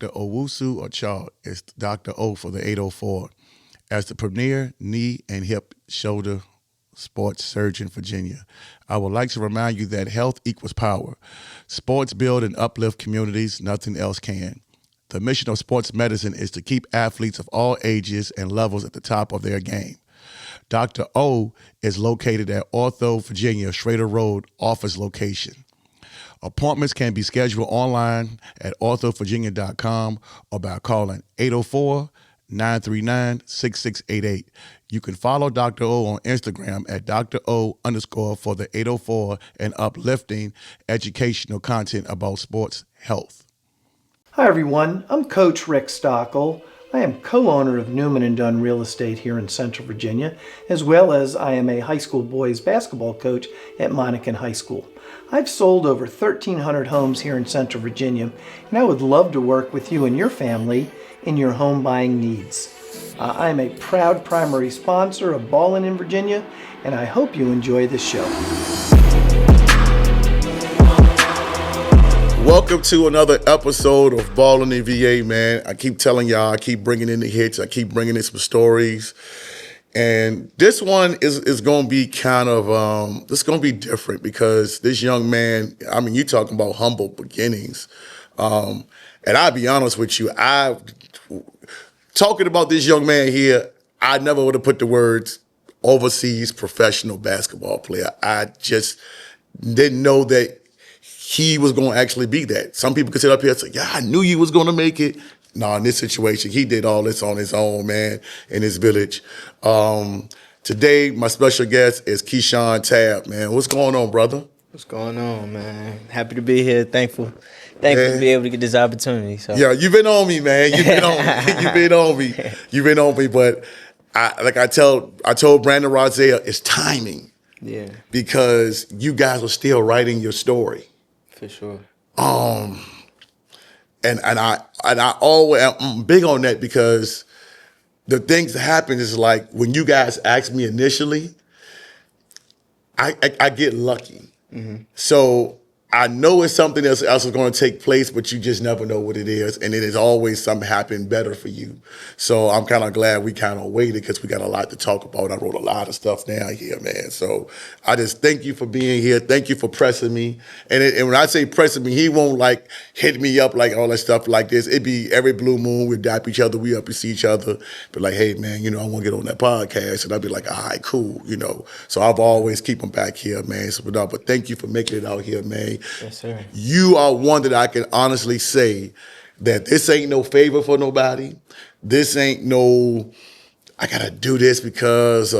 Dr. Owusu Ochoa is Dr. O for the 804 as the premier knee and hip shoulder sports surgeon in Virginia. I would like to remind you that health equals power. Sports build and uplift communities, nothing else can. The mission of sports medicine is to keep athletes of all ages and levels at the top of their game. Dr. O is located at Ortho, Virginia, Schrader Road office location. Appointments can be scheduled online at orthovirginia.com or by calling 804-939-6688. You can follow Dr. O on Instagram at Dr. O _ for the 804 and uplifting educational content about sports health. Hi everyone, I'm Coach Rick Stockel. I am co-owner of Newman & Dunn Real Estate here in Central Virginia, as well as I am a high school boys basketball coach at Monacan High School. I've sold over 1,300 homes here in Central Virginia, and I would love to work with you and your family in your home buying needs. I am a proud primary sponsor of Ballin in Virginia, and I hope you enjoy this show. Welcome to another episode of BallinVA, man. I keep telling y'all, I keep bringing in the hits, I keep bringing in some stories. And this one is going to be kind of, it's going to be different because this young man, I mean, you talking about humble beginnings. And I'll be honest with you, talking about this young man here, I never would have put the words overseas professional basketball player. I just didn't know that he was going to actually be that. Some people could sit up here and say, yeah, I knew you was going to make it. No, in this situation, he did all this on his own, man, in his village. Today, my special guest is Keshon Tabb, man. What's going on, brother? What's going on, man? Happy to be here. Thankful to be able to get this opportunity. So. Yeah, you've been on me, man. You've been on me. You've been on me. But I told Brandon Roselle, it's timing. Yeah. Because you guys are still writing your story. For sure. And I always, I'm big on that because the things that happen is like when you guys asked me initially, I get lucky. Mm-hmm. So I know it's something else is going to take place, but you just never know what it is. And it is always something happen better for you. So I'm kind of glad we kind of waited because we got a lot to talk about. I wrote a lot of stuff down here, man. So I just thank you for being here. Thank you for pressing me. And when I say pressing me, he won't like hit me up like all that stuff like this. It'd be every blue moon, we'd dap each other, we up and see each other. But like, hey, man, I want to get on that podcast. And I'd be like, all right, cool, So I've always keep them back here, man. So, but thank you for making it out here, man. Yes, sir. You are one that I can honestly say that this ain't no favor for nobody. This ain't no, I gotta do this because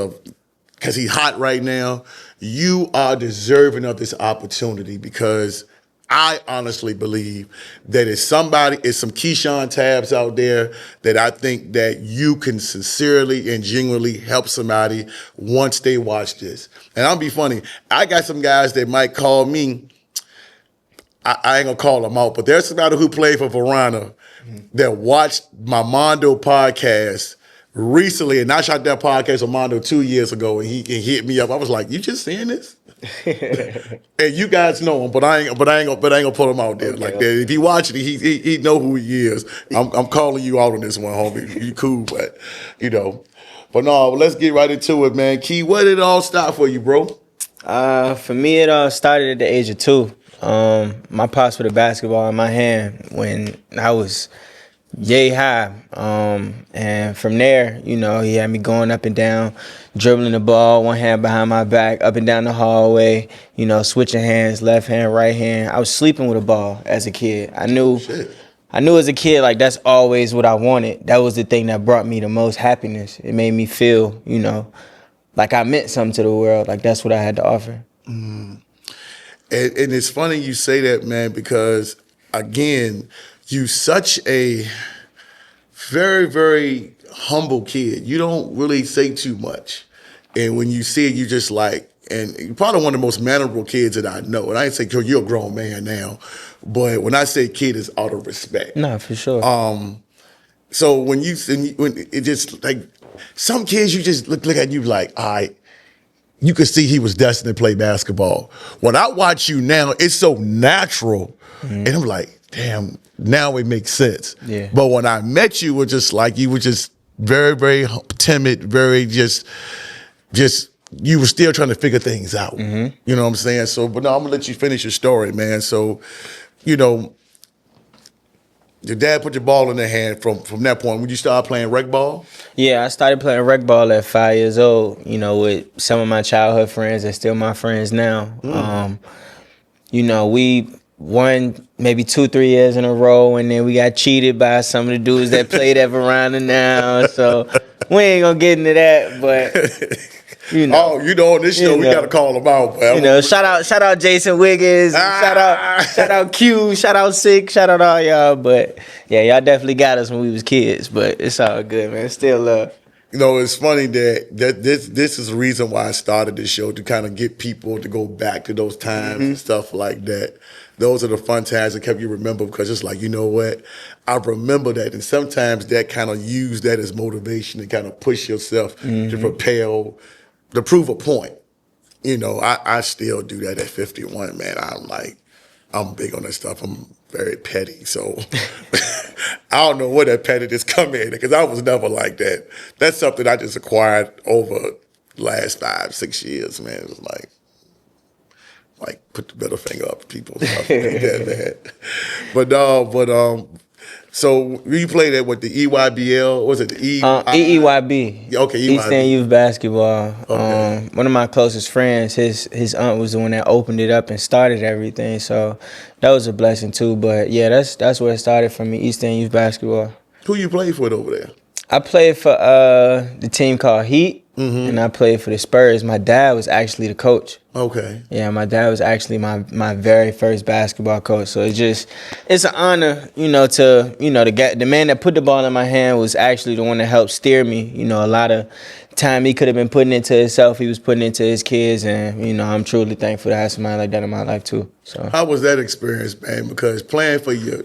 he's hot right now. You are deserving of this opportunity because I honestly believe that it's some Keshon Tabbs out there that I think that you can sincerely and genuinely help somebody once they watch this. And I'll be funny. I got some guys that might call me, I ain't gonna call them out, but there's somebody who played for Verona that watched my Mondo podcast recently, and I shot that podcast on Mondo 2 years ago, and he hit me up. I was like, "You just saying this?" And you guys know him, but I ain't gonna put him out there like that. If he watching it, he know who he is. I'm calling you out on this one, homie. You cool, but But no, let's get right into it, man. Key, where did it all start for you, bro? For me, it all started at the age of 2. My pops put a basketball in my hand when I was yay high. And from there, he had me going up and down, dribbling the ball, one hand behind my back, up and down the hallway, switching hands, left hand, right hand. I was sleeping with a ball as a kid. I knew as a kid, like, that's always what I wanted. That was the thing that brought me the most happiness. It made me feel, like I meant something to the world. Like, that's what I had to offer. Mm. And it's funny you say that, man, because, again, you such a very, very humble kid. You don't really say too much. And when you see it, you just like, and you're probably one of the most mannerable kids that I know. And I ain't say, you're a grown man now. But when I say kid, it's out of respect. No, for sure. So when it just, like, some kids, you just look at you like, all right, you could see he was destined to play basketball. When I watch you now, it's so natural. Mm-hmm. And I'm like, damn, now it makes sense. Yeah. But when I met you, you were just very, very timid, very just you were still trying to figure things out. Mm-hmm. You know what I'm saying? So, but no, I'm gonna let you finish your story, man. So, you know, your dad put your ball in their hand from that point. When you started playing rec ball? Yeah, I started playing rec ball at 5 years old, you know, with some of my childhood friends that still my friends now. You know, we won maybe 2-3 years in a row, and then we got cheated by some of the dudes that played at Verona now. So we ain't gonna get into that, but you know. Oh, you know, on this show we gotta call them out, man. You know, shout out Jason Wiggins, shout out Q, shout out Sick, shout out all y'all. But yeah, y'all definitely got us when we was kids, but it's all good, man. Still love. You know, it's funny that this is the reason why I started this show, to kind of get people to go back to those times and stuff like that. Those are the fun times that kept you remember, because it's like, you know what, I remember that, and sometimes that kind of use that as motivation to kind of push yourself to propel, to prove a point. You know, I still do that at 51, man. I'm big on that stuff. I'm very petty, so I don't know where that pettiness come in, because I was never like that. That's something I just acquired over the last 5-6 years, man. It's like put the middle finger up at people, stuff like that, man. So you played at what, the EYBL? Was it the EEYB. Okay, EYB. Eastern Youth Basketball. Okay. One of my closest friends, his aunt was the one that opened it up and started everything. So that was a blessing too. But yeah, that's where it started for me, Eastern Youth Basketball. Who you played for over there? I played for the team called Heat, and I played for the Spurs. My dad was actually the coach. Okay. Yeah, my dad was actually my very first basketball coach. So it's an honor, you know, the man that put the ball in my hand was actually the one that helped steer me. You know, a lot of time he could have been putting into himself, he was putting into his kids, and you know, I'm truly thankful to have somebody like that in my life too. So how was that experience, man? Because playing for your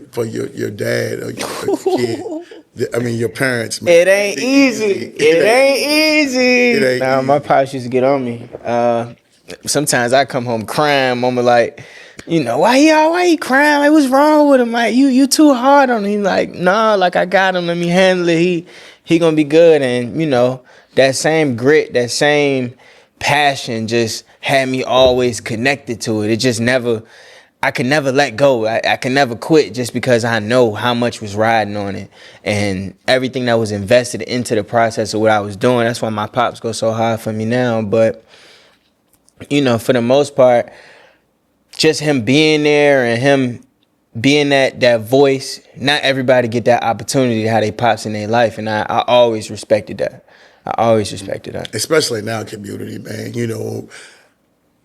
dad or your kid, I mean your parents, man. It ain't easy. It ain't easy. Nah, my pops used to get on me. Sometimes I come home crying. Mama like, you know, why he crying? Like, what's wrong with him? Like, you too hard on him. Like, nah, like I got him. Let me handle it. He gonna be good. And you know, that same grit, that same passion, just had me always connected to it. It just I could never let go. I could never quit, just because I know how much was riding on it and everything that was invested into the process of what I was doing. That's why my pops go so hard for me now. But you know, for the most part, just him being there and him being that voice, not everybody get that opportunity to have their pops in their life. And I always respected that. Especially in our community, man. You know,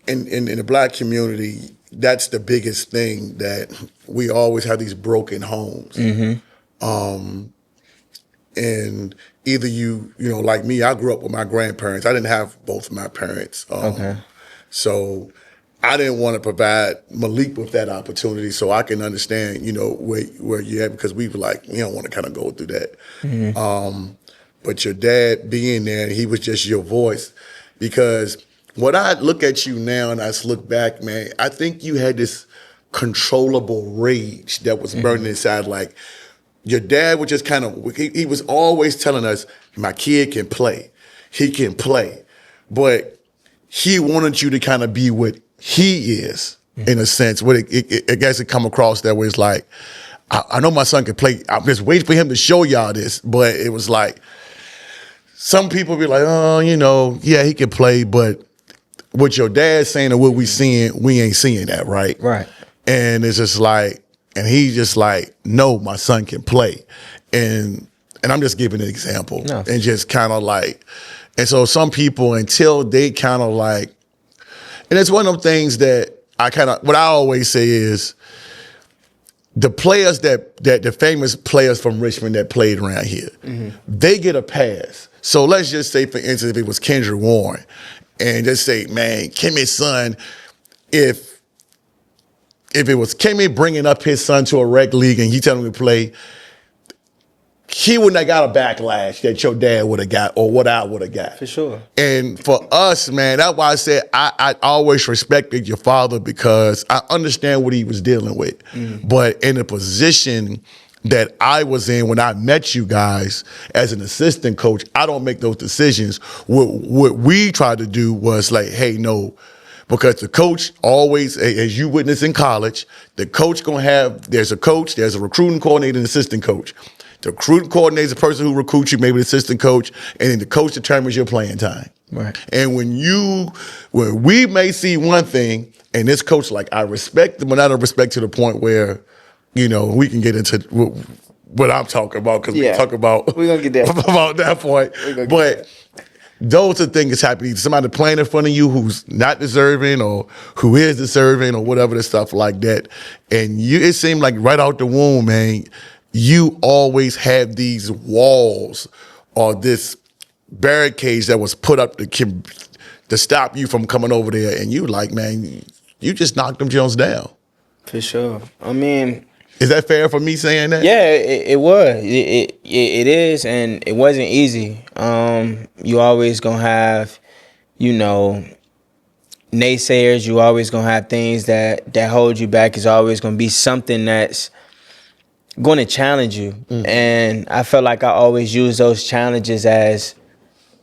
in the black community, that's the biggest thing, that we always have these broken homes. And either you know, like me, I grew up with my grandparents. I didn't have both of my parents. Okay. So I didn't want to provide Malik with that opportunity, so I can understand, you know, where you're at, because we were like, we don't want to kind of go through that. But your dad being there, he was just your voice. Because what I look at you now and I just look back, man, I think you had this controllable rage that was burning inside. Like, your dad was just kind of, he was always telling us, my kid can play. He can play. But he wanted you to kind of be what he is, in a sense. What I guess it come across that way. It's like, I know my son can play. I'm just waiting for him to show y'all this. But it was like, some people be like, oh, you know, yeah, he can play. But what your dad's saying and what we seeing, we ain't seeing that, right? Right. And it's just like, and he's just like, no, my son can play. And I'm just giving an example. No. And just kind of like, and so some people, until they kind of like, and it's one of them things that what I always say is, the players the famous players from Richmond that played around here, they get a pass. So let's just say, for instance, if it was Kendrick Warren, and just say, man, Kimmy's son, if it was Kimmy bringing up his son to a rec league and he telling him to play, he wouldn't have got a backlash that your dad would have got or what I would have got. For sure. And for us, man, that's why I said I always respected your father because I understand what he was dealing with. But in the position that I was in when I met you guys as an assistant coach, I don't make those decisions. What we tried to do was like, hey, no, because the coach always, as you witnessed in college, the coach there's a coach, there's a recruiting coordinator and an assistant coach. The recruiting coordinator is the person who recruits you, maybe the assistant coach, and then the coach determines your playing time. Right. And when we may see one thing, and this coach, like, I respect them, but not a respect to the point where, we can get into what I'm talking about because we talk about we're gonna get there. about that point. But those are things that's happening. Somebody playing in front of you who's not deserving or who is deserving or whatever the stuff like that. And it seemed like right out the womb, man, you always have these walls or this barricades that was put up to stop you from coming over there. And you like, man, you just knocked them Jones down. For sure. I mean, is that fair for me saying that? Yeah, it was. It is, and it wasn't easy. You always gonna have, naysayers. You always gonna have things that hold you back. It's always gonna be something that's going to challenge you. And I felt like I always use those challenges as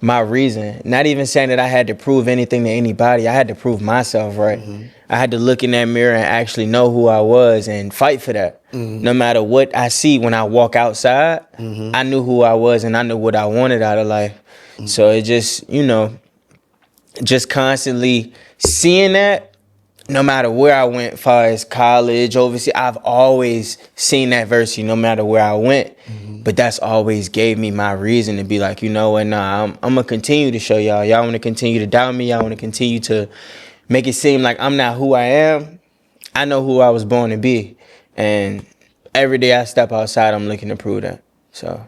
my reason. Not even saying that I had to prove anything to anybody. I had to prove myself, right? I had to look in that mirror and actually know who I was and fight for that. No matter what I see when I walk outside, I knew who I was and I knew what I wanted out of life. So it just, just constantly seeing that, no matter where I went, as far as college, overseas, I've always seen that adversity no matter where I went. But that's always gave me my reason to be like, I'm going to continue to show y'all. Y'all want to continue to doubt me. Y'all want to continue to make it seem like I'm not who I am. I know who I was born to be. And every day I step outside, I'm looking to prove that. So.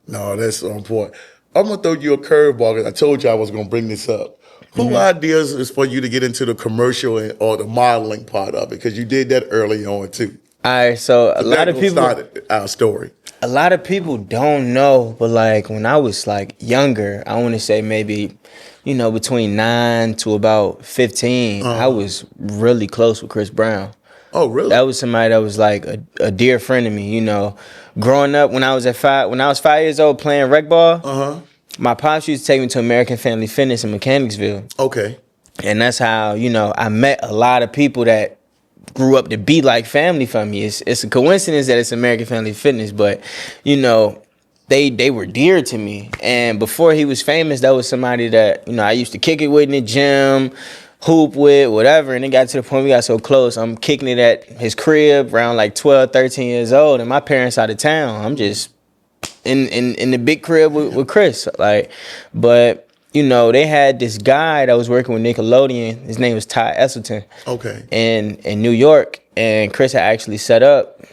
No, that's so important. I'm going to throw you a curveball because I told you I was going to bring this up. Who ideas is for you to get into the commercial or the modeling part of it? Because you did that early on too. All right, so a lot of people started our story. A lot of people don't know, but like when I was like younger, I want to say maybe, between 9 to about 15, I was really close with Chris Brown. Oh, really? That was somebody that was like a dear friend of me. Growing up when I was 5 years old playing rec ball. My pops used to take me to American Family Fitness in Mechanicsville. Okay. And that's how, I met a lot of people that grew up to be like family for me. It's a coincidence that it's American Family Fitness, but, they were dear to me. And before he was famous, that was somebody that, I used to kick it with in the gym, hoop with, whatever. And it got to the point we got so close. I'm kicking it at his crib around like 12, 13 years old, and my parents out of town. I'm just in the big crib with Chris, but they had this guy that was working with Nickelodeon. His name was Todd Esselton. Okay. In New York, and Chris had actually set up,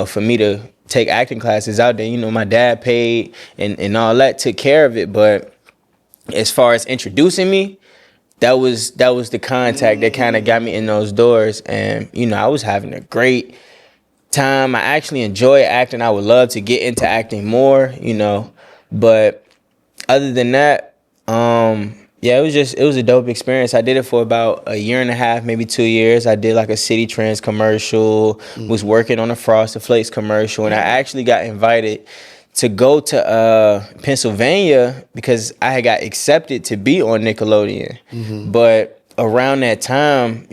for me to take acting classes out there. My dad paid and all that, took care of it. But as far as introducing me, that was the contact that kind of got me in those doors, and I was having a great time. I actually enjoy acting. I would love to get into acting more, but other than that, it was a dope experience. I did it for about a year and a half, maybe 2 years. I did like a City Trends commercial, was working on a Frosted Flakes commercial, and I actually got invited to go to Pennsylvania because I had got accepted to be on Nickelodeon. But around that time,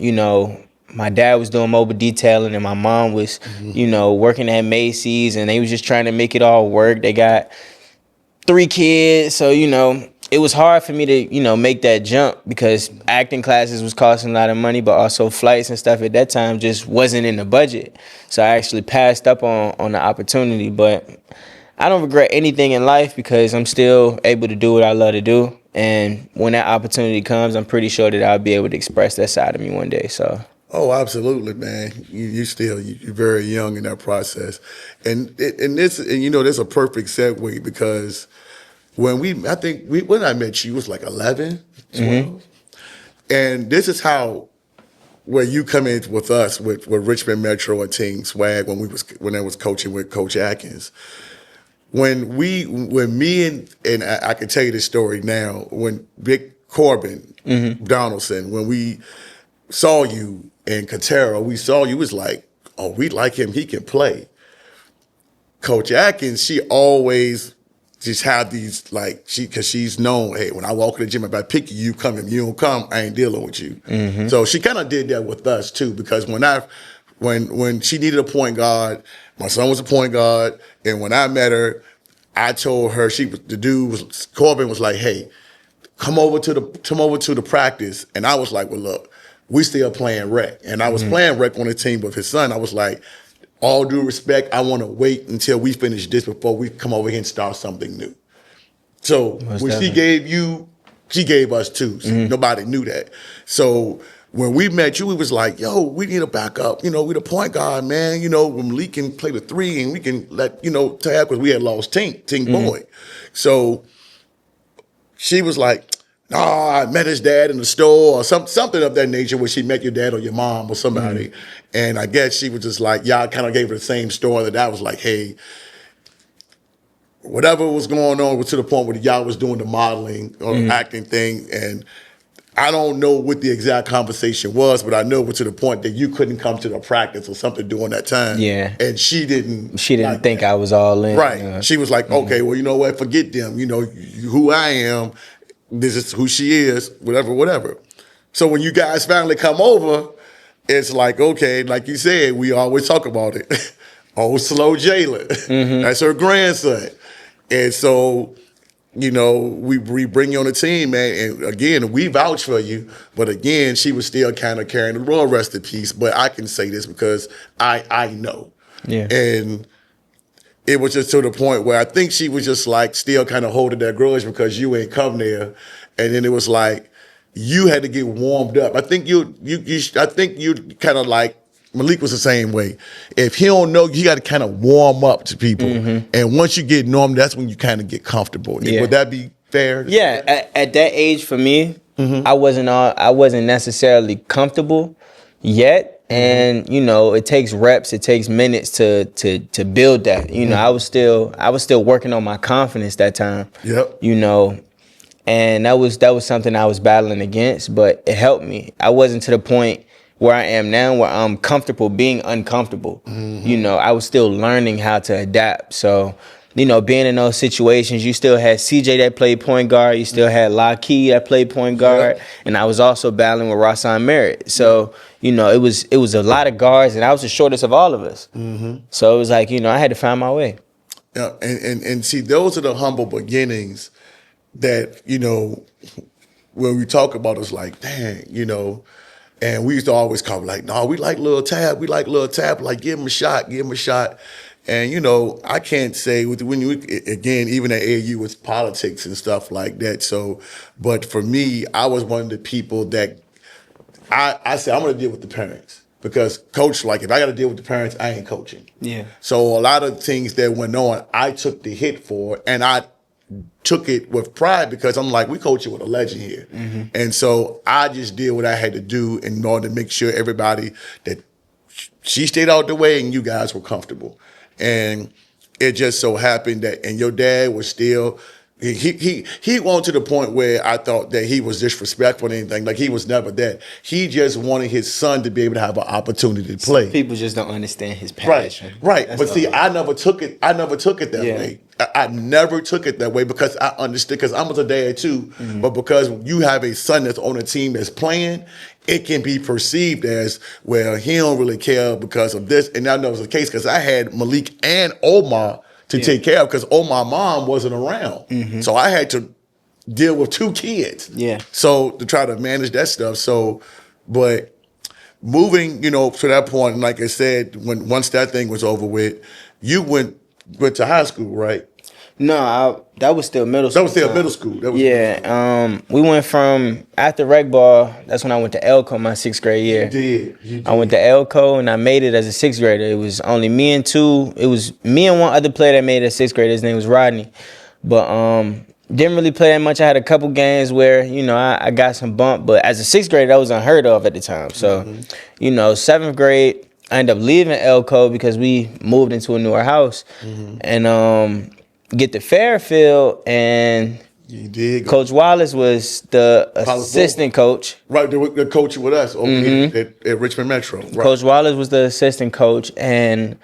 my dad was doing mobile detailing and my mom was, working at Macy's, and they was just trying to make it all work. They got 3 kids, so, it was hard for me to, make that jump because acting classes was costing a lot of money, but also flights and stuff at that time just wasn't in the budget. So I actually passed up on the opportunity, but I don't regret anything in life because I'm still able to do what I love to do. And when that opportunity comes, I'm pretty sure that I'll be able to express that side of me one day, so. Oh, absolutely, man. You're very young in that process. And this a perfect segue because when I met you, it was like 11, 12. And this is how, where you come in with us, with Richmond Metro and Team Swag when I was coaching with Coach Atkins. when me and I can tell you this story now, when Vic Corbin Donaldson, when we saw you in Katera, we saw you, was like, oh, we like him, he can play. Coach Atkins, she always just have these, like, because she's known, hey, when I walk in the gym, if I pick you, you come, if you don't come, I ain't dealing with you. So she kind of did that with us too, because when she needed a point guard, my son was a point guard, and when I met her, I told her Corbin was like, hey, come over to the practice, and I was like, well, look, we still playing rec, and I was playing rec on the team with his son. I was like, all due respect, I want to wait until we finish this before we come over here and start something new. So when she gave you, she gave us too. So nobody knew that. So when we met you, we was like, yo, we need a backup. We the point guard, man. When Malik can play the three and we can let, Tabb, because we had lost Tink Boyd. So she was like, no, I met his dad in the store or something of that nature, where she met your dad or your mom or somebody. And I guess she was just like, y'all kind of gave her the same story that I was like, hey, whatever was going on was to the point where y'all was doing the modeling or acting thing. And I don't know what the exact conversation was, but I know it was to the point that you couldn't come to the practice or something during that time. Yeah. And she didn't like think that. I was all in. Right. She was like, okay, well, you know what? Forget them. Who I am. This is who she is, whatever. So when you guys finally come over, it's like, okay, like you said, we always talk about it. Oh, slow Jalen. That's her grandson. And so, we bring you on the team, man. And again, we vouch for you. But again, she was still kind of carrying the royal rest in peace. But I can say this because I know. Yeah. And it was just to the point where I think she was just like still kind of holding that grudge because you ain't come there. And then it was like, you had to get warmed up. I think you kind of like, Malik was the same way. If he don't know, you got to kind of warm up to people. And once you get normal, that's when you kind of get comfortable. Yeah. Would that be fair? Yeah, at that age for me, I wasn't necessarily comfortable yet. And it takes reps, it takes minutes to build that. I was still working on my confidence that time. Yep. And that was something I was battling against, but it helped me. I wasn't to the point where I am now, where I'm comfortable being uncomfortable. I was still learning how to adapt. So, being in those situations, you still had CJ that played point guard, you still had Lakeith that played point guard, and I was also battling with Rasan Merritte. So, it was a lot of guards, and I was the shortest of all of us. So it was like, I had to find my way. Yeah, and see, those are the humble beginnings that, when we talk about, it's like, dang, and we used to always call like, no, we like Lil Tabb, like, give him a shot. And, I can't say, when you, again, even at AAU with politics and stuff like that. So, but for me, I was one of the people that I said, I'm going to deal with the parents. Because coach, like, if I got to deal with the parents, I ain't coaching. Yeah. So a lot of things that went on, I took the hit for, and I took it with pride because I'm like, we coaching with a legend here. And so I just did what I had to do in order to make sure everybody that she stayed out the way and you guys were comfortable. And it just so happened that, and your dad was still, he went to the point where I thought that he was disrespectful or anything. Like, he was never that. He just wanted his son to be able to have an opportunity to play. People just don't understand his passion. Right. But see, I never took it that way. I never took it that way because I understood, because I was a dad too. But because you have a son that's on a team that's playing, it can be perceived as, well, he don't really care because of this. And I know it was the case because I had Malik and Omar to take care of, because Omar's mom wasn't around. So I had to deal with two kids. Yeah. So to try to manage that stuff. So, but moving, to that point, and like I said, once that thing was over with, you went to high school, right? No, that was still middle school. That was still middle school. We went from, after rec ball, that's when I went to Elko my 6th grade year. You did. I went to Elko and I made it as a 6th grader. It was only me and one other player that made it as 6th grader. His name was Rodney. But didn't really play that much. I had a couple games where, I got some bump. But as a 6th grader, that was unheard of at the time. So, 7th grade, I ended up leaving Elko because we moved into a newer house. And get to Fairfield, and You did. Coach Wallace was the assistant coach. Right, the coach with us over at Richmond Metro. Right. Coach Wallace was the assistant coach, and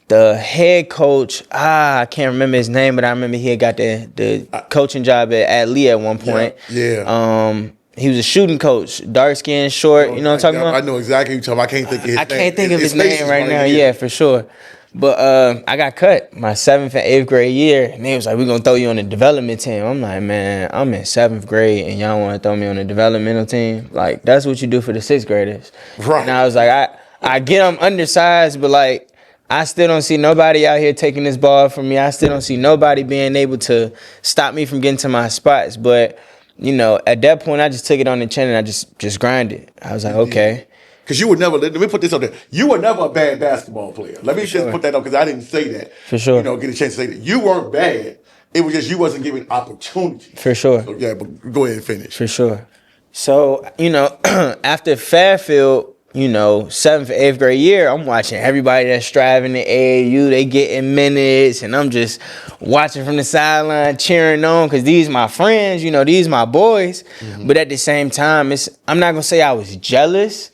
the head coach, I can't remember his name, but I remember he had got the coaching job at Lee at one point. Yeah. He was a shooting coach, dark skin, short. You know what I'm talking about? I know exactly what you're talking about. I can't think of his name. I can't think of his face name is right now. here. Yeah, for sure. But I got cut my 7th and 8th grade year, and they was like, "We're gonna throw you on the development team." I'm like, "Man, I'm in 7th grade, and y'all want to throw me on the developmental team? Like, that's what you do for the 6th graders." Right. And I was like, I get I'm undersized, but like, I still don't see nobody out here taking this ball from me. I still don't see nobody being able to stop me from getting to my spots. But you know, at that point, I just took it on the chin and I just grinded. I was like, okay. Because you would never, let me put this up there. You were never a bad basketball player. Let me just put that up because I didn't say that. For sure. You know, get a chance to say that. You weren't bad. It was just you wasn't given opportunity. For sure. So, yeah, but go ahead and finish. For sure. So, you know, after Fairfield, you know, 7th, 8th grade year, I'm watching everybody that's striving to AAU. They getting minutes, and I'm just watching from the sideline, cheering on, because these my friends, you know, these my boys. But at the same time, I'm not gonna say I was jealous.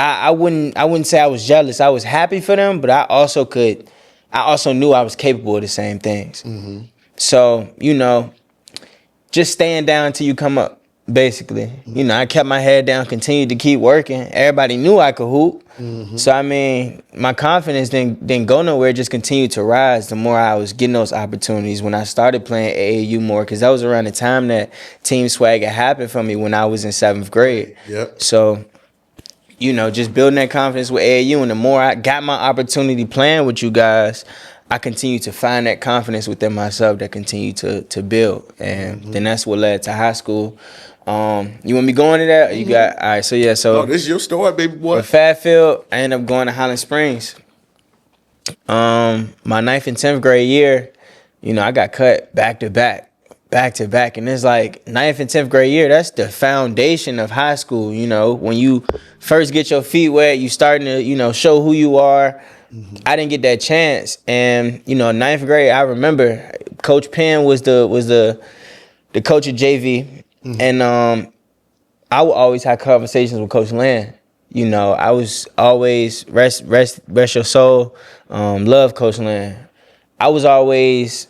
I wouldn't say I was jealous. I was happy for them, but I also knew I was capable of the same things. So, you know, just staying down until you come up, basically. You know, I kept my head down, continued to keep working. Everybody knew I could hoop. So, I mean, my confidence didn't go nowhere, just continued to rise the more I was getting those opportunities when I started playing AAU more, because that was around the time that Team Swag had happened for me when I was in 7th grade. Yep. So, you know, just building that confidence with AAU, and the more I got my opportunity playing with you guys, I continued to find that confidence within myself that continued to build. And then that's what led to high school. You want me going to that? Or you got, all right, so yeah, so. Oh, this is your story, baby boy. With Fairfield, I ended up going to Highland Springs. My 9th and 10th grade year, you know, I got cut back to back. And it's like 9th and 10th grade year, that's the foundation of high school. You know, when you first get your feet wet, you starting to, you know, show who you are. I didn't get that chance. And, you know, 9th grade, I remember Coach Penn was the coach of JV. And I would always have conversations with Coach Land. You know, I was always, rest your soul, love Coach Land. I was always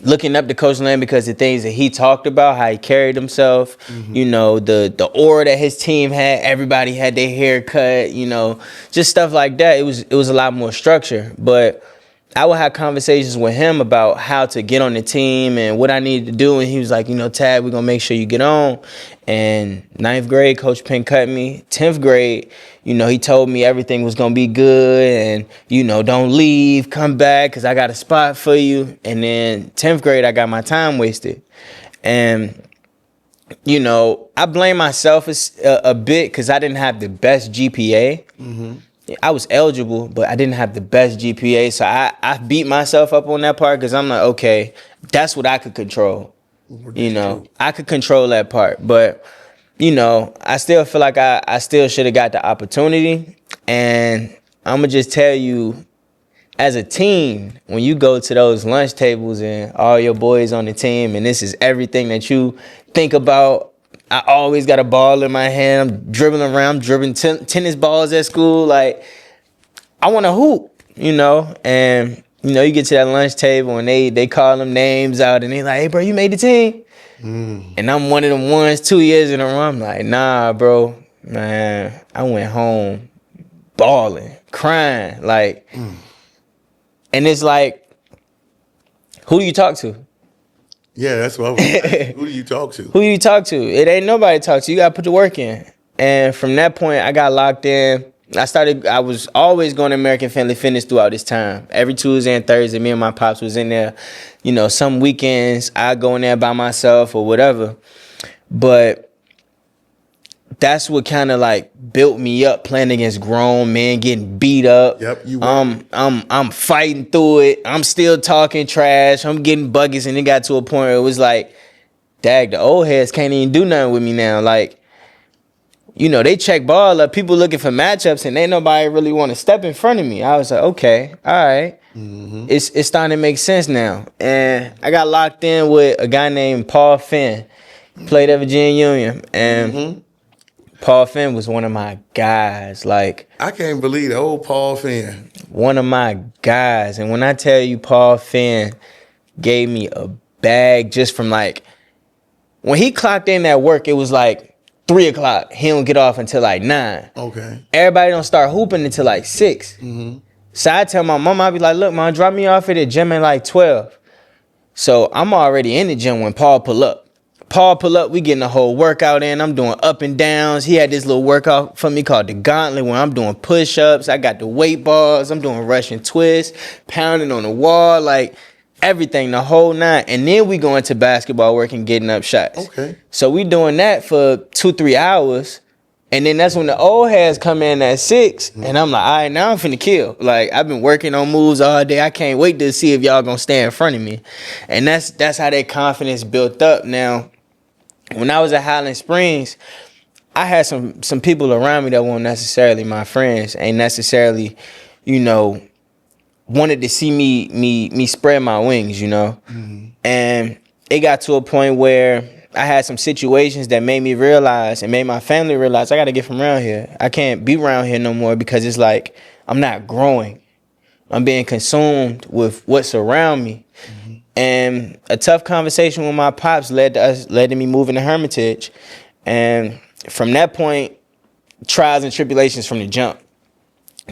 looking up to Coach Land because the things that he talked about, how he carried himself, you know, the aura that his team had, everybody had their hair cut, you know, just stuff like that. It was a lot more structure. But I would have conversations with him about how to get on the team and what I needed to do. And he was like, you know, Tabb, we're going to make sure you get on. And 9th grade, Coach Penn cut me. 10th grade, you know, he told me everything was going to be good. And, you know, don't leave, come back because I got a spot for you. And then 10th grade, I got my time wasted. And, you know, I blame myself a bit because I didn't have the best GPA. I was eligible, but I didn't have the best GPA. So I beat myself up on that part because I'm like, okay, that's what I could control. You know, I could control that part. But, you know, I still feel like I still should have got the opportunity. And I'm going to just tell you, as a team, when you go to those lunch tables and all your boys on the team, and this is everything that you think about, I always got a ball in my hand. I'm dribbling around, dribbling tennis balls at school. Like, I want to hoop, you know? And, you know, you get to that lunch table and they call them names out and they like, hey, bro, you made the team? And I'm one of them ones 2 years in a row. I'm like, nah, bro, man, I went home bawling, crying. Like, and it's like, who do you talk to? Yeah, that's what I was saying. Who do you talk to? Who do you talk to? It ain't nobody to talk to. You got to put the work in. And from that point, I got locked in. I was always going to American Family Fitness throughout this time. Every Tuesday and Thursday, me and my pops was in there. You know, some weekends, I go in there by myself or whatever. But that's what kind of like built me up, playing against grown men, getting beat up. Yep, you were. I'm fighting through it. I'm still talking trash. I'm getting buckets, and it got to a point where it was like, dag, the old heads can't even do nothing with me now. Like, you know, they check ball up, people looking for matchups, and ain't nobody really want to step in front of me. I was like, okay, all right. It's starting to make sense now. And I got locked in with a guy named Paul Finn. Played at Virginia Union. And Paul Finn was one of my guys. Like, I can't believe the old Paul Finn. one of my guys. And when I tell you Paul Finn gave me a bag just from like, when he clocked in at work, it was like 3 o'clock. He don't get off until like 9. Okay. Everybody don't start hooping until like 6. So I tell my mom, I be like, look, man, drop me off at the gym at like 12. So I'm already in the gym when Paul pull up. We getting the whole workout in. I'm doing up and downs. He had this little workout for me called the gauntlet where I'm doing push-ups. I got the weight bars. I'm doing Russian twists, pounding on the wall, like everything, the whole 9. And then we go into basketball work and getting up shots. Okay. So we doing that for 2-3 hours. And then that's when the old heads come in at 6. And I'm like, all right, now I'm finna kill. Like, I've been working on moves all day. I can't wait to see if y'all gonna stay in front of me. And that's how that confidence built up. Now, when I was at Highland Springs, I had some people around me that weren't necessarily my friends, ain't necessarily, wanted to see me spread my wings, And it got to a point where I had some situations that made me realize and made my family realize I got to get from around here. I can't be around here no more because it's like I'm not growing. I'm being consumed with what's around me. And a tough conversation with my pops led to me moving to Hermitage. And from that point, trials and tribulations from the jump.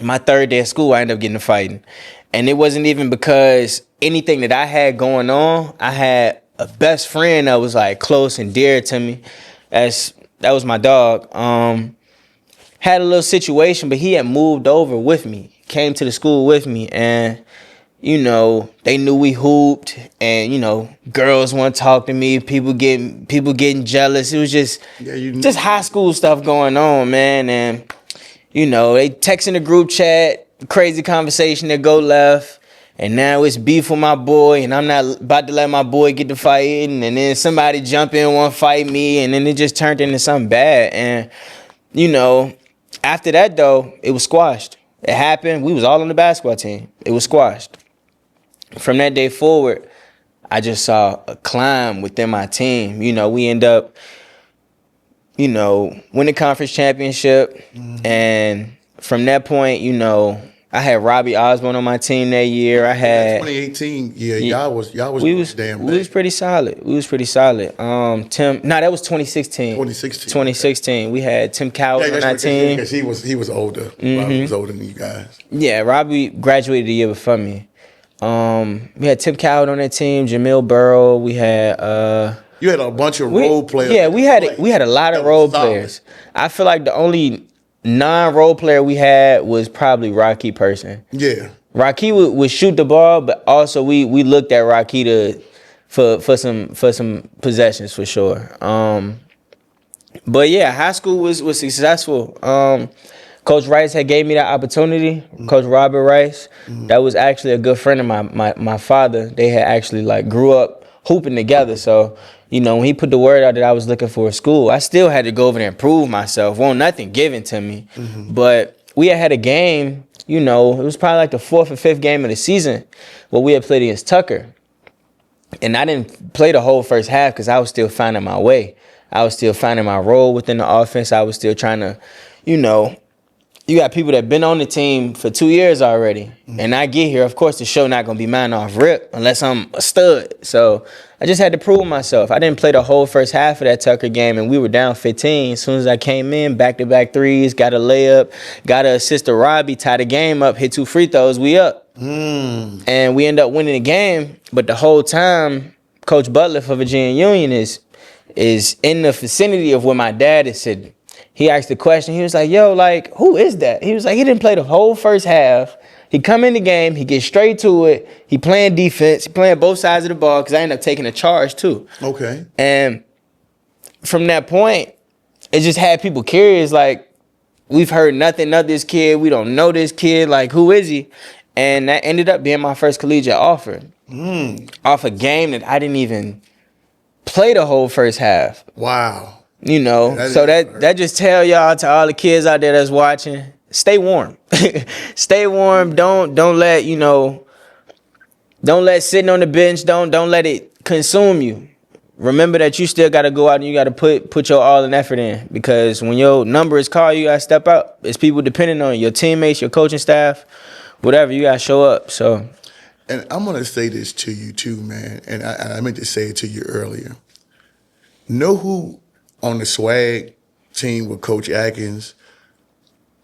My 3rd day of school, I ended up getting to fighting. And it wasn't even because anything that I had going on. I had a best friend that was like close and dear to me. That was my dog. Had a little situation, but he had moved over with me, came to the school with me, and they knew we hooped, and girls want to talk to me. People getting jealous. It was just high school stuff going on, man. And they text in the group chat, crazy conversation that go left, and now it's beef with my boy, and I'm not about to let my boy get to fighting, and then somebody jump in and want to fight me, and then it just turned into something bad. And after that though, it was squashed. It happened. We was all on the basketball team. It was squashed. From that day forward, I just saw a climb within my team. We end up, winning conference championship. And from that point, I had Robbie Osborne on my team that year. I had 2018. Yeah, y'all was damn bad. We was pretty solid. That was 2016. 2016. We had Tim Coward on our team. Because he was older. Robbie was older than you guys. Yeah, Robbie graduated the year before me. We had Tim Coward on that team, Jamil Burrow. We had you had a bunch of role players. Yeah, we had a lot of role players. I feel like the only non-role player we had was probably Rocky Person. Yeah. Rocky would shoot the ball, but also we looked at Rocky for some possessions for sure. But yeah, high school was successful. Coach Rice had gave me that opportunity. Coach Robert Rice, that was actually a good friend of my father. They had actually grew up hooping together. So, when he put the word out that I was looking for a school, I still had to go over there and prove myself. Nothing given to me. But we had a game, it was probably like the 4th or 5th game of the season where we had played against Tucker. And I didn't play the whole first half because I was still finding my way. I was still finding my role within the offense. I was still trying to, you got people that been on the team for 2 years already. And I get here, of course, the show not going to be mine off rip unless I'm a stud. So I just had to prove myself. I didn't play the whole first half of that Tucker game, and we were down 15. As soon as I came in, back-to-back threes, got a layup, got to assist to Robbie, tie the game up, hit 2 free throws, we up. And we end up winning the game. But the whole time, Coach Butler for Virginia Union is in the vicinity of where my dad is sitting. He asked the question. He was like, yo, who is that? He was like, he didn't play the whole first half. He come in the game. He gets straight to it. He playing defense. He playing both sides of the ball because I ended up taking a charge too. Okay. And from that point, it just had people curious. We've heard nothing of this kid. We don't know this kid. Who is he? And that ended up being my first collegiate offer. Off a game that I didn't even play the whole first half. Wow. That just tell y'all, to all the kids out there that's watching, stay warm. Stay warm. Don't let, Don't let sitting on the bench, don't let it consume you. Remember that you still got to go out and you got to put your all and effort in, because when your number is called, you got to step out. It's people depending on you, your teammates, your coaching staff, whatever. You got to show up. So, and I'm gonna say this to you too, man. And I meant to say it to you earlier. Know who on the swag team with Coach Atkins,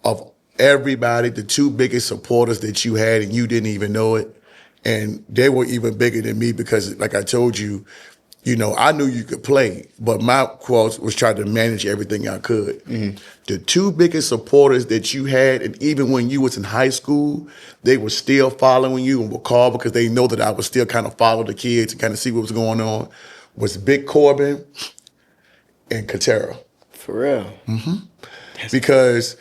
of everybody, the two biggest supporters that you had, and you didn't even know it, and they were even bigger than me because, like I told you, I knew you could play, but my quote was trying to manage everything I could. Mm-hmm. The two biggest supporters that you had, and even when you was in high school, they were still following you and would call because they know that I would still kind of follow the kids and kind of see what was going on, was Big Corbin and Katera. For real. Mm-hmm. Because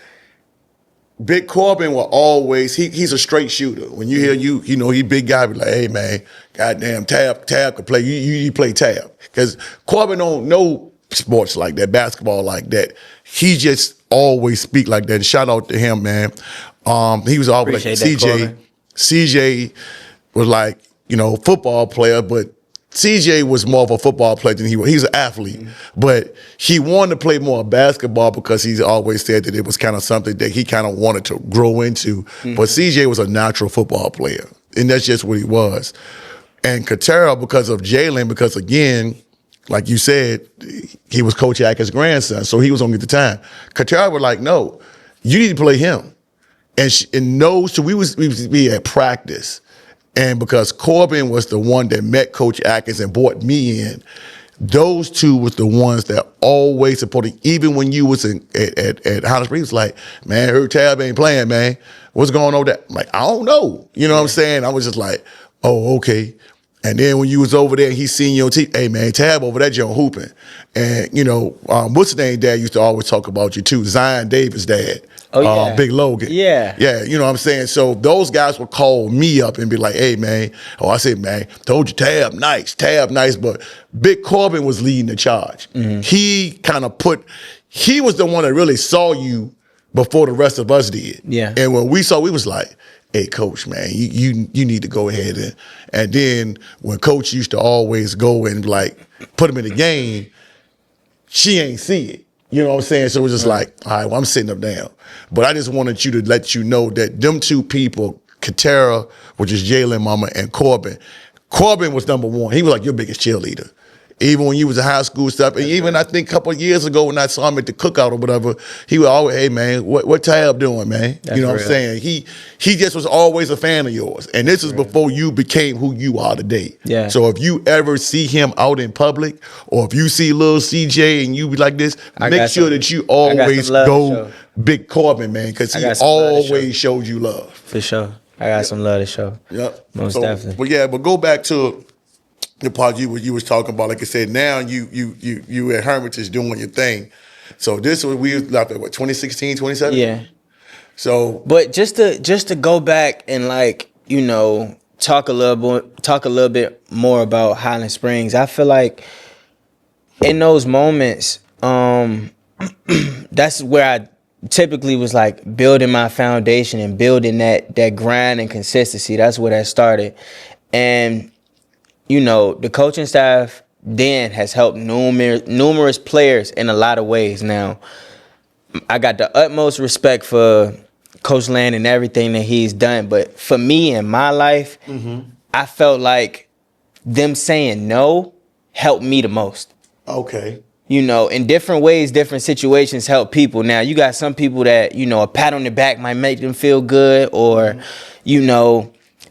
Big Corbin will always, he's a straight shooter. When you hear he big guy, be like, hey man, goddamn, Tabb can play. You play Tabb. Because Corbin don't know sports like that, basketball like that. He just always speak like that. And shout out to him, man. He was always like CJ. CJ was like, football player, but CJ was more of a football player than he was. He's an athlete, but he wanted to play more basketball because he's always said that it was kind of something that he kind of wanted to grow into. Mm-hmm. But CJ was a natural football player, and that's just what he was. And Katera, because of Jalen, because again, like you said, he was Coach Atkins' grandson, so he was only at the time. Katera was like, no, you need to play him. And those two, we was at practice. And because Corbin was the one that met Coach Atkins and brought me in, those two was the ones that always supported. Even when you was at Holland Springs, like, man, I heard Tabb ain't playing, man. What's going on there? I'm like, I don't know. You know what I'm saying? I was just like, oh, okay. And then when you was over there and he seen your team, hey man, Tabb over there, Joe hooping. And what's his name? Dad used to always talk about you too. Zion Davis' dad. Oh yeah, Big Logan. Yeah, you know what I'm saying. So those guys would call me up and be like, hey man, I said, man, told you Tabb nice, but Big Corbin was leading the charge. Mm-hmm. He was the one that really saw you before the rest of us did. Yeah. And when we saw, we was like, hey, Coach, man, you need to go ahead. And then when Coach used to always go and, like, put him in the game, she ain't see it. You know what I'm saying? So it was just like, all right, well, I'm sitting up down. But I just wanted you to let you know that them two people, Katera, which is Jalen Mama, and Corbin was number one. He was like your biggest cheerleader. Even when you was in high school stuff, and even I think a couple of years ago when I saw him at the cookout or whatever, he would always, hey man, what Tabb doing, man? That's what I'm saying? He just was always a fan of yours. And this is before you became who you are today. Yeah. So if you ever see him out in public, or if you see little CJ and you be like this, make sure that you always go Big Corbin, man, because he always showed you love. For sure. I got some love to show. Yep. Most definitely. But go back to the part you was talking about. Like I said, now you at Hermitage doing your thing. So this was, we left at what, 2016, 2017? Yeah. So, but just to go back and talk a little bit more about Highland Springs. I feel like in those moments, that's where I typically was like building my foundation and building that grind and consistency. That's where that started. And the coaching staff then has helped numerous players in a lot of ways. Now, I got the utmost respect for Coach Land and everything that he's done. But for me in my life, I felt like them saying no helped me the most. Okay. In different ways, different situations help people. Now, you got some people that, a pat on the back might make them feel good, or,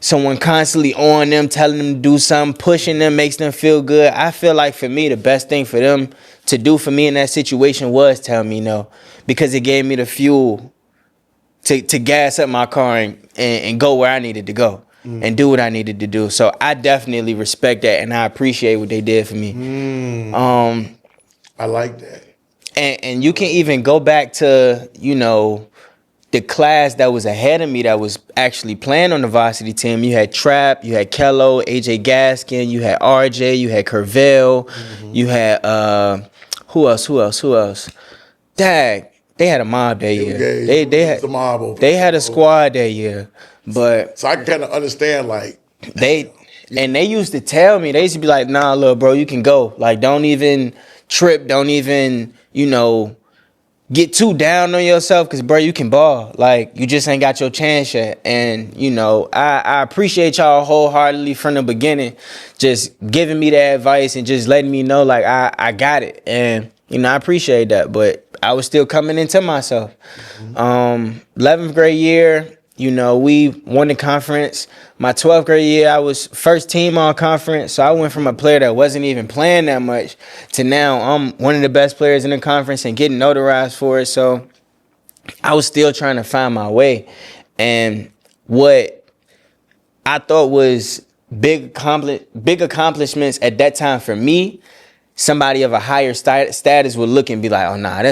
someone constantly on them, telling them to do something, pushing them, makes them feel good. I feel like for me, the best thing for them to do for me in that situation was tell me no, because it gave me the fuel to gas up my car and go where I needed to go and do what I needed to do. So I definitely respect that, and I appreciate what they did for me. I like that. And you can even go back to, the class that was ahead of me that was actually playing on the varsity team. You had Trapp, you had Kello, AJ Gaskin, you had RJ, you had Curvell, you had who else? Dag, they had a mob that year. They had a squad that year. But so I can kind of understand, like, they And they used to tell me, they used to be like, nah, little bro, you can go. Like, don't even trip. Don't even, get too down on yourself because, bro, you can ball. Like, you just ain't got your chance yet. And, I appreciate y'all wholeheartedly from the beginning, just giving me that advice and just letting me know, like, I got it. And, I appreciate that. But I was still coming into myself. 11th grade year, we won the conference. My 12th grade year, I was first team all conference. So I went from a player that wasn't even playing that much to now I'm one of the best players in the conference and getting notarized for it. So I was still trying to find my way. And what I thought was big accomplishments at that time for me, somebody of a higher status would look and be like, oh, nah,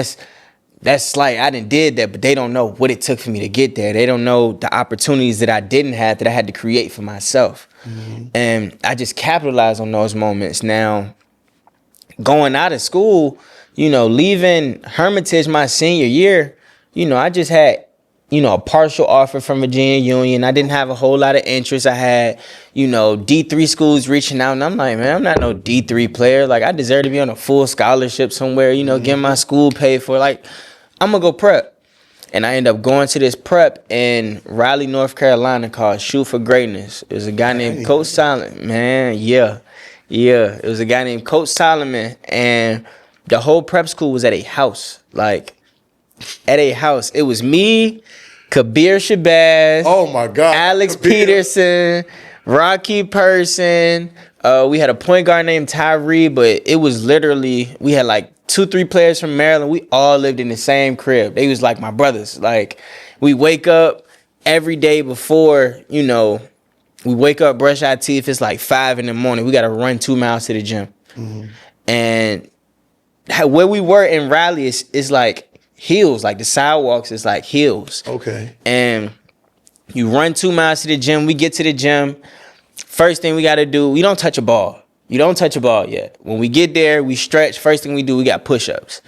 that's like, I did that, but they don't know what it took for me to get there. They don't know the opportunities that I didn't have that I had to create for myself. And I just capitalized on those moments. Now, going out of school, leaving Hermitage my senior year, I just had, a partial offer from Virginia Union. I didn't have a whole lot of interest. I had, D3 schools reaching out, and I'm like, man, I'm not no D3 player. Like, I deserve to be on a full scholarship somewhere, getting my school paid for. Like, I'm going to go prep. And I end up going to this prep in Raleigh, North Carolina called Shoot for Greatness. It was a guy named Coach Solomon. Man, yeah. It was a guy named Coach Solomon. And the whole prep school was at a house. Like, at a house. It was me, Kabir Shabazz. Oh, my God. Alex Peterson, Rocky Person. We had a point guard named Tyree, but it was literally, we had like 2-3 players from Maryland. We all lived in the same crib. They was like my brothers. Like, we wake up every day before, we wake up, brush our teeth. It's like 5 a.m. We got to run 2 miles to the gym. And where we were in Raleigh is like hills. Like, the sidewalks is like hills. Okay. And you run 2 miles to the gym. We get to the gym. First thing we got to do, we don't touch a ball. You don't touch a ball yet. When we get there, we stretch. First thing we do, we got push-ups.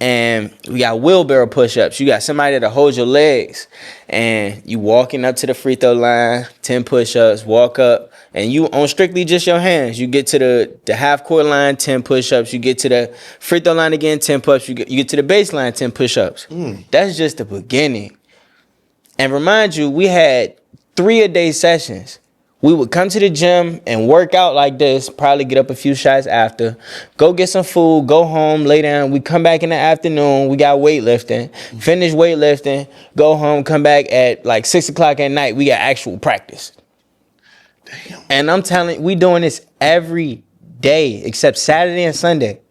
And we got wheelbarrow push-ups. You got somebody that holds your legs. And you walking up to the free throw line, 10 push-ups, walk up. And you on strictly just your hands. You get to the half-court line, 10 push-ups. You get to the free throw line again, 10 push-ups. You get to the baseline, 10 push-ups. That's just the beginning. And remind you, we had 3-a-day sessions. We would come to the gym and work out like this, probably get up a few shots after, go get some food, go home, lay down. We come back in the afternoon, we got weightlifting, finish weightlifting, go home, come back at like 6 o'clock at night, we got actual practice. Damn. And I'm telling you, we doing this every day except Saturday and Sunday.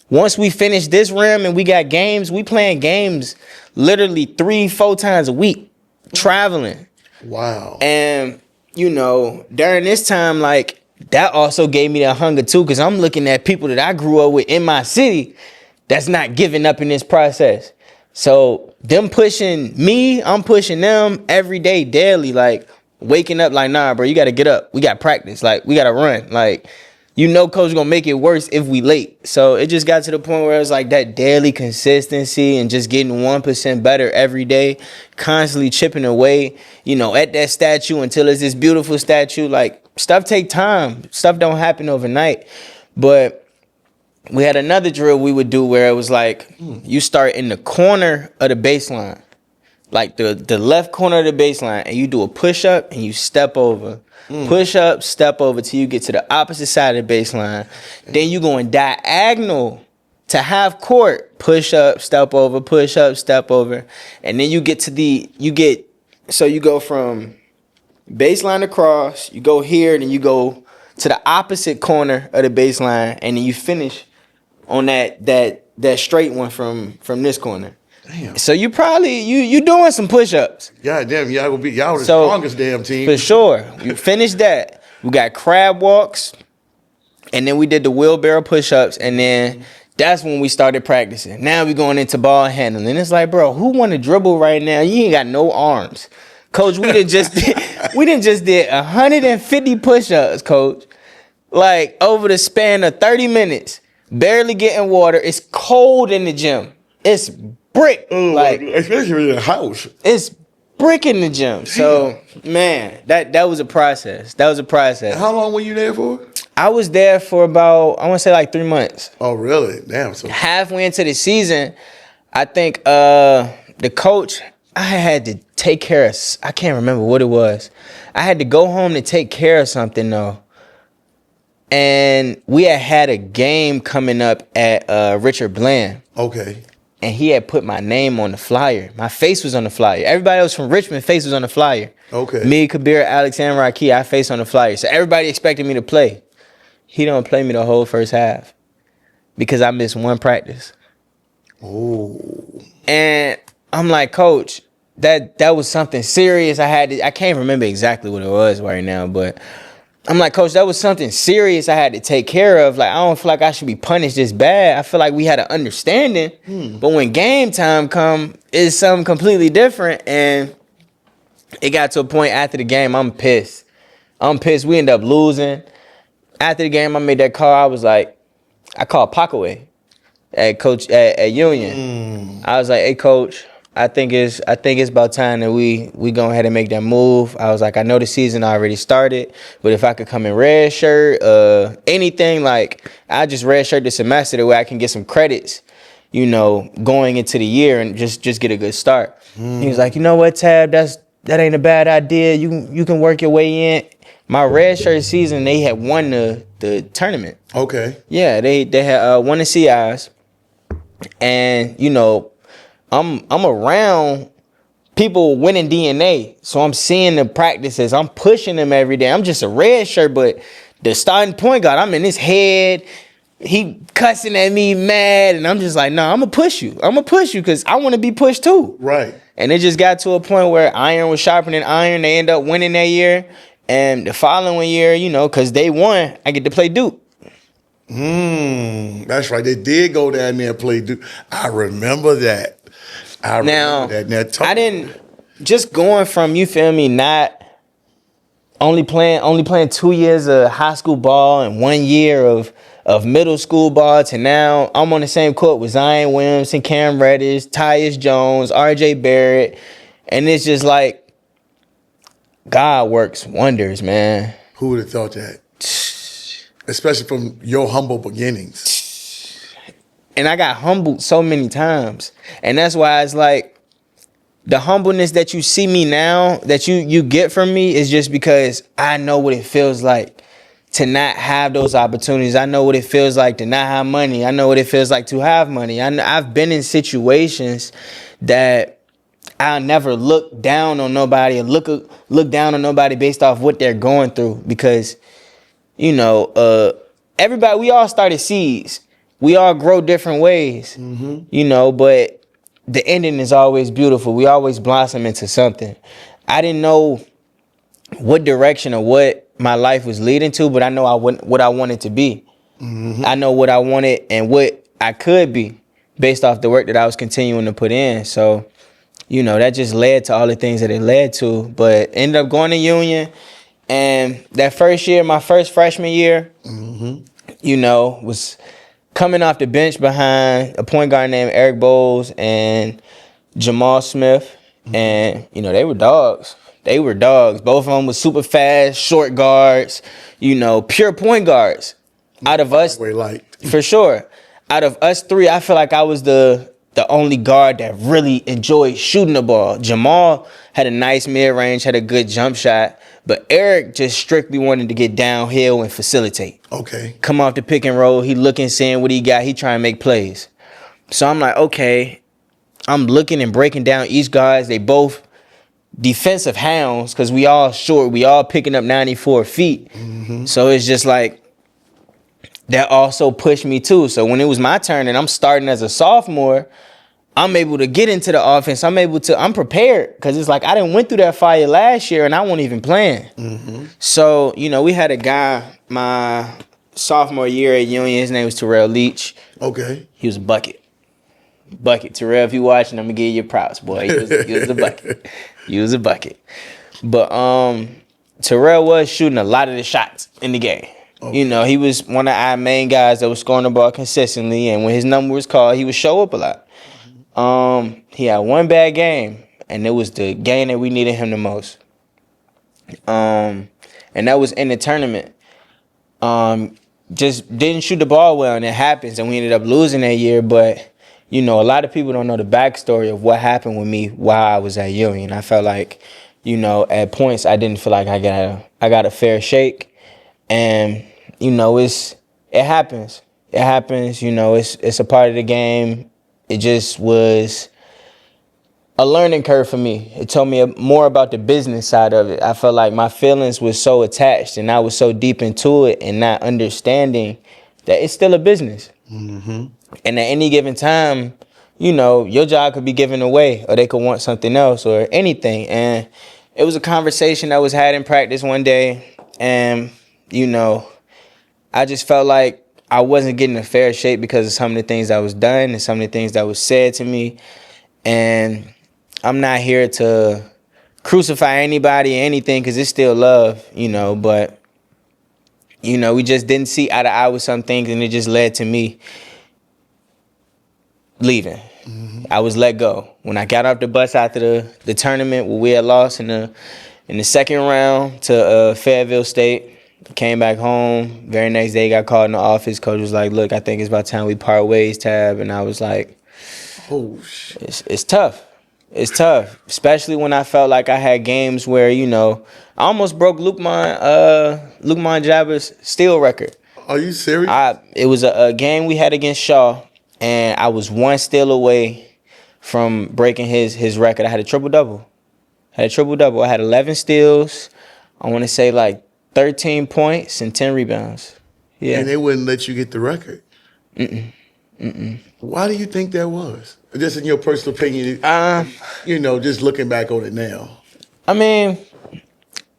Once we finish this rim and we got games, we playing games literally 3-4 times a week, traveling. Wow. And during this time, like, that also gave me that hunger too, because I'm looking at people that I grew up with in my city that's not giving up in this process. So them pushing me, I'm pushing them every day, daily, like waking up like, nah, bro, you got to get up. We got practice. Like, we got to run. Like, coach gonna make it worse if we late. So it just got to the point where it's like that daily consistency and just getting 1% better every day, constantly chipping away, at that statue until it's this beautiful statue. Like, stuff take time. Stuff don't happen overnight. But we had another drill we would do where it was like, you start in the corner of the baseline, like the left corner of the baseline, and you do a push-up and you step over. Push up, step over till you get to the opposite side of the baseline. Then you going diagonal to half court. Push up, step over, push up, step over. And then you get to so you go from baseline across, you go here, then you go to the opposite corner of the baseline, and then you finish on that straight one from this corner. Damn. So you probably you doing some push-ups. God damn, y'all the strongest damn team. For sure. You finished that. We got crab walks, and then we did the wheelbarrow push-ups, and then that's when we started practicing. Now we going into ball handling. It's like, bro, who want to dribble right now? You ain't got no arms. Coach, we done just did 150 push-ups, coach. Like, over the span of 30 minutes, barely getting water. It's cold in the gym. It's brick, like, especially in the house. It's bricking the gym. So, man, that was a process. That was a process. How long were you there for? I was there for about, I want to say like 3 months. Oh, really? Damn. So Halfway into the season, I think the coach, I had to take care of, I can't remember what it was. I had to go home to take care of something though. And we had a game coming up at Richard Bland. okay. And he had put my name on the flyer. My face was on the flyer. Everybody else from Richmond face was on the flyer. Okay. Me, Kabir, Alex, and Raki, I face on the flyer. So everybody expected me to play. He don't play me the whole first half because I missed one practice. Oh. And I'm like, Coach, that was something serious. I can't remember exactly what it was right now, but I'm like, Coach, that was something serious I had to take care of. Like, I don't feel like I should be punished this bad. I feel like we had an understanding. But when game time come, it's something completely different. And it got to a point after the game, I'm pissed. We end up losing. After the game, I made that call. I was like, I called Parkaway at Coach at Union. I was like, hey, Coach, I think it's about time that we go ahead and make that move. I was like, I know the season already started, but if I could come in red shirt, anything, like I just red shirt the semester the way I can get some credits, you know, going into the year and just get a good start. He was like, you know what, Tabb, that ain't a bad idea. You can work your way in. My red shirt season, they had won the tournament. Okay. Yeah, they had won the CIs, and you know, I'm around people winning DNA, so I'm seeing the practices. I'm pushing them every day. I'm just a red shirt, but the starting point guard, I'm in his head. He cussing at me, mad, and I'm just like, no, I'm gonna push you. Because I want to be pushed too. Right. And it just got to a point where iron was sharpening iron. They end up winning that year, and the following year, you know, because they won, I get to play Duke. That's right. They did go down there and play Duke. I remember that. I didn't just going from, you feel me, not only playing 2 years of high school ball and 1 year of middle school ball to now I'm on the same court with Zion Williamson, Cam Reddish, Tyus Jones, RJ Barrett, and it's just like God works wonders, man. Who would have thought that? Especially from your humble beginnings. And I got humbled so many times. And that's why it's like the humbleness that you see me now, that you get from me, is just because I know what it feels like to not have those opportunities. I know what it feels like to not have money. I know what it feels like to have money. I've been in situations that I'll never look down on nobody or look down on nobody based off what they're going through, because, you know, everybody, we all started seeds. We all grow different ways, you know, but the ending is always beautiful. We always blossom into something. I didn't know what direction or what my life was leading to, but I know what I wanted to be. I know what I wanted and what I could be based off the work that I was continuing to put in. So, you know, that just led to all the things that it led to, but ended up going to Union. And that first year, my first freshman year, you know, was coming off the bench behind a point guard named Eric Bowles and Jamal Smith. And, you know, they were dogs. Both of them was super fast, short guards, you know, pure point guards. Out of us, for sure. Out of us three, I feel like I was the only guard that really enjoyed shooting the ball. Jamal had a nice mid-range, had a good jump shot, but Eric just strictly wanted to get downhill and facilitate. Okay. Come off the pick and roll, he looking, seeing what he got, he trying to make plays. So I'm like, okay, I'm looking and breaking down each guys. They both defensive hounds because we all short, we all picking up 94 feet. So it's just like, that also pushed me too. So when it was my turn and I'm starting as a sophomore, I'm able to get into the offense. I'm prepared because it's like I didn't went through that fire last year and I wasn't even playing. So, you know, we had a guy my sophomore year at Union. His name was Terrell Leach. Okay. He was a bucket. Terrell, if you watching, I'm gonna give you your props, boy. He was a bucket. He was a bucket. But Terrell was shooting a lot of the shots in the game. Okay. You know, he was one of our main guys that was scoring the ball consistently, and when his number was called, he would show up a lot. He had one bad game, and it was the game that we needed him the most. And that was in the tournament. Just didn't shoot the ball well, and it happens, and we ended up losing that year. But a lot of people don't know the backstory of what happened with me while I was at Union. I felt like, at points I didn't feel like I got a fair shake, and it happens. It happens. It's a part of the game. It just was a learning curve for me. It told me more about the business side of it. I felt like my feelings were so attached, and I was so deep into it, and not understanding that it's still a business. Mm-hmm. And at any given time, your job could be given away, or they could want something else, or anything. And it was a conversation that was had in practice one day, and I just felt like I wasn't getting a fair shake because of some of the things that was done and some of the things that was said to me. And I'm not here to crucify anybody or anything, because it's still love, but, we just didn't see eye to eye with some things, and it just led to me leaving. Mm-hmm. I was let go. When I got off the bus after the tournament where we had lost in the second round to Fayetteville State, came back home. Very next day, got called in the office. Coach was like, look, I think it's about time we part ways, Tabb. And I was like, oh, shit. It's tough. It's tough, especially when I felt like I had games where, I almost broke Lukman Jabber's steal record. Are you serious? It was a game we had against Shaw, and I was one steal away from breaking his record. I had a triple-double. I had 11 steals. I want to say like 13 points and 10 rebounds. Yeah. And they wouldn't let you get the record? Why do you think that was? Just in your personal opinion, just looking back on it now. I mean,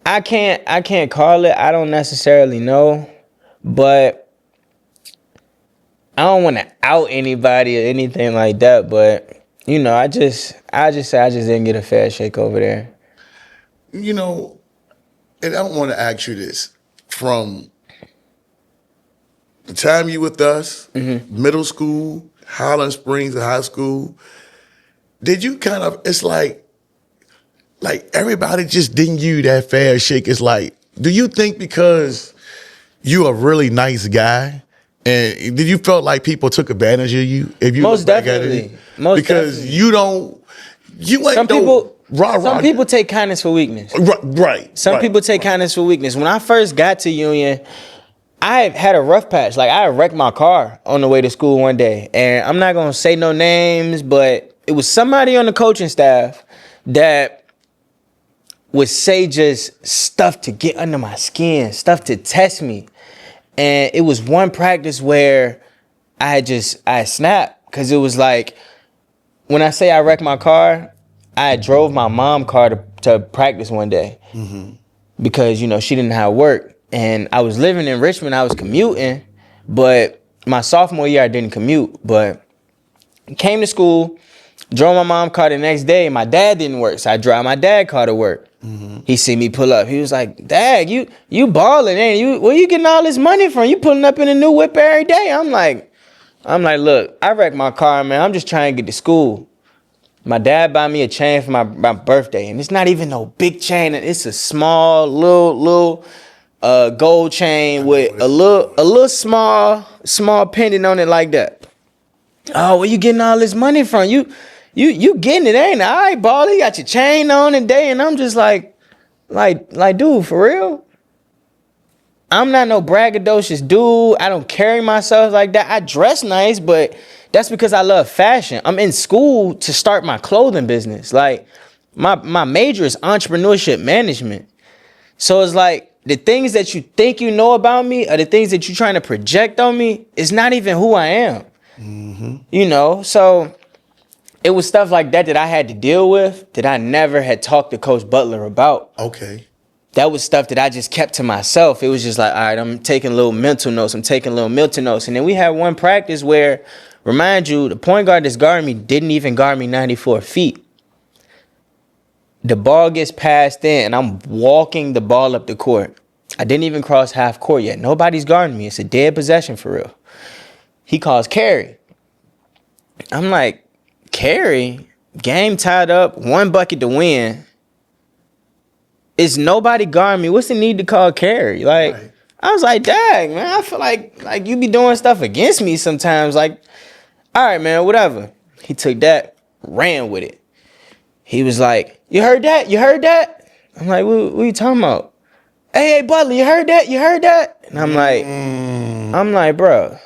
I can't call it. I don't necessarily know, but I don't want to out anybody or anything like that. But I just say I just didn't get a fair shake over there. And I don't want to ask you this, from the time you with us, middle school, Highland Springs, high school, did you kind of, it's like everybody just didn't give you that fair shake? It's like, do you think because you a really nice guy, and did you felt like people took advantage of you? If you Most definitely. Because you ain't some people take kindness for weakness. Right. Some people take kindness for weakness. When I first got to Union, I had a rough patch. Like, I wrecked my car on the way to school one day. And I'm not going to say no names, but it was somebody on the coaching staff that would say just stuff to get under my skin, stuff to test me. And it was one practice where I snapped, because it was like, when I say I wrecked my car, I drove my mom's car to practice one day, because, she didn't have work. And I was living in Richmond. I was commuting, but my sophomore year I didn't commute. But came to school, drove my mom's car the next day. My dad didn't work, so I drive my dad's car to work. He see me pull up. He was like, "Dad, you balling, ain't you? Where you getting all this money from? You pulling up in a new whip every day?" I'm like, look, I wrecked my car, man. I'm just trying to get to school. My dad bought me a chain for my birthday, and it's not even no big chain. It's a small little gold chain with a little small pendant on it like that. Oh, where you getting all this money from? You getting it, ain't it? All right, Ball, you got your chain on today, and I'm just like, dude, for real? I'm not no braggadocious dude. I don't carry myself like that. I dress nice, but that's because I love fashion. I'm in school to start my clothing business. Like, my major is entrepreneurship management. So it's like, the things that you think you know about me, or the things that you're trying to project on me, is not even who I am. So it was stuff like that I had to deal with, that I never had talked to Coach Butler about. Okay. That was stuff that I just kept to myself. It was just like, all right, I'm taking little mental notes. And then we had one practice where, remind you, the point guard that's guarding me didn't even guard me 94 feet. The ball gets passed in, and I'm walking the ball up the court. I didn't even cross half court yet. Nobody's guarding me. It's a dead possession for real. He calls carry. I'm like, carry? game tied up, 1 bucket to win. Is nobody guarding me? What's the need to call carry? Like, Right. I was like, dang, man, I feel like you be doing stuff against me sometimes. Like, all right, man, whatever. He took that, ran with it. He was like, you heard that? You heard that? I'm like, what are you talking about? Hey, Butler, you heard that? You heard that? And I'm like, bro.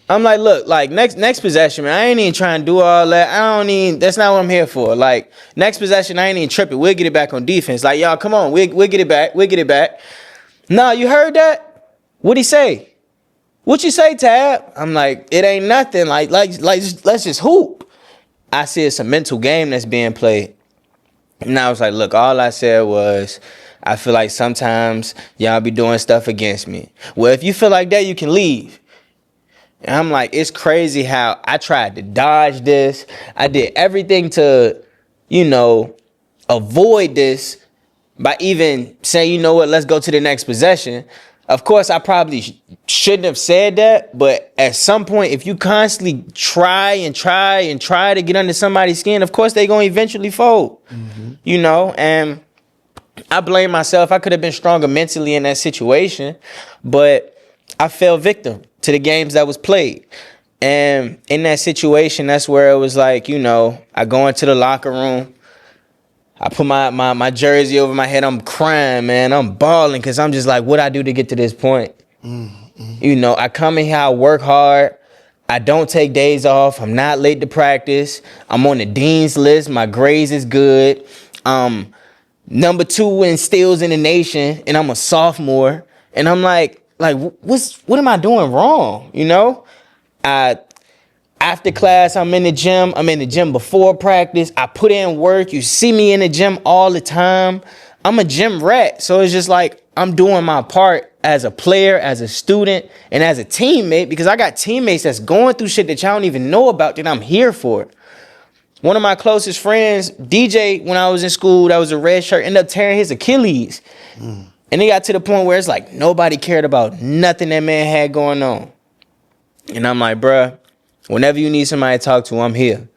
I'm like, look, like next possession, man. I ain't even trying to do all that. That's not what I'm here for. Like, next possession, I ain't even tripping. We'll get it back on defense. Like, y'all, come on, we'll get it back. We'll get it back. Nah, you heard that? What'd he say? What you say, Tabb? I'm like, it ain't nothing. Like, let's just hoop. I see it's a mental game that's being played. And I was like, look, all I said was, I feel like sometimes y'all be doing stuff against me. Well, if you feel like that, you can leave. And I'm like, it's crazy how I tried to dodge this. I did everything to, avoid this by even saying, you know what, let's go to the next possession. Of course, I probably shouldn't have said that, but at some point, if you constantly try to get under somebody's skin, of course, they're going to eventually fold, and I blame myself. I could have been stronger mentally in that situation, but I fell victim to the games that was played. And in that situation, that's where it was like, I go into the locker room. I put my jersey over my head. I'm crying, man. I'm bawling because I'm just like, what I do to get to this point? I come in here, I work hard. I don't take days off. I'm not late to practice. I'm on the dean's list. My grades is good. Number 2 in steals in the nation, and I'm a sophomore. And I'm like, what am I doing wrong? After class, I'm in the gym. I'm in the gym before practice. I put in work. You see me in the gym all the time. I'm a gym rat. So it's just like I'm doing my part as a player, as a student, and as a teammate, because I got teammates that's going through shit that y'all don't even know about that I'm here for. One of my closest friends, DJ, when I was in school, that was a red shirt, ended up tearing his Achilles. And it got to the point where it's like nobody cared about nothing that man had going on. And I'm like, bruh, whenever you need somebody to talk to, I'm here.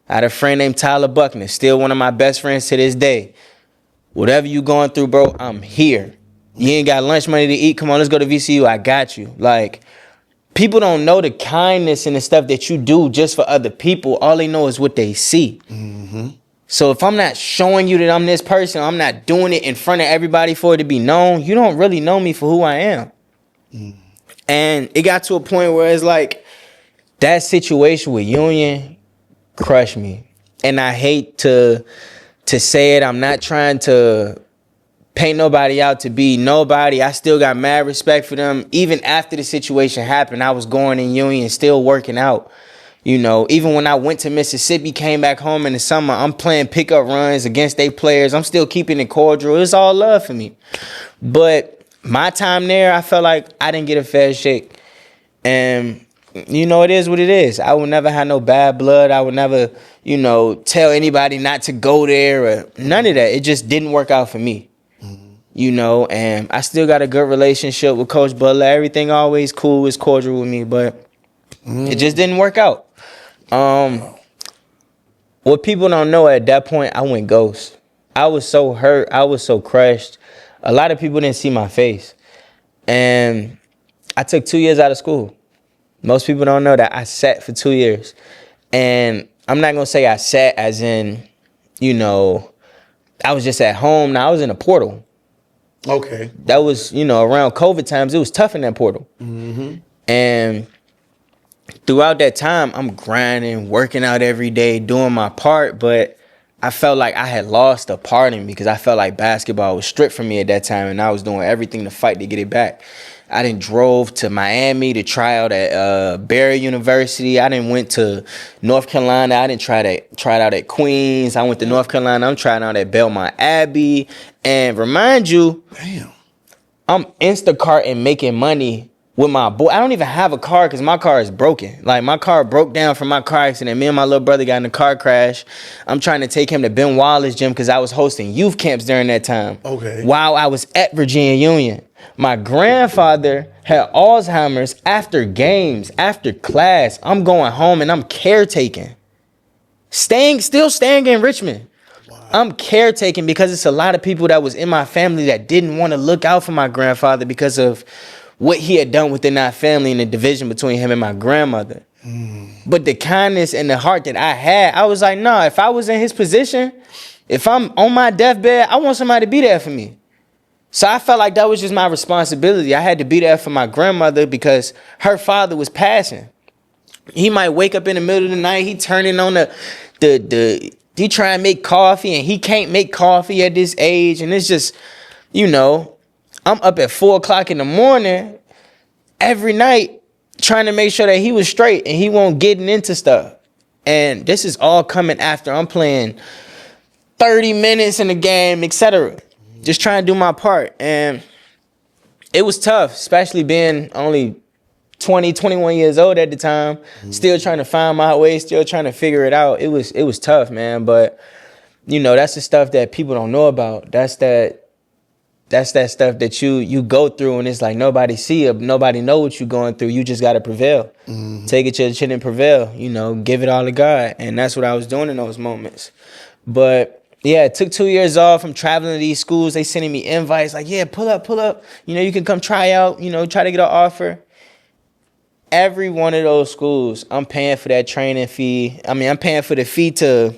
I had a friend named Tyler Buckner, still one of my best friends to this day. Whatever you going through, bro, I'm here. You ain't got lunch money to eat? Come on, let's go to VCU. I got you. Like, people don't know the kindness and the stuff that you do just for other people. All they know is what they see. So if I'm not showing you that I'm this person, I'm not doing it in front of everybody for it to be known, you don't really know me for who I am. And it got to a point where it's like, that situation with Union crushed me. And I hate to say it. I'm not trying to paint nobody out to be nobody. I still got mad respect for them. Even after the situation happened, I was going in Union, still working out. Even when I went to Mississippi, came back home in the summer, I'm playing pickup runs against their players. I'm still keeping it cordial. It's all love for me. But my time there, I felt like I didn't get a fair shake. And it is what it is. I would never have no bad blood. I would never, tell anybody not to go there or none of that. It just didn't work out for me. And I still got a good relationship with Coach Butler. Everything always cool, is cordial with me, but it just didn't work out. What people don't know, at that point, I went ghost. I was so hurt. I was so crushed. A lot of people didn't see my face. And I took 2 years out of school. Most people don't know that I sat for 2 years. And I'm not going to say I sat as in, I was just at home. Now, I was in a portal. Okay. That was, around COVID times, it was tough in that portal. And throughout that time, I'm grinding, working out every day, doing my part, but I felt like I had lost a part in me because I felt like basketball was stripped from me at that time, and I was doing everything to fight to get it back. I done drove to Miami to try out at Barry University. I done went to North Carolina. I done tried it out at Queens. I went to North Carolina. I'm trying out at Belmont Abbey. And remind you, I'm Instacarting making money with my boy. I don't even have a car because my car is broken. Like, my car broke down from my car accident. Me and my little brother got in a car crash. I'm trying to take him to Ben Wallace gym because I was hosting youth camps during that time. Okay. While I was at Virginia Union. My grandfather had Alzheimer's after games, after class. I'm going home and I'm caretaking. Still staying in Richmond. Wow. I'm caretaking because it's a lot of people that was in my family that didn't want to look out for my grandfather because of what he had done within our family and the division between him and my grandmother. But the kindness and the heart that I had, I was like, nah, if I was in his position, if I'm on my deathbed, I want somebody to be there for me. So I felt like that was just my responsibility. I had to be there for my grandmother because her father was passing. He might wake up in the middle of the night, he turning on he try and make coffee and he can't make coffee at this age. And it's just, I'm up at 4:00 in the morning every night trying to make sure that he was straight and he won't getting into stuff. And this is all coming after I'm playing 30 minutes in the game, etc. Just trying to do my part. And it was tough, especially being only 20, 21 years old at the time, still trying to find my way, still trying to figure it out. It was tough, man. But, that's the stuff that people don't know about. That's that stuff that you go through and it's like nobody see it, nobody know what you're going through. You just got to prevail. Take it to the chin and prevail, give it all to God. And that's what I was doing in those moments. But yeah, it took 2 years off. I'm traveling to these schools. They sending me invites like, yeah, pull up. You can come try out, try to get an offer. Every one of those schools, I'm paying for that training fee. I'm paying for the fee to,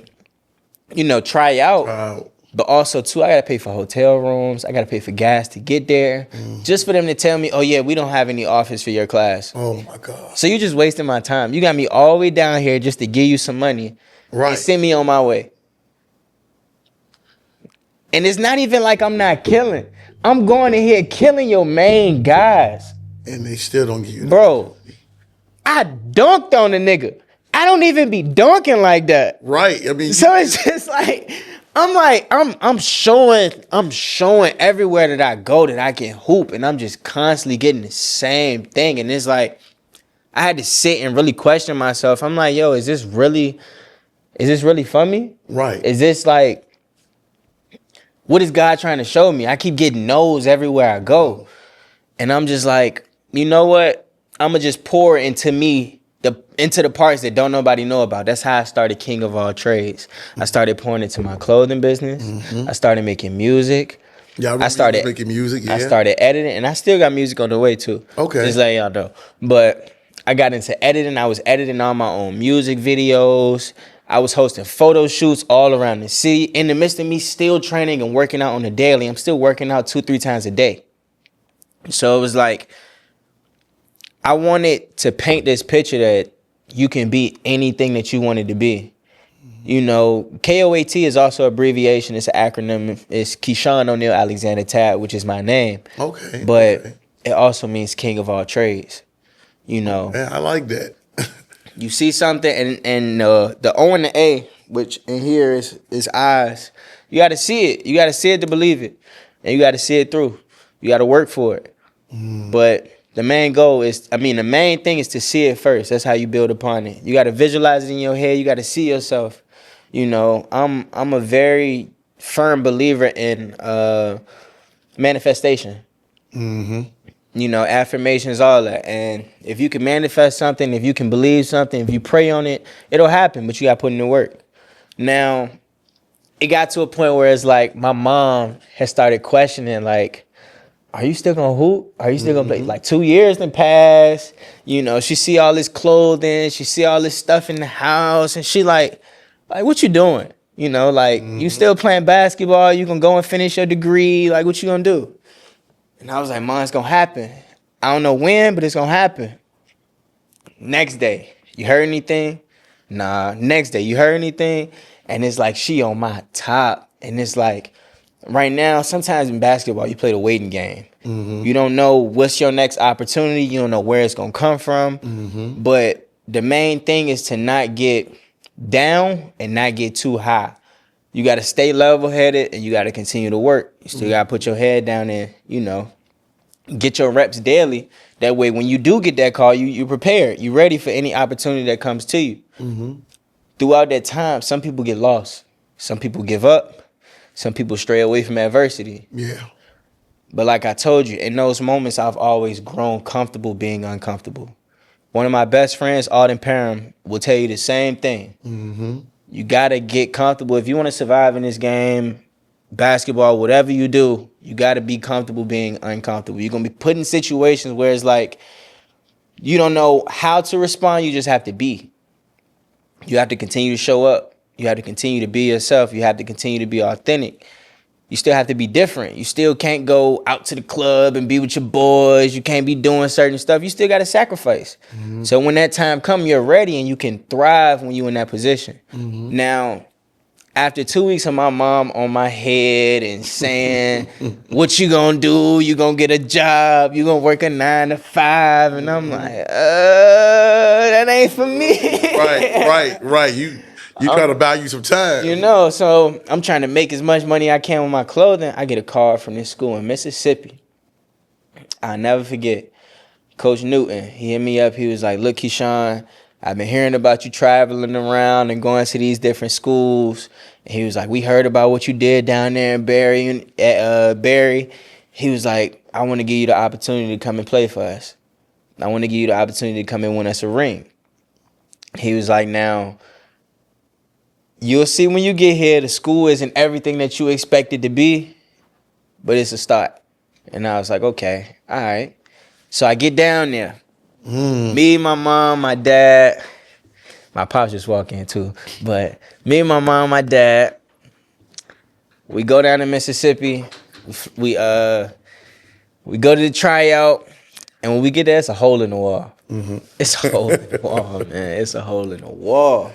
try out. Wow. But also, too, I got to pay for hotel rooms. I got to pay for gas to get there. Just for them to tell me, oh, yeah, we don't have any office for your class. Oh, my God. So you're just wasting my time. You got me all the way down here just to give you some money. Right. And send me on my way. And it's not even like I'm not killing. I'm going in here killing your main guys. And they still don't give you Bro, I dunked on the nigga. I don't even be dunking like that. Right. So it's just like... I'm showing everywhere that I go that I can hoop, and I'm just constantly getting the same thing. And it's like I had to sit and really question myself. I'm like, yo, is this really for me? Right. Is this like, what is God trying to show me? I keep getting no's everywhere I go. And I'm just like, you know what? I'm gonna just pour into me. Into the parts that don't nobody know about. That's how I started King of All Trades. I started pouring into my clothing business. I started making music. Yeah, I started making music. Yeah. I started editing, and I still got music on the way too. Okay, just letting y'all know. But I got into editing. I was editing all my own music videos. I was hosting photo shoots all around the city. In the midst of me still training and working out on the daily, I'm still working out 2-3 times a day. So it was like, I wanted to paint this picture that you can be anything that you wanted to be. KOAT is also an abbreviation. It's an acronym. It's Keshon O'Neal Alexander Tabb, which is my name. Okay. But it also means King of All Trades. Yeah, I like that. You see something and the O and the A, which in here is eyes. You got to see it. You got to see it to believe it. And you got to see it through. You got to work for it. But the main thing is to see it first. That's how you build upon it. You got to visualize it in your head. You got to see yourself. I'm a very firm believer in manifestation. Affirmations, all that. And if you can manifest something, if you can believe something, if you pray on it, it'll happen. But you got to put in the work. Now, it got to a point where it's like my mom has started questioning, like, are you still gonna hoop? Are you still gonna play? Like 2 years done passed. She see all this clothing, she see all this stuff in the house, and she like what you doing? You still playing basketball? You gonna go and finish your degree? Like, what you gonna do? And I was like, Mom, it's gonna happen. I don't know when, but it's gonna happen. Next day, you heard anything? Nah. Next day, you heard anything? And it's like she on my top, and it's like. Right now, sometimes in basketball, you play the waiting game. You don't know what's your next opportunity. You don't know where it's going to come from. But the main thing is to not get down and not get too high. You got to stay level-headed and you got to continue to work. You still got to put your head down and, get your reps daily. That way, when you do get that call, you're prepared. You're ready for any opportunity that comes to you. Throughout that time, some people get lost. Some people give up. Some people stray away from adversity. Yeah. But like I told you, in those moments, I've always grown comfortable being uncomfortable. One of my best friends, Alden Parham, will tell you the same thing. You gotta get comfortable. If you want to survive in this game, basketball, whatever you do, you gotta be comfortable being uncomfortable. You're gonna be put in situations where it's like you don't know how to respond. You just have to be. You have to continue to show up. You have to continue to be yourself. You have to continue to be authentic. You still have to be different. You still can't go out to the club and be with your boys. You can't be doing certain stuff. You still got to sacrifice. Mm-hmm. So when that time comes, you're ready and you can thrive when you're in that position. Mm-hmm. Now, after 2 weeks of my mom on my head and saying, what you gonna do? You gonna get a job? You gonna work a 9 to 5? And I'm like, that ain't for me. Right. You try to buy you some time. You know, so I'm trying to make as much money I can with my clothing. I get a call from this school in Mississippi. I'll never forget. Coach Newton, he hit me up. He was like, look, Keshon, I've been hearing about you traveling around and going to these different schools. And he was like, we heard about what you did down there in Barry. He was like, I want to give you the opportunity to come and play for us. I want to give you the opportunity to come and win us a ring. He was like, now, you'll see when you get here, the school isn't everything that you expect it to be, but it's a start. And I was like, okay, all right. So I get down there. Me, my mom, my dad, my pops just walk in too, but me, my mom, my dad, we go down to Mississippi. We go to the tryout, and when we get there, it's a hole in the wall. Mm-hmm. It's a hole in the wall, man. It's a hole in the wall.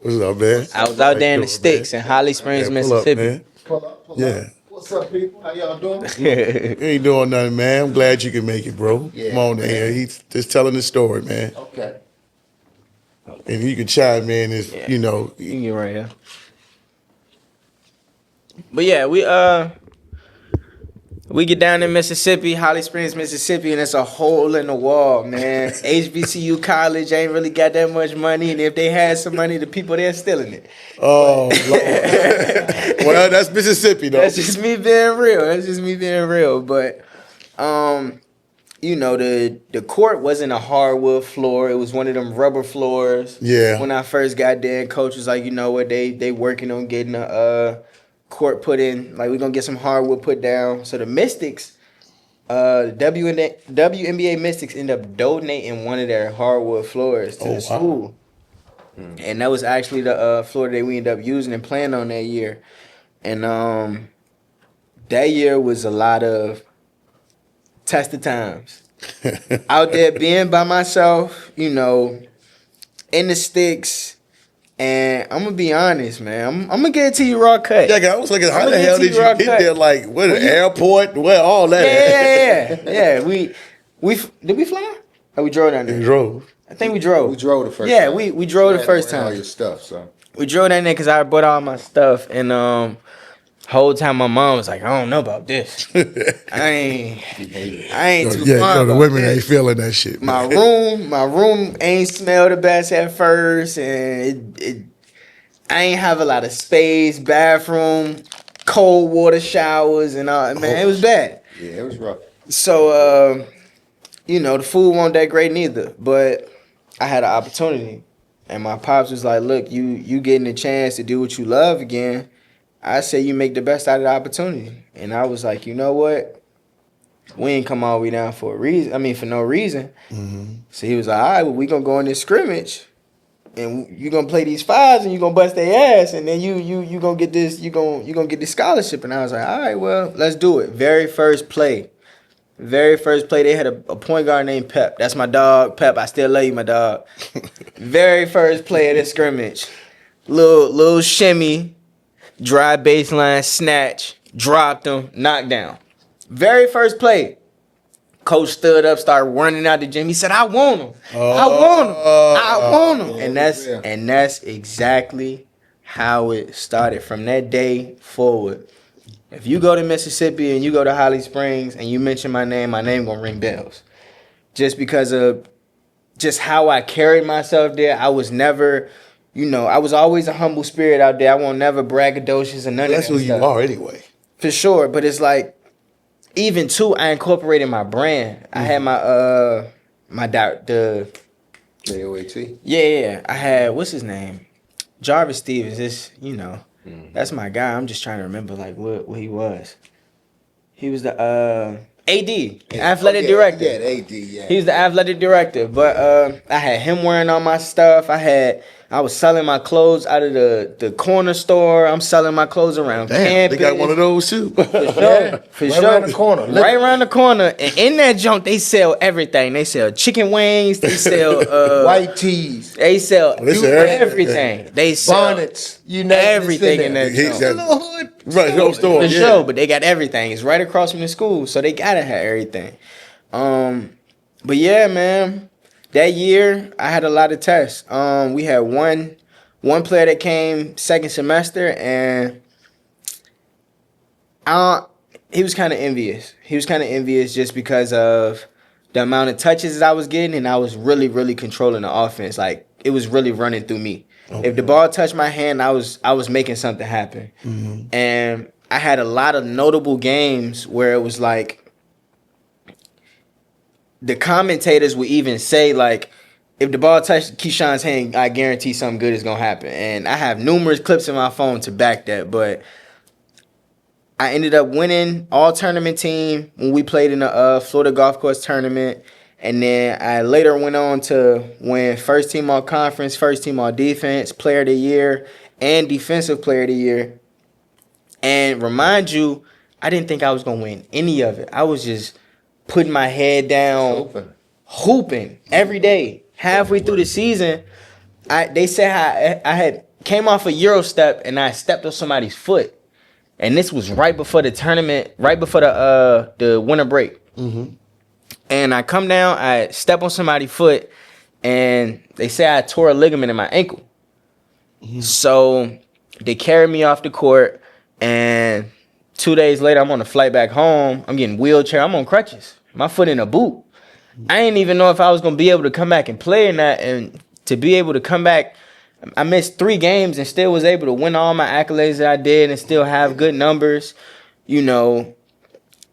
What's up, man? I was out there in the sticks in Holly Springs, Mississippi. Pull up. Yeah. What's up, people? How y'all doing? You ain't doing nothing, man. I'm glad you can make it, bro. Yeah, come on in here. He's just telling the story, man. Okay. And you can chime in as, you know. You can get right here. But yeah, we get down in Mississippi, Holly Springs, Mississippi, and it's a hole in the wall, man. HBCU college ain't really got that much money, and if they had some money, the people there stealing it. Oh, Lord. Well, that's Mississippi, though. That's just me being real. But, you know, the court wasn't a hardwood floor. It was one of them rubber floors. Yeah. When I first got there, coach was like, you know what, they working on getting a court put in. Like, we're going to get some hardwood put down. So the Mystics, WNBA Mystics end up donating one of their hardwood floors to the school. Wow. And that was actually the floor that we ended up using and playing on that year. And that year was a lot of tested times. Out there being by myself, you know, in the sticks. And I'm going to be honest, man. I'm going to get it to you raw cut. Yeah, I was like, how the hell did you get there? Like, where, the airport? Where, all that? Yeah. Did we fly? Or we drove down there? We drove. I think we drove. We drove the first time. Yeah, we drove the first time. All your stuff, so. We drove down there because I bought all my stuff. And whole time my mom was like, I don't know about this. I ain't too fun. The women ain't feeling that shit. My room ain't smell the best at first, and I ain't have a lot of space, bathroom, cold water showers, and all. Man, it was bad. Yeah, it was rough. So, you know, the food wasn't that great neither, but I had an opportunity, and my pops was like, look, you getting a chance to do what you love again. I say you make the best out of the opportunity. And I was like, you know what? We ain't come all the way down for a reason. I mean, for no reason. Mm-hmm. So he was like, all right, well, we going to go in this scrimmage. And you going to play these fives and you going to bust their ass. And then you going to get this, you going to get this scholarship. And I was like, all right, well, let's do it. Very first play, they had a point guard named Pep. That's my dog, Pep. I still love you, my dog. Very first play of this scrimmage. Little shimmy. Dry baseline, snatch, dropped him, knocked down. Very first play, coach stood up, started running out the gym. He said, I want him. I want him. And that's exactly how it started from that day forward. If you go to Mississippi and you go to Holly Springs and you mention my name gonna ring bells. Just because of just how I carried myself there, I was never... You know, I was always a humble spirit out there. I won't never braggadocious or none of that stuff. That's who you are anyway. For sure. But it's like, even too, I incorporated my brand. Mm-hmm. I had the JOAT? Yeah. I had, what's his name? Jarvis Stevens is, that's my guy. I'm just trying to remember like what he was. He was the AD, athletic director. Yeah, the AD, yeah. He was the athletic director. But I had him wearing all my stuff. I was selling my clothes out of the corner store. I'm selling my clothes around Damn, campus. they got one of those too. For sure. around the corner. Right around the corner. And in that junk, they sell everything. They sell chicken wings. They sell White tees, they sell They sell everything. They sell bonnets, you know, everything in that He's junk. that, right, no store. For Yeah. sure, but they got everything. It's right across from the school, so they gotta have everything. But yeah, man, that year I had a lot of tests. We had one player that came second semester, and he was kind of envious. He was kind of envious just because of the amount of touches I was getting, and I was really, really controlling the offense. Like it was really running through me. Okay. If the ball touched my hand, I was making something happen. Mm-hmm. And I had a lot of notable games where it was like the commentators would even say like, if the ball touched Keshon's hand, I guarantee something good is gonna happen. And I have numerous clips in my phone to back that. But I ended up winning all tournament team when we played in the Florida Golf Course tournament. And then I later went on to win first team all conference, first team all defense, player of the year, and defensive player of the year. And remind you, I didn't think I was going to win any of it. I was just putting my head down, hooping every day. Halfway through the season, they said I had came off a Euro step and I stepped on somebody's foot. And this was right before the tournament, right before the winter break. Mm-hmm. And I come down, I step on somebody's foot, and they say I tore a ligament in my ankle. Mm-hmm. So they carried me off the court, and 2 days later, I'm on the flight back home. I'm getting wheelchair. I'm on crutches. My foot in a boot. I didn't even know if I was going to be able to come back and play or not. And to be able to come back, I missed 3 games and still was able to win all my accolades that I did and still have good numbers,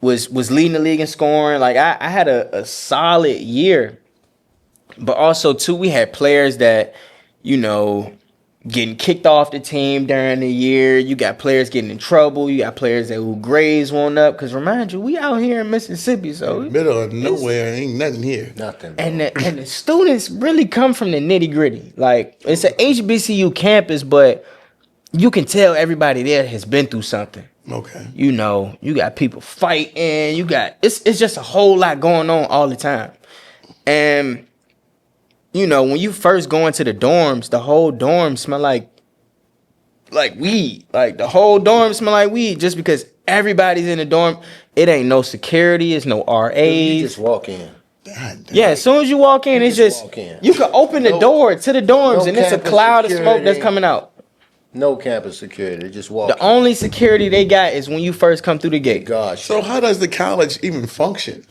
was leading the league in scoring. Like, I had a solid year. But also, too, we had players that, getting kicked off the team during the year. You got players getting in trouble. You got players who grades won't up. Because remind you, we out here in Mississippi, so middle of nowhere, ain't nothing here. Nothing. And the students really come from the nitty gritty. Like, it's an HBCU campus, but you can tell everybody there has been through something. Okay. You got people fighting. It's just a whole lot going on all the time. And when you first go into the dorms, the whole dorm smell like weed. Like, the whole dorm smell like weed just because everybody's in the dorm. It ain't no security. It's no RAs. You just walk in. Yeah, as soon as you walk in, it's just, you can open the door to the dorms and it's a cloud of smoke that's coming out. No campus security. Just walk The only security they got is when you first come through the gate. Gosh. So how does the college even function?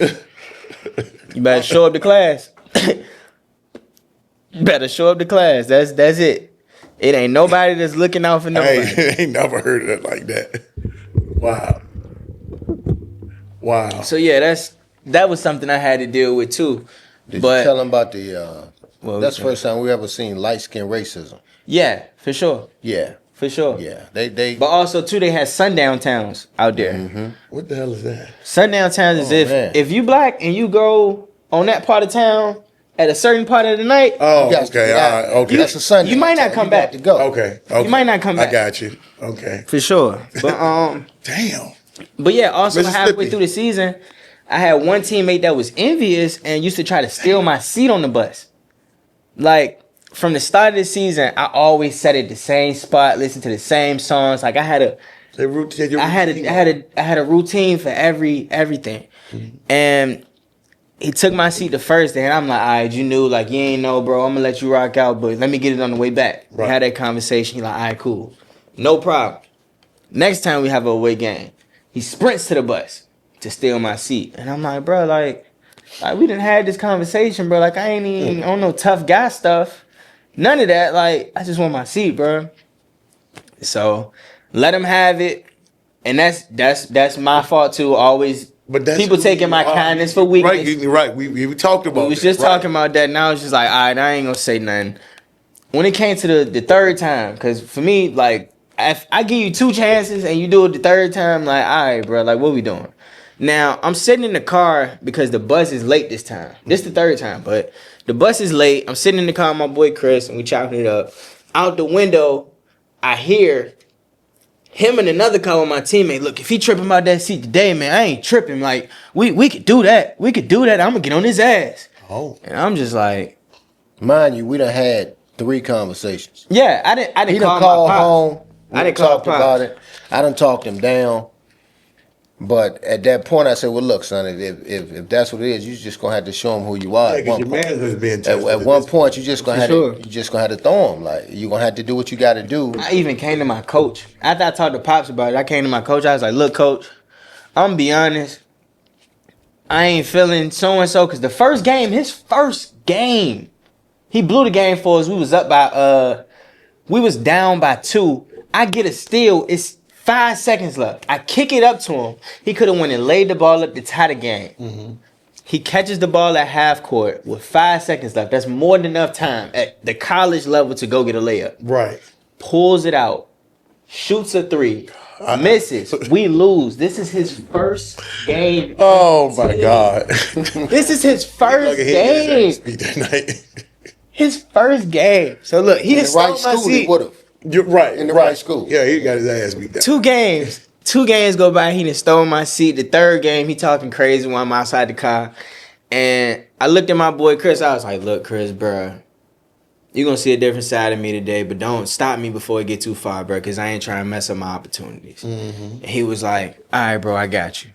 You better show up to class. Better show up to class. That's it. It ain't nobody that's looking out for nobody. I ain't never heard of it like that. Wow. So yeah, that was something I had to deal with too. Did you tell them about that's the first time we ever seen light skin racism. Yeah, for sure. Yeah. For sure. Yeah. They But also too, they had sundown towns out there. Mm-hmm. What the hell is that? Sundown towns is if you black and you go on that part of town at a certain part of the night. Oh, okay. All right. Okay. That's a Sunday. You might not come back to go. Okay. You might not come back. I got you. Okay. For sure. But Damn. But yeah, also halfway through the season, I had one teammate that was envious and used to try to steal my seat on the bus. Like, from the start of the season, I always sat at the same spot, listened to the same songs. Like, I had a routine for everything. Mm-hmm. And he took my seat the first day, and I'm like, all right, you knew, like, you ain't know, bro. I'm gonna let you rock out, but let me get it on the way back. Right. We had that conversation. He like, all right, cool. No problem. Next time we have a away game, he sprints to the bus to steal my seat. And I'm like, bro, like we done had this conversation, bro. Like, I ain't even on no tough guy stuff. None of that. Like, I just want my seat, bro. So let him have it. And that's my fault too. Always people taking my kindness for weakness. Right. We talked about We was just talking about that. Now it's just like, all right, I ain't gonna say nothing. when it came to the third time, because for me, like, if I give you 2 chances and you do it the third time, like, all right, bro, like, what we doing? Now, I'm sitting in the car because the bus is late this time. This is the third time, but the bus is late. I'm sitting in the car with my boy Chris, and we chopping it up. Out the window, I hear him and another car with my teammate. Look, if he tripping about that seat today, man, I ain't tripping. Like, we could do that. We could do that. I'm going to get on his ass. Oh. And I'm just like. Mind you, we done had 3 conversations. Yeah, I didn't He call done called my pops. home. I didn't call talked about it. I done talked him down. But at that point, I said, well, look, son, if that's what it is, you just going to have to show him who you are. Yeah, 'cause your man is being tested. At one point, you just going to For have to throw him. Like, you're going to have to do what you got to do. I even came to my coach. After I talked to Pops about it, I came to my coach. I was like, look, coach, I'm going to be honest. I ain't feeling so-and-so because his first game, he blew the game for us. We was up by, we was down by 2. I get a steal. It's 5 seconds left. I kick it up to him. He could have went and laid the ball up to tie the game. Mm-hmm. He catches the ball at half court with 5 seconds left. That's more than enough time at the college level to go get a layup. Right. Pulls it out. Shoots a 3. Misses. We lose. This is his first game. Oh my God. This is his first game. His first game. So look, he didn't stole my seat. He would have. You're right. In the right school. Yeah, he got his ass beat down. 2 games. 2 games go by. He done stole my seat. The third game, he talking crazy while I'm outside the car. And I looked at my boy Chris. I was like, look, Chris, bro, you're going to see a different side of me today, but don't stop me before it get too far, bro, because I ain't trying to mess up my opportunities. Mm-hmm. And he was like, all right, bro, I got you.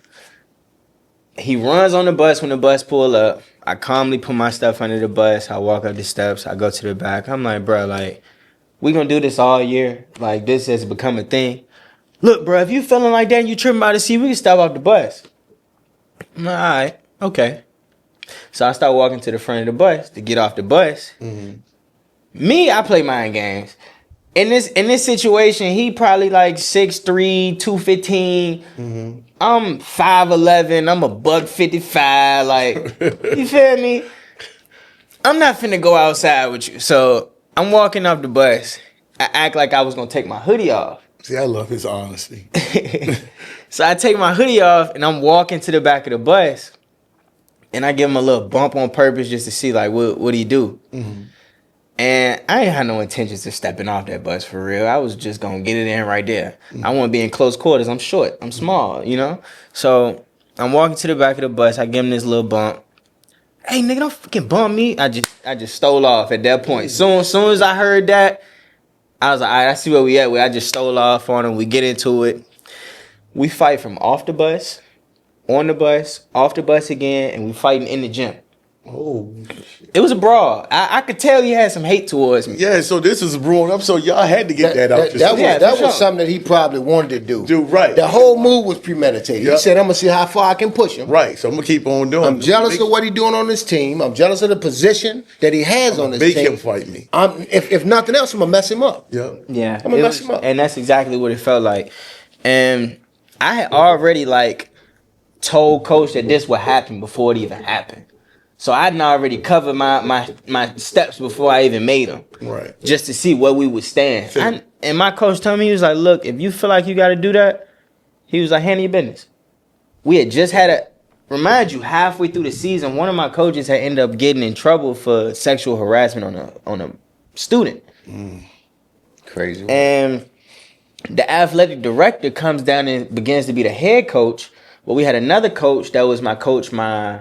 He runs on the bus when the bus pull up. I calmly put my stuff under the bus. I walk up the steps. I go to the back. I'm like, bro, like, we gonna do this all year. Like, this has become a thing. Look, bro, if you feeling like that and you tripping by the seat, we can stop off the bus. I'm like, all right, okay. So I start walking to the front of the bus to get off the bus. Mm-hmm. Me, I play mind games. In this situation, he probably like 6'3", 215. Mm-hmm. I'm 5'11". I'm a $155. Like, you feel me? I'm not finna go outside with you. So I'm walking off the bus. I act like I was gonna take my hoodie off. See, I love his honesty. So I take my hoodie off and I'm walking to the back of the bus. And I give him a little bump on purpose just to see, like, what do you do? Mm-hmm. And I ain't had no intentions of stepping off that bus for real. I was just going to get it in right there. Mm-hmm. I want to be in close quarters. I'm short. I'm small, you know? So I'm walking to the back of the bus. I give him this little bump. Hey, nigga, don't fucking bump me. I just stole off at that point. Soon as I heard that, I was like, all right, I see where we at. I just stole off on him. We get into it. We fight from off the bus, on the bus, off the bus again, and we fighting in the gym. Oh, it was a brawl. I could tell he had some hate towards me. Yeah, so this is brewing up. So y'all had to get that out. That was something that he probably wanted to do. Right. The whole move was premeditated. Yep. He said, "I'm gonna see how far I can push him." Right. So I'm gonna keep on doing. I'm jealous of what he's doing on this team. I'm jealous of the position that he has on this team. Make him fight me. If nothing else, I'm gonna mess him up. Yeah. I'm gonna mess him up. And that's exactly what it felt like. And I had already told Coach that this would happen before it even happened. So I'd already covered my steps before I even made them. Right. Just to see where we would stand. And my coach told me, he was like, look, if you feel like you got to do that, he was like, handle your business. We had just had remind you, halfway through the season, one of my coaches had ended up getting in trouble for sexual harassment on a student. Crazy. And the athletic director comes down and begins to be the head coach. But we had another coach that was my coach my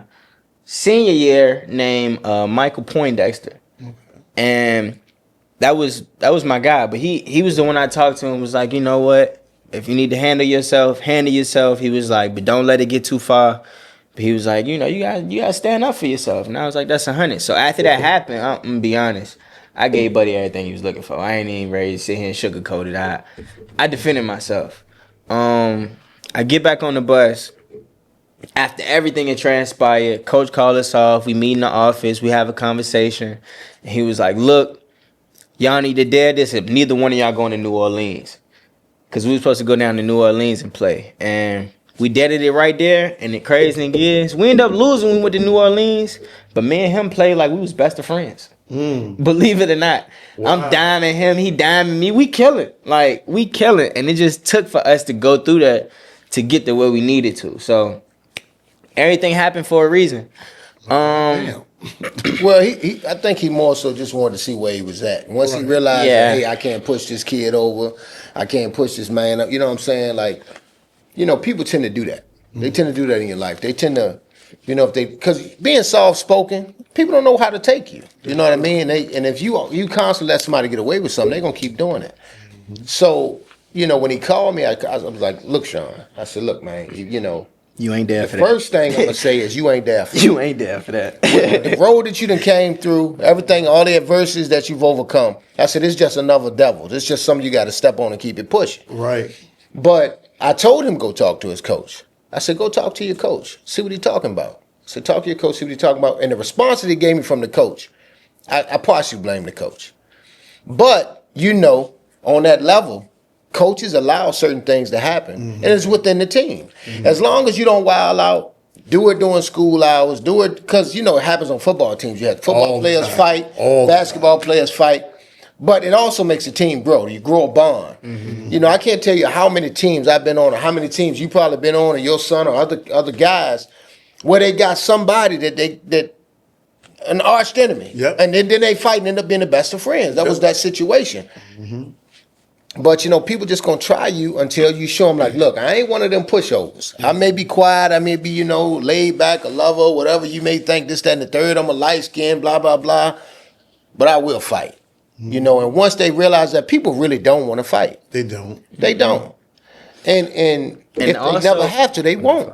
senior year named Michael Poindexter. Okay. And that was my guy. But he was the one I talked to and was like, you know what? If you need to handle yourself. He was like, but don't let it get too far. But he was like, you know, you gotta stand up for yourself. And I was like, that's 100. So after that happened, I'm gonna be honest, I gave Buddy everything he was looking for. I ain't even ready to sit here and sugarcoat it. I defended myself. I get back on the bus. After everything had transpired, Coach called us off. We meet in the office. We have a conversation. And he was like, look, y'all need to dare this if neither one of y'all going to New Orleans. Because we were supposed to go down to New Orleans and play. And we deaded it right there. And the crazy thing is, we ended up losing when we went to New Orleans. But me and him played like we was best of friends. Believe it or not. Wow. I'm diming him, he diming me. We killing. Like, we killing. And it just took for us to go through that to get to where we needed to. So everything happened for a reason. Damn. Well, I think he more so just wanted to see where he was at. Once he realized, Yeah. that, hey, I can't push this kid over. I can't push this man up. You know what I'm saying? Like, people tend to do that. They tend to do that in your life. They tend to, because being soft-spoken, people don't know how to take you. You know what I mean? And if you constantly let somebody get away with something, they're going to keep doing it. So, when he called me, I was like, look, Sean. I said, look, man, You ain't there the for that. first thing I'm going to say is you ain't there for You ain't there for that. the road that you done came through, everything, all the adversities that you've overcome. I said, it's just another devil. It's just something you got to step on and keep it pushing. Right. But I told him go talk to his coach. I said, go talk to your coach. See what he's talking about. I said, talk to your coach, see what he's talking about. And the response that he gave me from the coach, I partially blame the coach. But, on that level, coaches allow certain things to happen. And it's within the team. As long as you don't wild out, do it during school hours, do it, because, it happens on football teams. You have football players fight, basketball players fight. But it also makes the team grow. You grow a bond. I can't tell you how many teams I've been on or how many teams you probably been on or your son or other guys where they got somebody that an arch enemy. Yep. And then they fight and end up being the best of friends. That was that situation. But, people just going to try you until you show them, like, look, I ain't one of them pushovers. I may be quiet. I may be, laid back, a lover, whatever you may think, this, that, and the third. I'm a light skin, blah, blah, blah. But I will fight. And once they realize that people really don't want to fight. They don't. They don't. And if also, they never have to, they won't.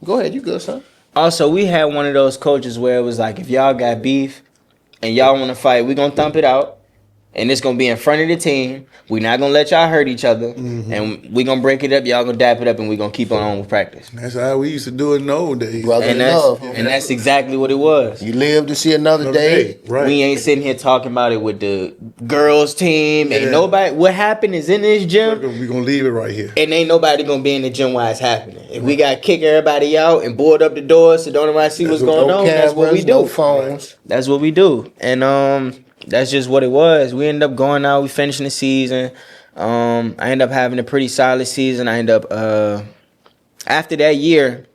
Go ahead, you good, son. Also, we had one of those coaches where it was like, if y'all got beef and y'all want to fight, we going to thump it out. And it's going to be in front of the team. We're not going to let y'all hurt each other. And we're going to break it up. Y'all going to dap it up, and we're going to keep on with practice. That's how we used to do it in the old days. Brother And love. that's exactly what it was. You live to see another day. Right. We ain't sitting here talking about it with the girls team. Ain't Yeah. nobody. What happened is in this gym, We're going to leave it right here. and ain't nobody gonna be in the gym while it's happening. If we got to kick everybody out and board up the doors so don't nobody see what's going on, that's what we do. No phones. That's what we do. And that's just what it was. We ended up going out, we finishing the season. I ended up having a pretty solid season. I ended up after that year,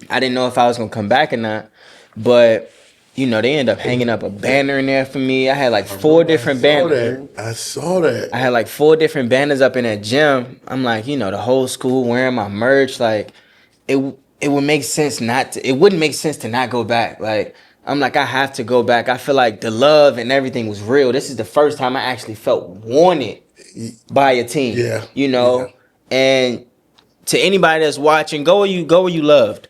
I didn't know if I was gonna come back or not. But they ended up hanging up a banner in there for me. I had like 4 different banners. I saw that. I had like 4 different banners up in that gym. I'm like, the whole school wearing my merch. Like, it would make sense it wouldn't make sense to not go back. Like, I'm like, I have to go back. I feel like the love and everything was real. This is the first time I actually felt wanted by a team. Yeah. Yeah. And to anybody that's watching, go where you loved.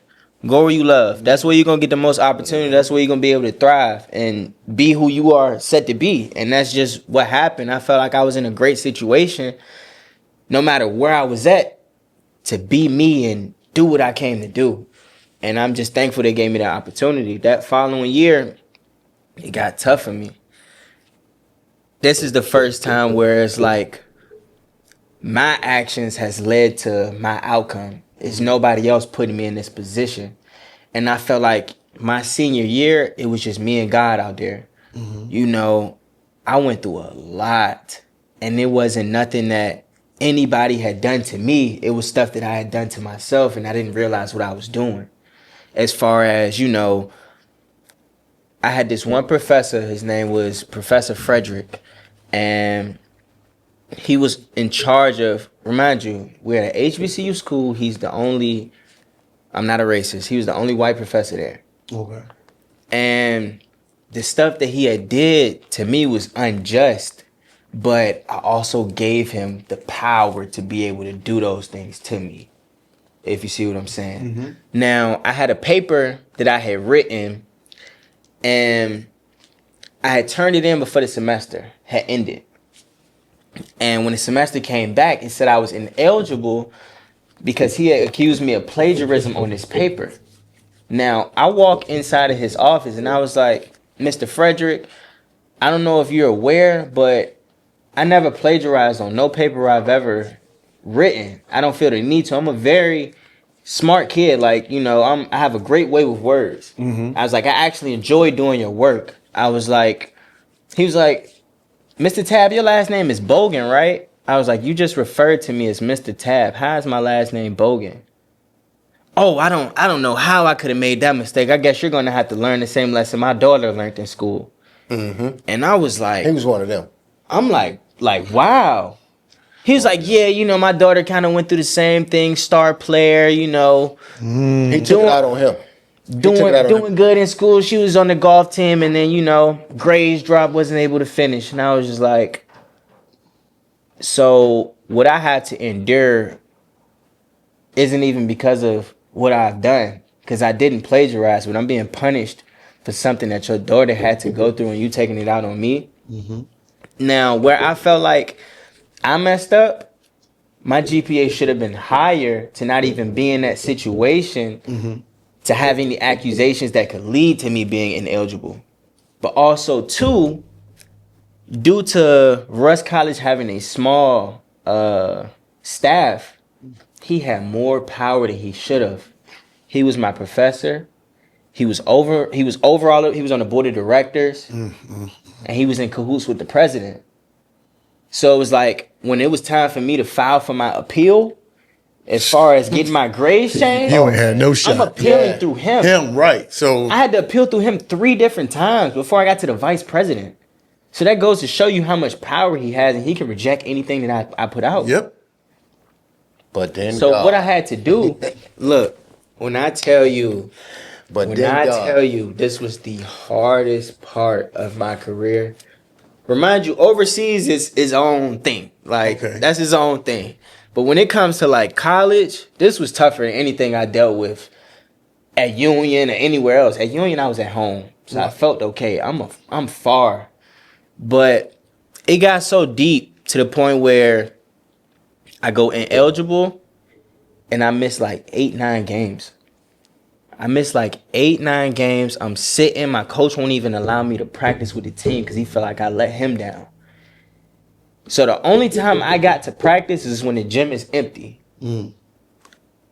Go where you love. That's where you're going to get the most opportunity. That's where you're going to be able to thrive and be who you are set to be. And that's just what happened. I felt like I was in a great situation, no matter where I was at, to be me and do what I came to do. And I'm just thankful they gave me that opportunity. That following year, it got tough for me. This is the first time where it's like my actions has led to my outcome. It's nobody else putting me in this position. And I felt like my senior year, it was just me and God out there. I went through a lot. And it wasn't nothing that anybody had done to me. It was stuff that I had done to myself, and I didn't realize what I was doing. As far as, I had this one professor, his name was Professor Frederick, and he was in charge of, remind you, we're at an HBCU school. He's the only, I'm not a racist, he was the only white professor there. Okay. And the stuff that he had did to me was unjust, but I also gave him the power to be able to do those things to me. If you see what I'm saying. Now, I had a paper that I had written, and I had turned it in before the semester had ended. And when the semester came back, it said I was ineligible because he had accused me of plagiarism on this paper. Now, I walked inside of his office, and I was like, Mr. Frederick, I don't know if you're aware, but I never plagiarized on no paper I've ever written. I don't feel the need to. I'm a very smart kid. Like, I have a great way with words. I was like, I actually enjoy doing your work. I was like, He was like, Mr. Tabb, your last name is Bogan, right? I was like, you just referred to me as Mr. Tabb. How is my last name Bogan? Oh, I don't know how I could have made that mistake. I guess you're gonna have to learn the same lesson my daughter learned in school. Mm-hmm. And I was like, he was one of them. I'm like, wow. He was like, yeah, you know, my daughter kind of went through the same thing, star player, you know. He took it out on him. Doing good in school. She was on the golf team, and then, you know, grades dropped, wasn't able to finish. And I was just like, so what I had to endure isn't even because of what I've done, because I didn't plagiarize, but I'm being punished for something that your daughter had to go through and you taking it out on me. Mm-hmm. Now, where I felt like I messed up, my GPA should have been higher to not even be in that situation, to have any accusations that could lead to me being ineligible. But also, too, due to Russ College having a small staff, he had more power than he should have. He was my professor. He was on the board of directors, and he was in cahoots with the president. So it was like, when it was time for me to file for my appeal, as far as getting my grades changed, You ain't had no shot. I'm appealing through him. Right. So I had to appeal through him 3 different times before I got to the vice president. So that goes to show you how much power he has, and he can reject anything that I put out. Yep. But then So God. what I had to do, look, when I tell you this was the hardest part of my career. Remind you, overseas is his own thing. Like, that's his own thing. But when it comes to like college, this was tougher than anything I dealt with at Union or anywhere else. At Union, I was at home, so I felt okay. I'm far, but it got so deep to the point where I go ineligible, and I missed like 8-9 games. I missed like 8-9 games. I'm sitting. My coach won't even allow me to practice with the team because he felt like I let him down. So the only time I got to practice is when the gym is empty.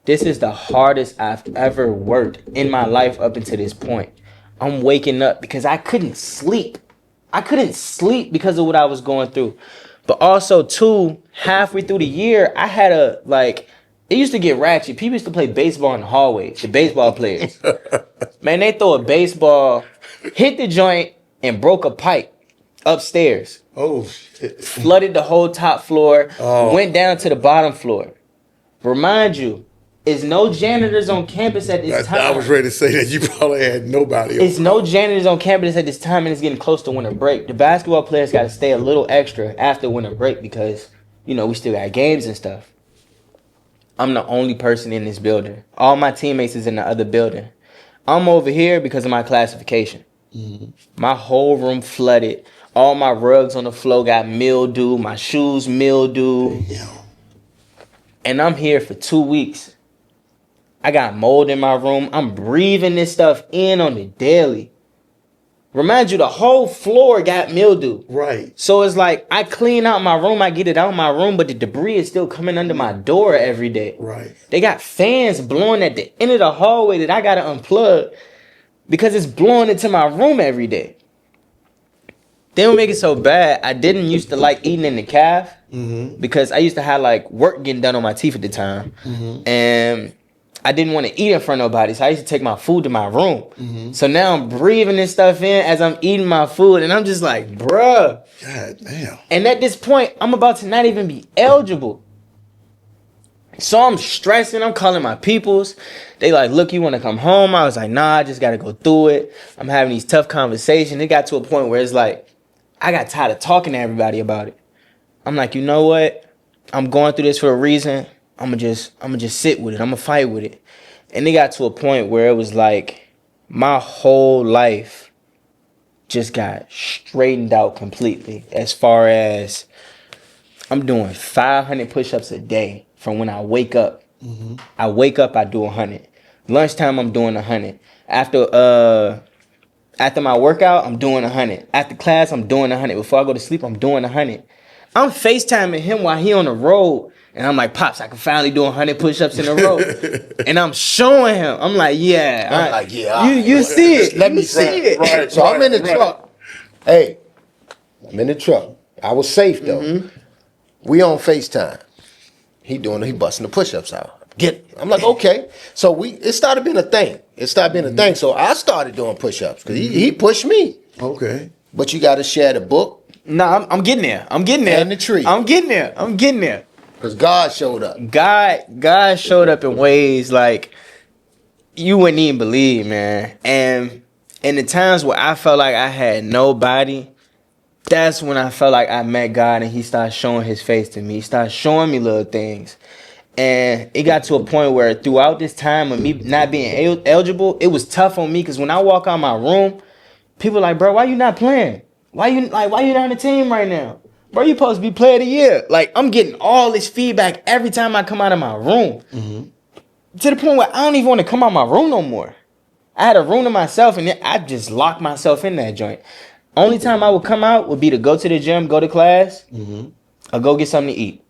This is the hardest I've ever worked in my life up until this point. I'm waking up because I couldn't sleep. I couldn't sleep because of what I was going through. But also, too, halfway through the year, I had it used to get ratchet. People used to play baseball in the hallways, the baseball players. Man, they throw a baseball, hit the joint, and broke a pipe upstairs. Oh, shit. Flooded the whole top floor, went down to the bottom floor. Remind you, is no janitors on campus at this time. I was ready to say that you probably had nobody. It's no janitors on campus at this time, and it's getting close to winter break. The basketball players got to stay a little extra after winter break because, you know, we still got games and stuff. I'm the only person in this building. All my teammates is in the other building. I'm over here because of my classification. My whole room flooded. All my rugs on the floor got mildew. My shoes mildew. And I'm here for 2 weeks. I got mold in my room. I'm breathing this stuff in on the daily. Remind you, the whole floor got mildew. Right. So it's like, I clean out my room, I get it out my room, but the debris is still coming under my door every day. Right. They got fans blowing at the end of the hallway that I gotta unplug because it's blowing into my room every day. They don't make it so bad. I didn't used to like eating in the calf because I used to have like work getting done on my teeth at the time. And I didn't want to eat in front of nobody, so I used to take my food to my room. So now I'm breathing this stuff in as I'm eating my food, and I'm just like, bruh. God damn. And at this point, I'm about to not even be eligible. So I'm stressing. I'm calling my peoples. They like, look, you want to come home? I was like, nah, I just got to go through it. I'm having these tough conversations. It got to a point where it's like, I got tired of talking to everybody about it. I'm like, you know what? I'm going through this for a reason. I'm gonna just sit with it. I'm gonna fight with it. And it got to a point where it was like my whole life just got straightened out completely. As far as I'm doing 500 push-ups a day from when I wake up. I wake up, I do 100. Lunchtime, I'm doing 100. After my workout, I'm doing 100. After class, I'm doing 100. Before I go to sleep, I'm doing 100. I'm FaceTiming him while he on the road. And I'm like, Pops, I can finally do 100 push-ups in a row. And I'm showing him. I'm like, yeah. Yeah. You see it. Let me see it. Right. So I'm in the truck. Hey, I'm in the truck. I was safe though. We on FaceTime. He busting the push-ups out. I'm like, okay. So it started being a thing. So I started doing push-ups because he pushed me. Okay. But you got to share the book. Nah, I'm getting there. And the tree. I'm getting there. Because God showed up. God showed up in ways like you wouldn't even believe, man. And in the times where I felt like I had nobody, that's when I felt like I met God and he started showing his face to me. He started showing me little things. And it got to a point where throughout this time of me not being eligible, it was tough on me because when I walk out my room, people like, bro, why you not playing? Why you not on the team right now? Bro, you supposed to be player of the year. Like, I'm getting all this feedback every time I come out of my room. To the point where I don't even want to come out of my room no more. I had a room to myself and then I just locked myself in that joint. Only time I would come out would be to go to the gym, go to class, or go get something to eat.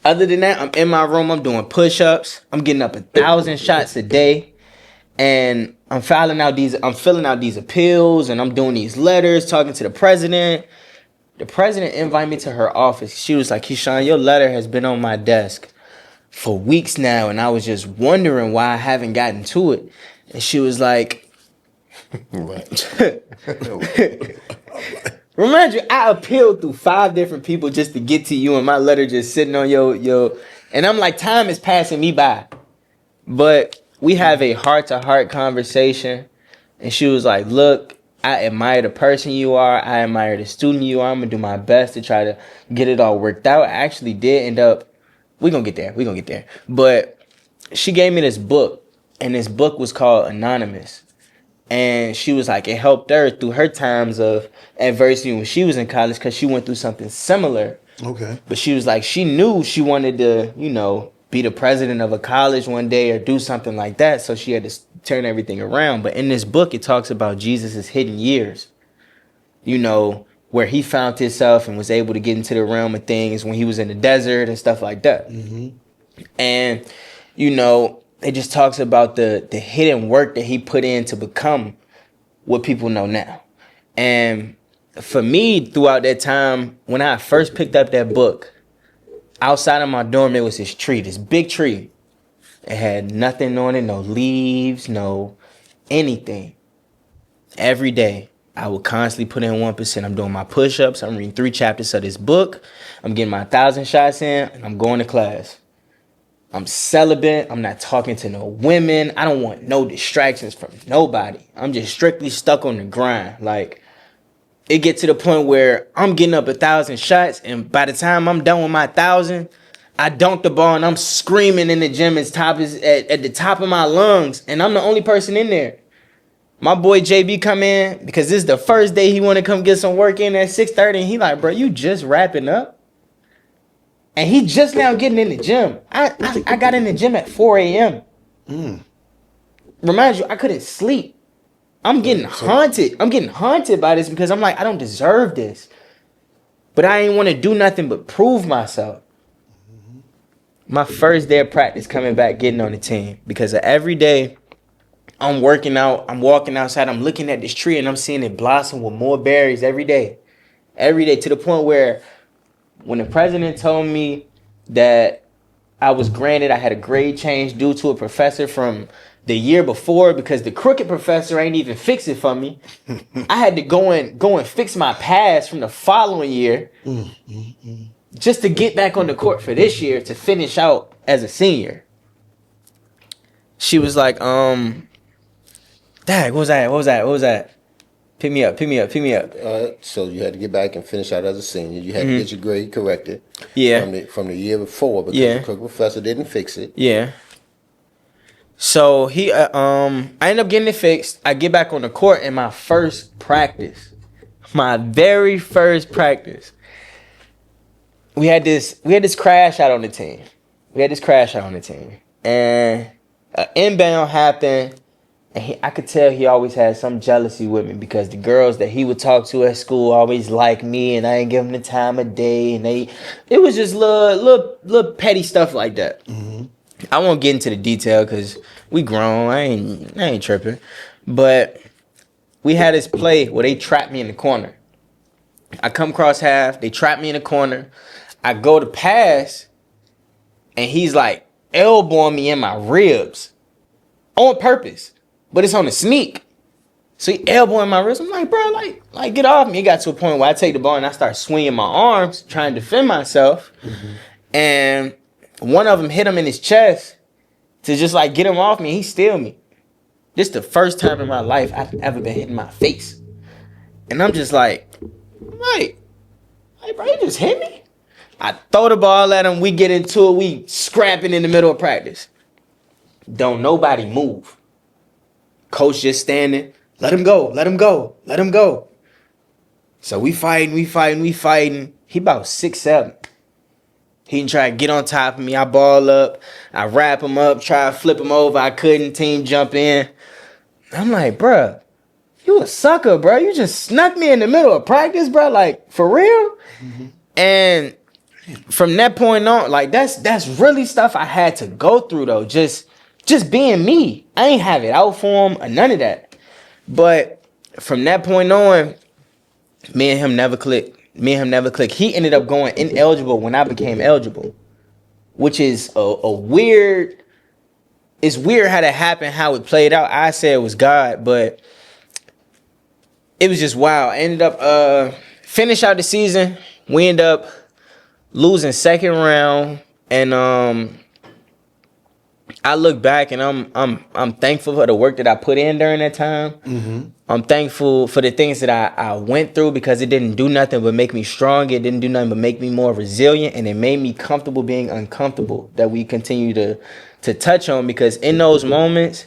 Other than that, I'm in my room, I'm doing push-ups, I'm getting up 1,000 shots a day, and I'm filling out these appeals, and I'm doing these letters, talking to the president. The president invited me to her office. She was like, Keshon, your letter has been on my desk for weeks now, and I was just wondering why I haven't gotten to it. And she was like, remind you, I appealed through 5 different people just to get to you, and my letter just sitting on your. And I'm like, time is passing me by. But we have a heart-to-heart conversation, and she was like, look, I admire the person you are. I admire the student you are. I'm going to do my best to try to get it all worked out. I actually did end up, we're going to get there. But she gave me this book, and this book was called Anonymous. And she was like, it helped her through her times of adversity when she was in college because she went through something similar. Okay. But she was like, she knew she wanted to, be the president of a college one day or do something like that. So she had to turn everything around. But in this book, it talks about Jesus' hidden years, where he found himself and was able to get into the realm of things when he was in the desert and stuff like that. And, it just talks about the hidden work that he put in to become what people know now. And for me, throughout that time, when I first picked up that book, outside of my dorm, there was this tree, this big tree. It had nothing on it, no leaves, no anything. Every day, I would constantly put in 1%. I'm doing my push-ups. I'm reading 3 chapters of this book. I'm getting my 1,000 shots in, and I'm going to class. I'm celibate. I'm not talking to no women. I don't want no distractions from nobody. I'm just strictly stuck on the grind. Like, it get to the point where I'm getting up 1,000 shots, and by the time I'm done with my 1,000, I dunk the ball and I'm screaming in the gym at the top of my lungs, and I'm the only person in there. My boy JB come in because this is the first day he want to come get some work in at 6:30, and he like, bro, you just wrapping up? And he just now getting in the gym. I got in the gym at 4 a.m. Remind you, I couldn't sleep. I'm getting haunted. I'm getting haunted by this because I'm like, I don't deserve this. But I ain't want to do nothing but prove myself. My first day of practice coming back, getting on the team. Because every day I'm working out, I'm walking outside, I'm looking at this tree and I'm seeing it blossom with more berries every day. Every day, to the point where when the president told me that I was granted, I had a grade change due to a professor from the year before because the crooked professor ain't even fix it for me. I had to go and fix my pass from the following year just to get back on the court for this year to finish out as a senior. She was like, Dad, what was that? Pick me up. So you had to get back and finish out as a senior. You had to get your grade corrected. Yeah. From the year before because the crooked professor didn't fix it. Yeah. So he, I ended up getting it fixed. I get back on the court in my very first practice. We had this crash out on the team. And an inbound happened. And I could tell he always had some jealousy with me because the girls that he would talk to at school always liked me, and I ain't give them the time of day. And it was just little petty stuff like that. I won't get into the detail because we grown. I ain't tripping. But we had this play where they trapped me in the corner. I come cross half. They trap me in the corner. I go to pass, and he's like elbowing me in my ribs on purpose, but it's on the sneak. So he elbowing my wrist. I'm like, bro, like get off me. It got to a point where I take the ball and I start swinging my arms, trying to defend myself. And one of them hit him in his chest to just like get him off me. He steal me. This is the first time in my life I've ever been hit in my face. And I'm just like, bro, you just hit me? I throw the ball at him. We get into it. We scrapping in the middle of practice. Don't nobody move. Coach just standing. Let him go. Let him go. Let him go. So we fighting. He about 6'7". He didn't try to get on top of me. I ball up. I wrap him up. Try to flip him over. I couldn't. Team jump in. I'm like, bruh, you a sucker, bro. You just snuck me in the middle of practice, bro. Like, for real? And from that point on, like, that's really stuff I had to go through, though. Just being me. I ain't have it out for him or none of that. But from that point on, me and him never clicked. He ended up going ineligible when I became eligible, which is a weird. It's weird how that happened, how it played out. I said it was God, but it was just wild. I ended up finish out the season. We ended up losing second round, and I look back and I'm thankful for the work that I put in during that time. I'm thankful for the things that I went through, because it didn't do nothing but make me strong. It didn't do nothing but make me more resilient, and it made me comfortable being uncomfortable, that we continue to touch on, because in those moments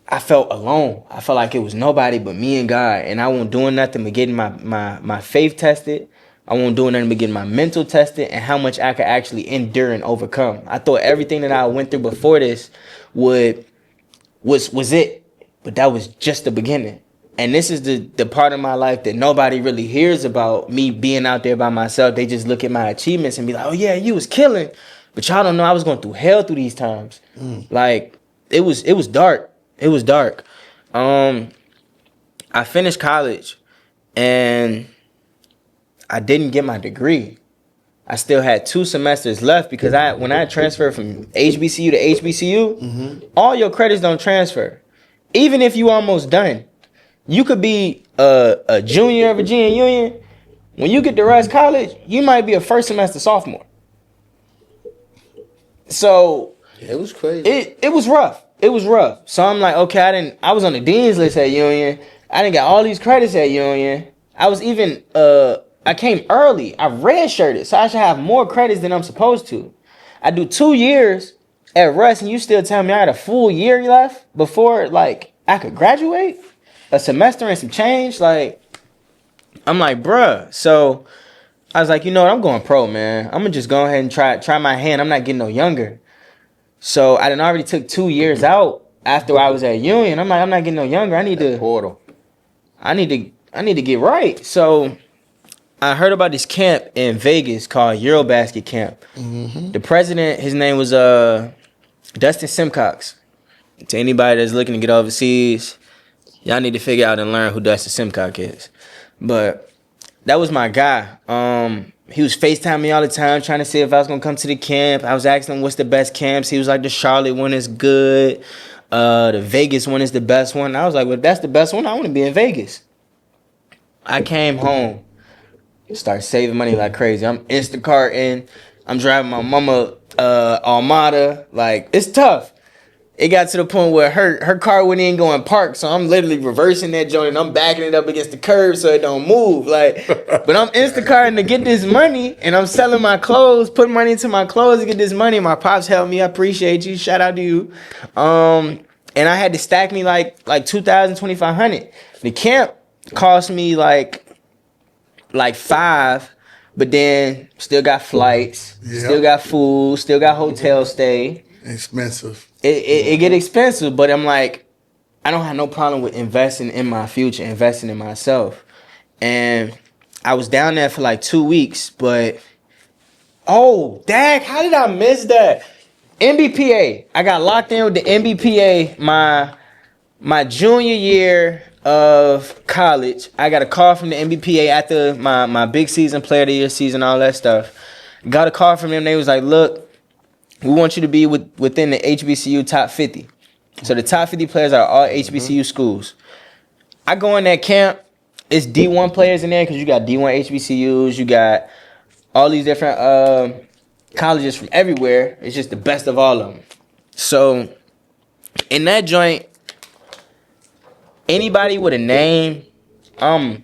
I felt alone. I felt like it was nobody but me and God, and I wasn't doing nothing but getting my faith tested. I wasn't doing nothing but getting my mental tested, and how much I could actually endure and overcome. I thought everything that I went through before this was it, but that was just the beginning. And this is the part of my life that nobody really hears about, me being out there by myself. They just look at my achievements and be like, oh yeah, you was killing. But y'all don't know I was going through hell through these times. Like, it was dark. It was dark. I finished college and I didn't get my degree. I still had 2 semesters left, because when I transferred from HBCU to HBCU, all your credits don't transfer. Even if you almost done, you could be a junior of Virginia Union. When you get to Rice College, you might be a first semester sophomore. So it was crazy. It was rough. It was rough. So I'm like, okay, I was on the dean's list at Union. I didn't got all these credits at Union. I was even I came early. I redshirted, so I should have more credits than I'm supposed to. I do 2 years at Russ, and you still tell me I had a full year left before, like, I could graduate? A semester and some change? Like, I'm like, bruh. So I was like, you know what? I'm going pro, man. I'm gonna just go ahead and try my hand. I'm not getting no younger. So I done already took 2 years out after I was at Union. I'm like, I'm not getting no younger. I need to get right. So I heard about this camp in Vegas called Eurobasket Camp. The president, his name was Dustin Simcox. To anybody that's looking to get overseas, y'all need to figure out and learn who Dustin Simcox is. But that was my guy. He was FaceTiming me all the time, trying to see if I was gonna come to the camp. I was asking him what's the best camps. He was like, the Charlotte one is good. The Vegas one is the best one. I was like, well, if that's the best one, I want to be in Vegas. I came home, started saving money like crazy. I'm Instacarting. I'm driving my mama Armada. Like, it's tough. It got to the point where her car wouldn't even go in park, so I'm literally reversing that joint and I'm backing it up against the curb so it don't move. Like, but I'm Instacarting to get this money, and I'm selling my clothes, putting money into my clothes to get this money. My pops helped me. I appreciate you. Shout out to you. And I had to stack me like 2,000, 2,500. The camp cost me like $5,000, but then still got flights, still got food, still got hotel stay. Expensive. It get expensive, but I'm like, I don't have no problem with investing in my future, investing in myself. And I was down there for like 2 weeks, but oh, dang, how did I miss that? NBPA. I got locked in with the NBPA my junior year of college, I got a call from the NBPA after my big season, player of the year season, all that stuff. Got a call from them. They was like, look, we want you to be within the HBCU top 50. So the top 50 players are all HBCU schools. I go in that camp. It's D1 players in there because you got D1 HBCUs. You got all these different colleges from everywhere. It's just the best of all of them. So in that joint, anybody with a name, it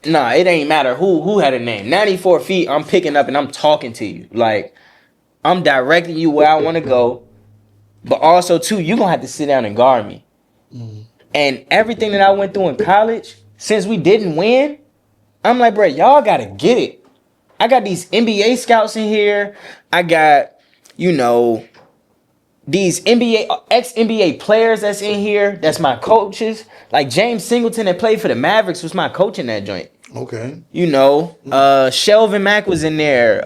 ain't matter who had a name. 94 feet, I'm picking up and I'm talking to you. Like, I'm directing you where I want to go. But also, too, you're going to have to sit down and guard me. And everything that I went through in college, since we didn't win, I'm like, bro, y'all got to get it. I got these NBA scouts in here. I got, these ex-NBA players that's in here. That's my coaches. Like James Singleton that played for the Mavericks was my coach in that joint. Okay. Shelvin Mack was in there.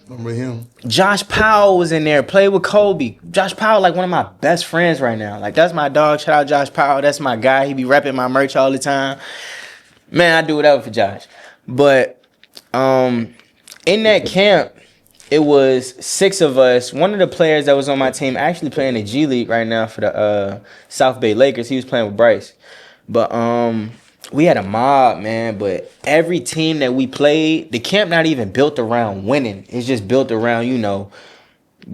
Remember him? Josh Powell was in there, played with Kobe. Josh Powell, like one of my best friends right now. Like, that's my dog. Shout out Josh Powell. That's my guy. He be repping my merch all the time. Man, I do whatever for Josh. But in that camp, it was 6 of us. One of the players that was on my team actually playing the G League right now for the South Bay Lakers. He was playing with Bryce. But we had a mob, man. But every team that we played, the camp not even built around winning. It's just built around,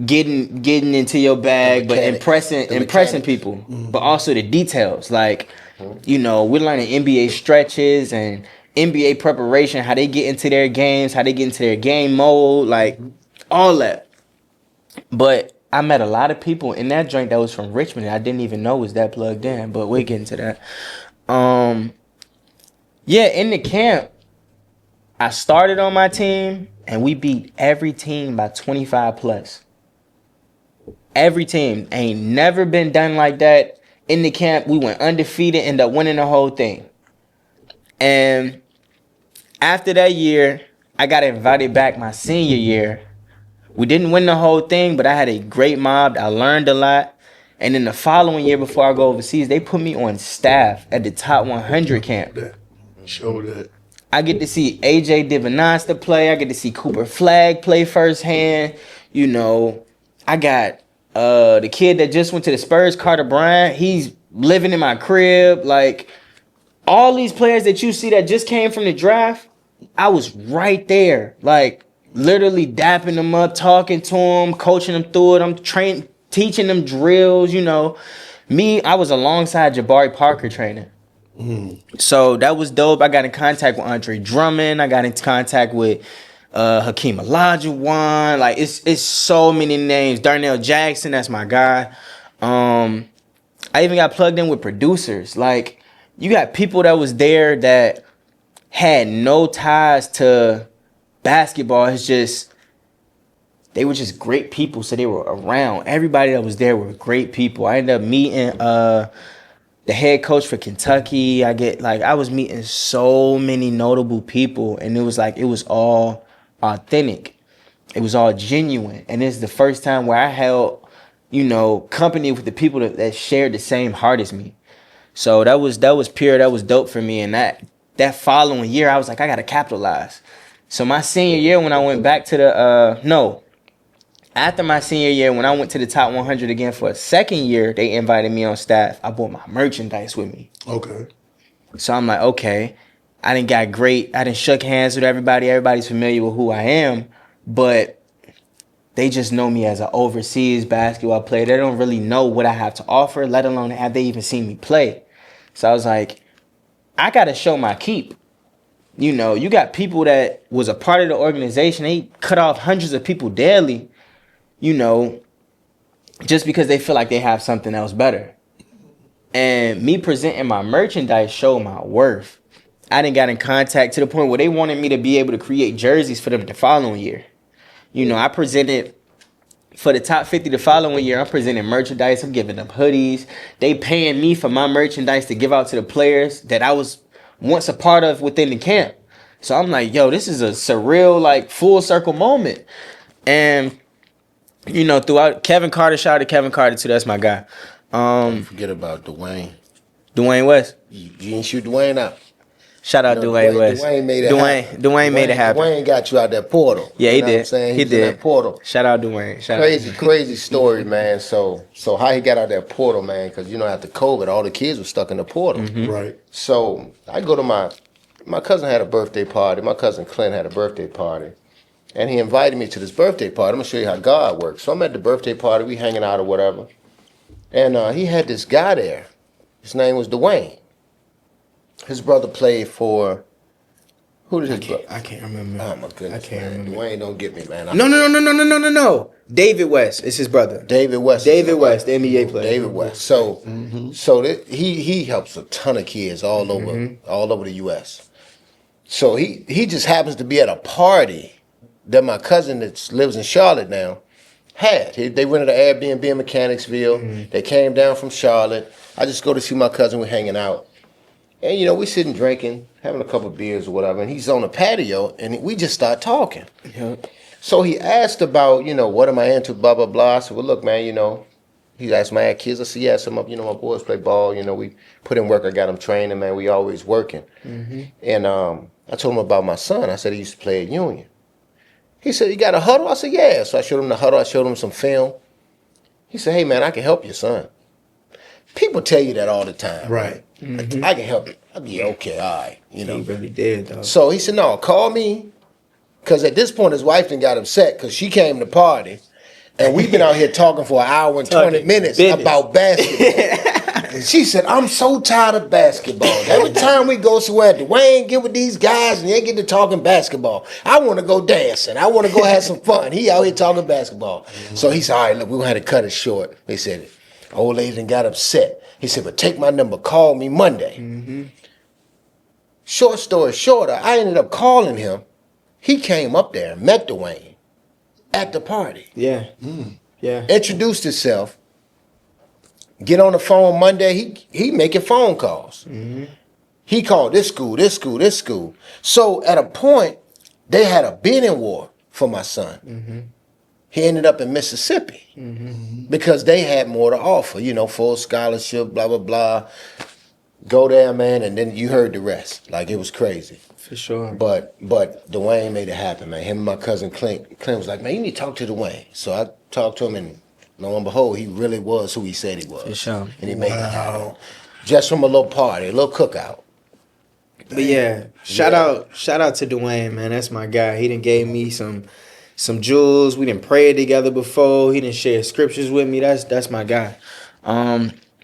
getting into your bag, but impressing people. But also the details. Like, we're learning NBA stretches and NBA preparation, how they get into their games, how they get into their game mode, like all that. But I met a lot of people in that joint that was from Richmond that I didn't even know was that plugged in, but we'll get into that. In the camp, I started on my team and we beat every team by 25 plus. Every team. Ain't never been done like that. In the camp, we went undefeated, ended up winning the whole thing. And after that year, I got invited back my senior year. We didn't win the whole thing, but I had a great mob. I learned a lot. And then the following year before I go overseas, they put me on staff at the top 100 camp. Show that. I get to see AJ Divinasta play. I get to see Cooper Flagg play firsthand. I got the kid that just went to the Spurs, Carter Bryant. He's living in my crib. Like, all these players that you see that just came from the draft, I was right there. Like, literally dapping them up, talking to them, coaching them through it. I'm teaching them drills, I was alongside Jabari Parker training. So that was dope. I got in contact with Andre Drummond. I got in contact with Hakeem Olajuwon. Like, it's so many names. Darnell Jackson, that's my guy. I even got plugged in with producers. Like, you got people that was there that had no ties to basketball. It's just, they were just great people, so they were around. Everybody that was there were great people. I ended up meeting the head coach for Kentucky. I was meeting so many notable people, and it was all authentic. It was all genuine. And it's the first time where I held, company with the people that shared the same heart as me. So that was pure. That was dope for me. And that following year, I was like, I got to capitalize. So my senior year, when I went back to after my senior year, when I went to the top 100 again for a second year, they invited me on staff. I brought my merchandise with me. Okay. So I'm like, okay, I done shook hands with everybody. Everybody's familiar with who I am, but they just know me as an overseas basketball player. They don't really know what I have to offer, let alone have they even seen me play. So I was like, I got to show my keep. You got people that was a part of the organization. They cut off hundreds of people daily, just because they feel like they have something else better. And me presenting my merchandise showed my worth. I done got in contact to the point where they wanted me to be able to create jerseys for them the following year. I presented for the top 50 the following year. I'm presenting merchandise. I'm giving them hoodies. They paying me for my merchandise to give out to the players that I was once a part of within the camp. So I'm like, yo, this is a surreal, like, full circle moment. And throughout Kevin Carter, shout out to Kevin Carter too. That's my guy. Don't forget about Dwayne. Dwayne West. You didn't shoot Dwayne out. Shout out Dwayne West. Dwayne made it happen. Dwayne made it happen. Dwayne got you out that portal. Yeah, he You know did. What I'm saying? He was in did. that portal. Shout out Dwayne. Crazy story, man. So how he got out that portal, man? Because after COVID, all the kids were stuck in the portal. Right. So I go to my cousin had a birthday party. My cousin Clint had a birthday party, and he invited me to this birthday party. I'm gonna show you how God works. So I'm at the birthday party. We hanging out or whatever, and he had this guy there. His name was Dwayne. His brother played for. Who did his brother? I can't remember. Oh my goodness, I can't man. remember. Dwayne, don't get me, man. No. David West is his brother. David West, the NBA player. David West. So, he helps a ton of kids all over the U.S. So he just happens to be at a party that my cousin that lives in Charlotte now had. They rented an Airbnb in Mechanicsville. They came down from Charlotte. I just go to see my cousin. We're hanging out, and we sitting drinking, having a couple of beers or whatever. And he's on the patio, and we just start talking. Yep. So he asked about, what am I into, blah, blah, blah. I said, well, look, man, he asked my kids. I said, yeah, some of, my boys play ball. We put in work. I got them training, man. We always working. And I told him about my son. I said, he used to play at Union. He said, you got a huddle? I said, yeah. So I showed him the huddle. I showed him some film. He said, hey, man, I can help your son. People tell you that all the time. Right. I can help you. I'd be okay, all right. He really did, though. So he said, no, call me. Because at this point, his wife done got upset because she came to party. And we've been out here talking for an hour and 20 minutes about basketball. And she said, I'm so tired of basketball. Every time we go somewhere, Dwayne get with these guys and they get to talking basketball. I want to go dancing. I want to go have some fun. He out here talking basketball. So he said, all right, look, we're going to have to cut it short. They said, old lady done got upset. He said, but take my number. Call me Monday. Short story shorter, I ended up calling him. He came up there and met Dwayne at the party. Yeah. Yeah. Introduced himself. Get on the phone Monday. He making phone calls. He called this school. So at a point, they had a bidding war for my son. He ended up in Mississippi because they had more to offer. Full scholarship, blah, blah, blah. Go there, man, and then you heard the rest. Like, it was crazy. For sure. But Dwayne made it happen, man. Him and my cousin Clint was like, man, you need to talk to Dwayne. So I talked to him, and lo and behold, he really was who he said he was. For sure. And he made it happen. Just from a little party, a little cookout. But yeah, shout out to Dwayne, man. That's my guy. He done gave me some jewels. We done prayed together before. He done shared scriptures with me. That's my guy.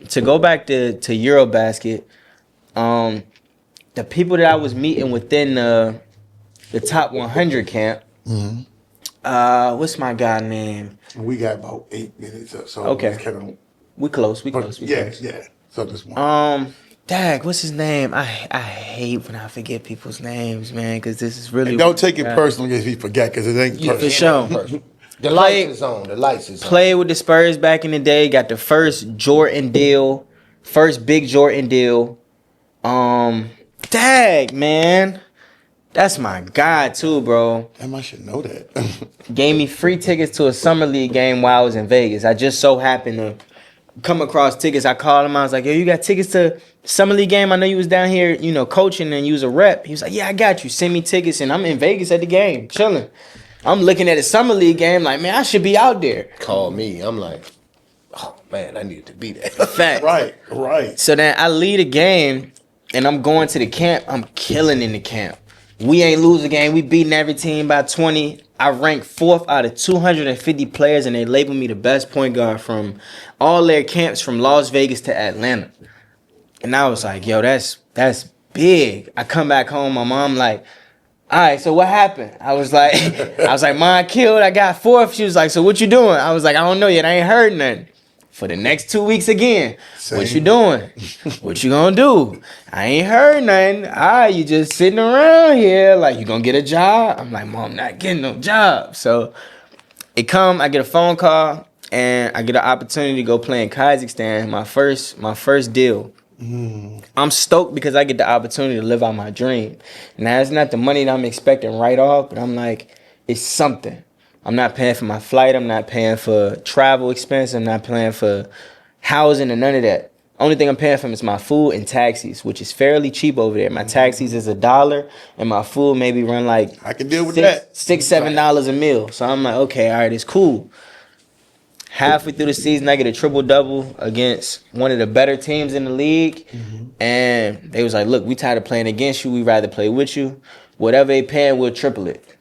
To go back to Eurobasket, the people that I was meeting within the top 100 camp, what's my guy name? We got about 8 minutes, so Okay. We close. Yeah. So this one. What's his name? I hate when I forget people's names, man, because this is really... And don't take it personally if you forget, because it ain't personal. For sure. The lights is on. The lights is on. Played with the Spurs back in the day. Got the first big Jordan deal. Man. That's my guy too, bro. Damn, I should know that. Gave me free tickets to a summer league game while I was in Vegas. I just so happened to come across tickets. I called him. I was like, yo, you got tickets to summer league game? I know you was down here, coaching and you was a rep. He was like, yeah, I got you. Send me tickets. And I'm in Vegas at the game, chilling. I'm looking at a summer league game like, man, I should be out there. Call me. I'm like, oh, man, I needed to be there. Fact. Right. So then I lead a game, and I'm going to the camp. I'm killing in the camp. We ain't lose a game. We beating every team by 20. I rank 4th out of 250 players, and they label me the best point guard from all their camps from Las Vegas to Atlanta. And I was like, yo, that's big. I come back home, my mom like, all right, so what happened? I was like, mine killed. I got 4th. She was like, so what you doing? I was like, I don't know yet. I ain't heard nothing. For the next 2 weeks again, what you doing? What you gonna do? I ain't heard nothing. All right, you just sitting around here. Like, you gonna get a job? I'm like, Mom, not getting no job. So I get a phone call, and I get an opportunity to go play in Kazakhstan. My first deal. I'm stoked because I get the opportunity to live out my dream. Now, it's not the money that I'm expecting right off, but I'm like, it's something. I'm not paying for my flight. I'm not paying for travel expense. I'm not paying for housing and none of that. Only thing I'm paying for is my food and taxis, which is fairly cheap over there. My taxis is $1, and my food maybe run like I can deal with that. $6-7 a meal. So I'm like, okay, all right, it's cool. Halfway through the season, I get a triple-double against one of the better teams in the league. And they was like, look, we tired of playing against you. We'd rather play with you. Whatever they paying, we'll triple it.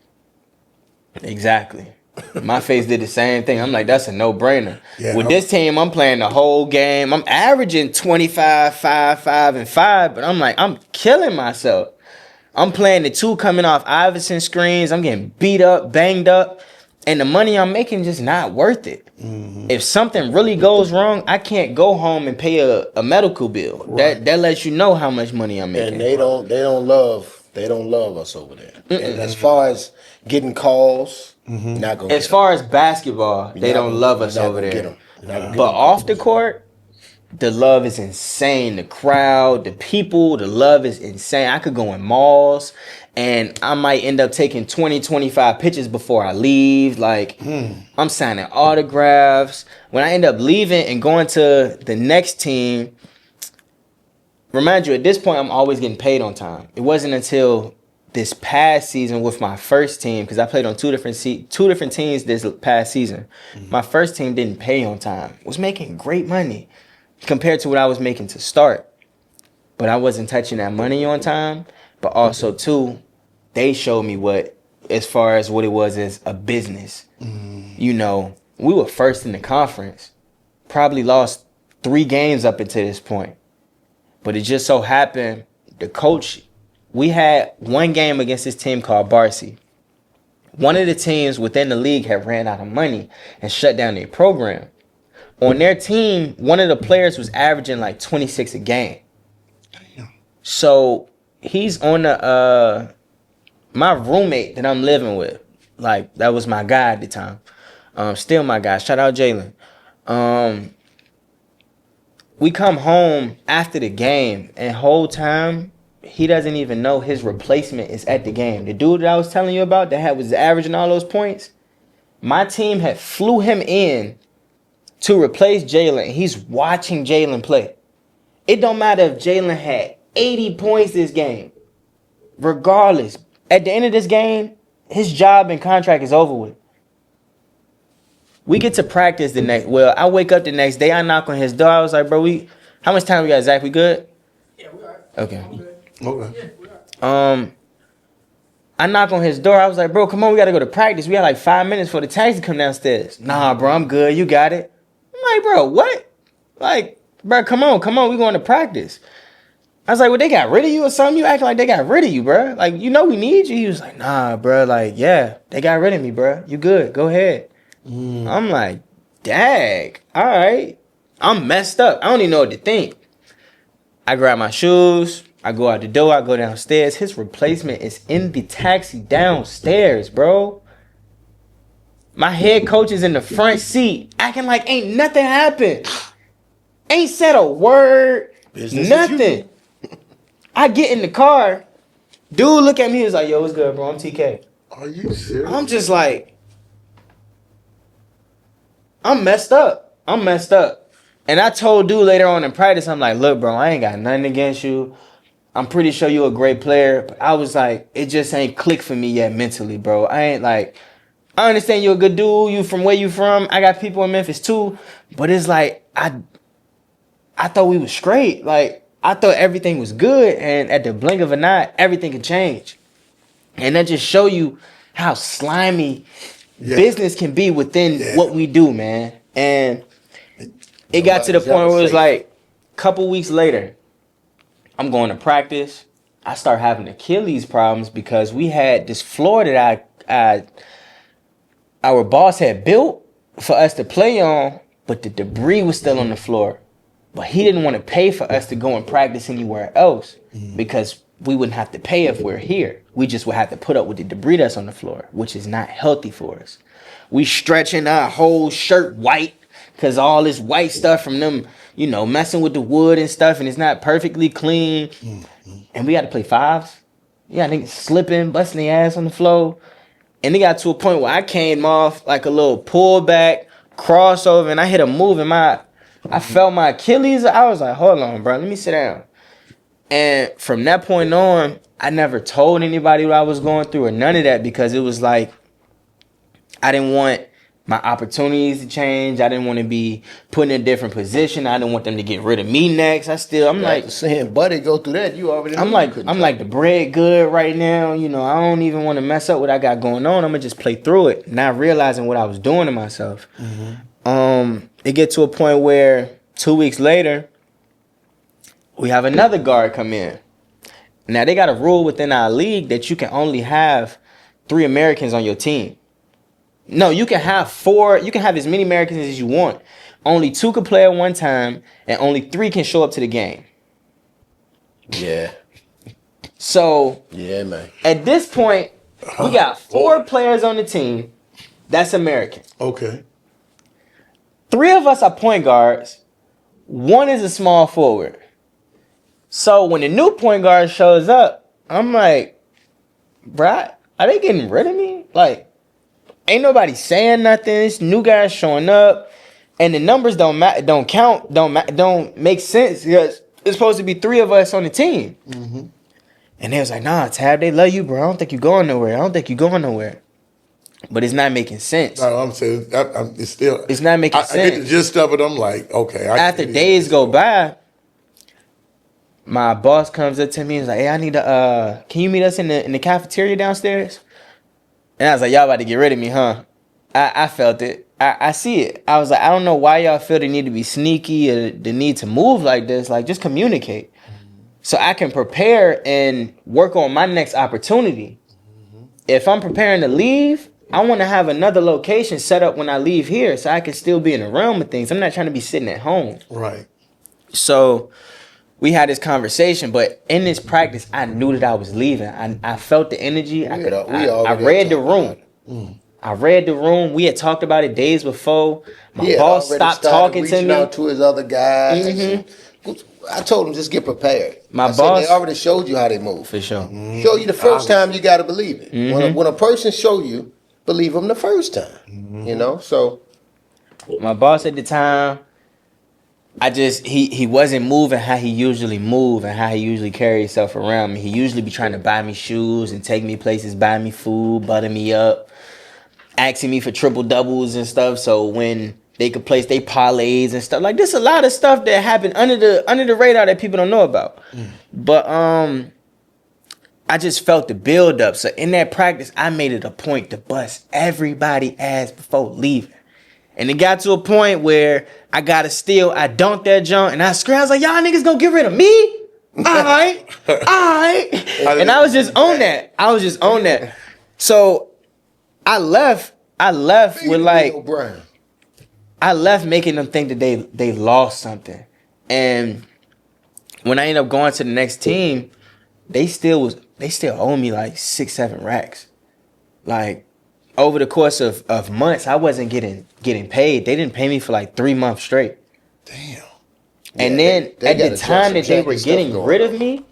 Exactly. My face did the same thing. I'm like, that's a no-brainer. Yeah, With this team, I'm playing the whole game. I'm averaging 25, 5, 5, and 5. But I'm like, I'm killing myself. I'm playing the 2 coming off Iverson screens. I'm getting beat up, banged up. And the money I'm making just not worth it. If something really goes wrong, I can't go home and pay a medical bill. Right. That lets you know how much money I'm making. And they don't love us over there. And as far as getting calls, not gonna. As far as basketball, they don't love us over there. But off the court, the love is insane. The crowd, the people, the love is insane. I could go in malls and I might end up taking 20, 25 pictures before I leave. Like, I'm signing autographs. When I end up leaving and going to the next team, remind you, at this point, I'm always getting paid on time. It wasn't until this past season with my first team, because I played on two different teams this past season. My first team didn't pay on time. Was making great money compared to what I was making to start. But I wasn't touching that money on time. But also, too, they showed me what, as far as what it was as a business. You know, we were first in the conference. Probably lost 3 games up until this point. But it just so happened, the coach, we had one game against this team called Barcy. One of the teams within the league had ran out of money and shut down their program. On their team, one of the players was averaging like 26 a game. So he's on the my roommate that I'm living with. Like, that was my guy at the time. Still my guy. Shout out Jalen. We come home after the game, and whole time he doesn't even know his replacement is at the game. The dude that I was telling you about that was averaging all those points, my team had flew him in to replace Jalen. He's watching Jalen play. It don't matter if Jalen had 80 points this game. Regardless, at the end of this game, his job and contract is over with. We get to practice I wake up the next day, I knock on his door. I was like, bro, how much time we got, Zach? We good? Yeah, we are. Okay. Okay. Yeah, we are. I knock on his door. I was like, bro, come on, we got to go to practice. We had like 5 minutes for the taxi to come downstairs. Nah, bro, I'm good. You got it. I'm like, bro, what? Like, bro, come on. We going to practice. I was like, well, they got rid of you or something? You acting like they got rid of you, bro. Like, you know we need you. He was like, nah, bro. Like, yeah, they got rid of me, bro. You good. Go ahead. I'm like, dag. All right. I'm messed up. I don't even know what to think. I grab my shoes. I go out the door. I go downstairs. His replacement is in the taxi downstairs, bro. My head coach is in the front seat acting like ain't nothing happened. Ain't said a word. Business nothing. I get in the car. Dude look at me. He was like, yo, what's good, bro? I'm TK. Are you serious? I'm just like, I'm messed up. And I told dude later on in practice, I'm like, look, bro, I ain't got nothing against you. I'm pretty sure you a great player. But I was like, it just ain't clicked for me yet mentally, bro. I understand you're a good dude. You from where you from. I got people in Memphis too. But it's like, I thought we was straight. Like, I thought everything was good. And at the blink of an eye, everything could change. And that just show you how slimy business can be within what we do, man. And it got to the point where it was like a couple weeks later, I'm going to practice. I start having Achilles problems because we had this floor that our boss had built for us to play on, but the debris was still on the floor. But he didn't want to pay for us to go and practice anywhere else because we wouldn't have to pay if we're here. We just would have to put up with the debris that's on the floor, which is not healthy for us. We stretching our whole shirt white because all this white stuff from them, you know, messing with the wood and stuff, and it's not perfectly clean. And we had to play fives. Yeah, niggas slipping, busting their ass on the floor. And it got to a point where I came off like a little pullback, crossover, and I hit a move, and I felt my Achilles. I was like, hold on, bro, let me sit down. And from that point on, I never told anybody what I was going through or none of that, because it was like, I didn't want my opportunities to change. I didn't want to be put in a different position. I didn't want them to get rid of me next. I'm like, seeing Buddy go through that, you already. I'm like the bread good right now. You know, I don't even want to mess up what I got going on. I'm gonna just play through it, not realizing what I was doing to myself. It get to a point where 2 weeks later, we have another guard come in. Now they got a rule within our league that you can only have 3 Americans on your team. No, you can have 4. You can have as many Americans as you want. Only 2 can play at one time, and only 3 can show up to the game. Yeah. So, Yeah, man. at this point, we got 4 players on the team. That's American. Okay. 3 of us are point guards. 1 is a small forward. So when the new point guard shows up, I'm like, bruh, are they getting rid of me? Like, ain't nobody saying nothing. This new guy showing up, and the numbers don't make sense, because it's supposed to be 3 of us on the team. And they was like, nah, Tabb, they love you, bro. I don't think you're going nowhere. But it's not making sense. No, I'm saying it's still. It's not making I sense. get the gist of it. I'm like, okay. After days go by, my boss comes up to me and is like, hey, I need to, can you meet us in the cafeteria downstairs? And I was like, y'all about to get rid of me, huh? I felt it. I see it. I was like, I don't know why y'all feel the need to be sneaky or the need to move like this. Like, just communicate. So I can prepare and work on my next opportunity. If I'm preparing to leave, I want to have another location set up when I leave here so I can still be in the realm of things. I'm not trying to be sitting at home. Right. So we had this conversation, but in this practice, I knew that I was leaving. I felt the energy. I read the room. I read the room. We had talked about it days before. My boss stopped talking to me. Out to his other guys. I told him just get prepared. My boss, they already showed you how they move. For sure. Show you the first time, you got to believe it. When a person show you, believe them the first time. You know, so. My boss at the time, he wasn't moving how he usually move and how he usually carry himself around me. He usually be trying to buy me shoes and take me places, buy me food, butter me up, asking me for triple doubles and stuff. So when they could place their parlays and stuff, like there's a lot of stuff that happened under the radar that people don't know about. But I just felt the build up. So in that practice, I made it a point to bust everybody ass before leaving. And it got to a point where I got to steal. I dunked that junk and I screamed. I was like, y'all niggas gonna get rid of me? All right. And I was just on that. So I left with like, I left making them think that they lost something. And when I ended up going to the next team, they still owe me like 6-7 racks. Like, over the course of months, I wasn't getting paid. They didn't pay me for like 3 months straight. Damn. And then at the time that they were getting rid of me,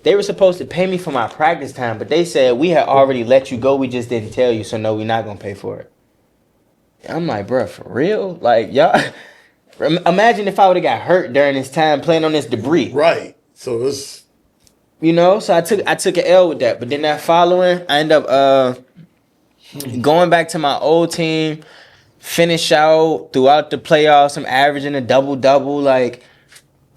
they were supposed to pay me for my practice time, but they said, we had already let you go. We just didn't tell you. So no, we're not going to pay for it. I'm like, bro, for real? Like, y'all, imagine if I would have got hurt during this time playing on this debris. Right. So it's, you know, so I took an L with that. But then that following, I ended up going back to my old team, finish out throughout the playoffs. I'm averaging a double-double. Like,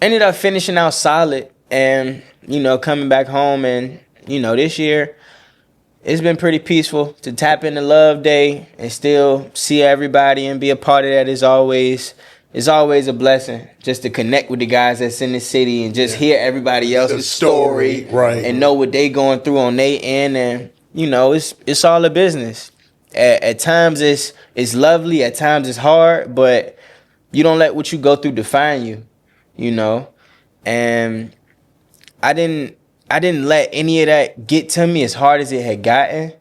ended up finishing out solid and, you know, coming back home. And, you know, this year, it's been pretty peaceful to tap into Love Day and still see everybody and be a part of that is always a blessing. Just to connect with the guys that's in the city and just hear everybody else's story right, and know what they going through on their end. And, you know, it's all a business. At times it's lovely, at times it's hard, but you don't let what you go through define you, you know. And I didn't let any of that get to me as hard as it had gotten,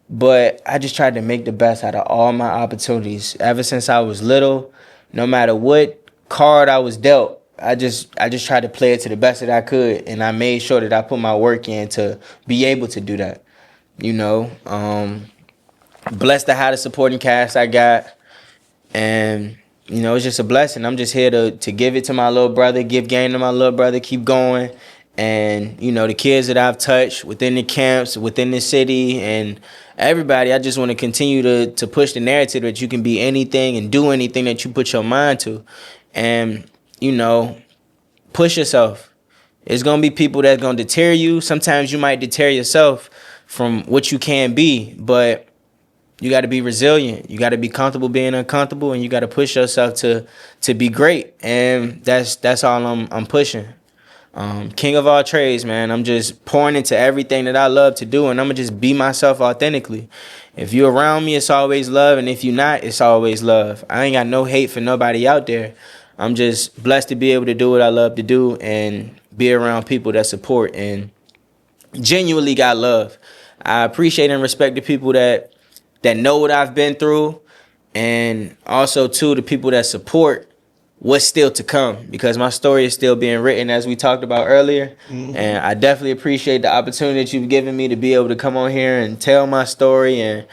but I just tried to make the best out of all my opportunities. Ever since I was little, no matter what card I was dealt, I just tried to play it to the best that I could, and I made sure that I put my work in to be able to do that. You know, blessed to have the supporting cast I got, and you know, it's just a blessing. I'm just here to give it to my little brother, give game to my little brother, keep going. And, you know, the kids that I've touched within the camps, within the city, and everybody, I just want to continue to push the narrative that you can be anything and do anything that you put your mind to. And, you know, push yourself. There's going to be people that's going to deter you. Sometimes you might deter yourself from what you can be, but you got to be resilient. You got to be comfortable being uncomfortable, and you got to push yourself to be great. And that's all I'm pushing. King of all trades, man. I'm just pouring into everything that I love to do, and I'm gonna just be myself authentically. If you're around me, it's always love, and if you're not, it's always love. I ain't got no hate for nobody out there. I'm just blessed to be able to do what I love to do and be around people that support and genuinely got love. I appreciate and respect the people that know what I've been through, and also too the people that support what's still to come, because my story is still being written, as we talked about earlier. Mm-hmm. And I definitely appreciate the opportunity that you've given me to be able to come on here and tell my story and,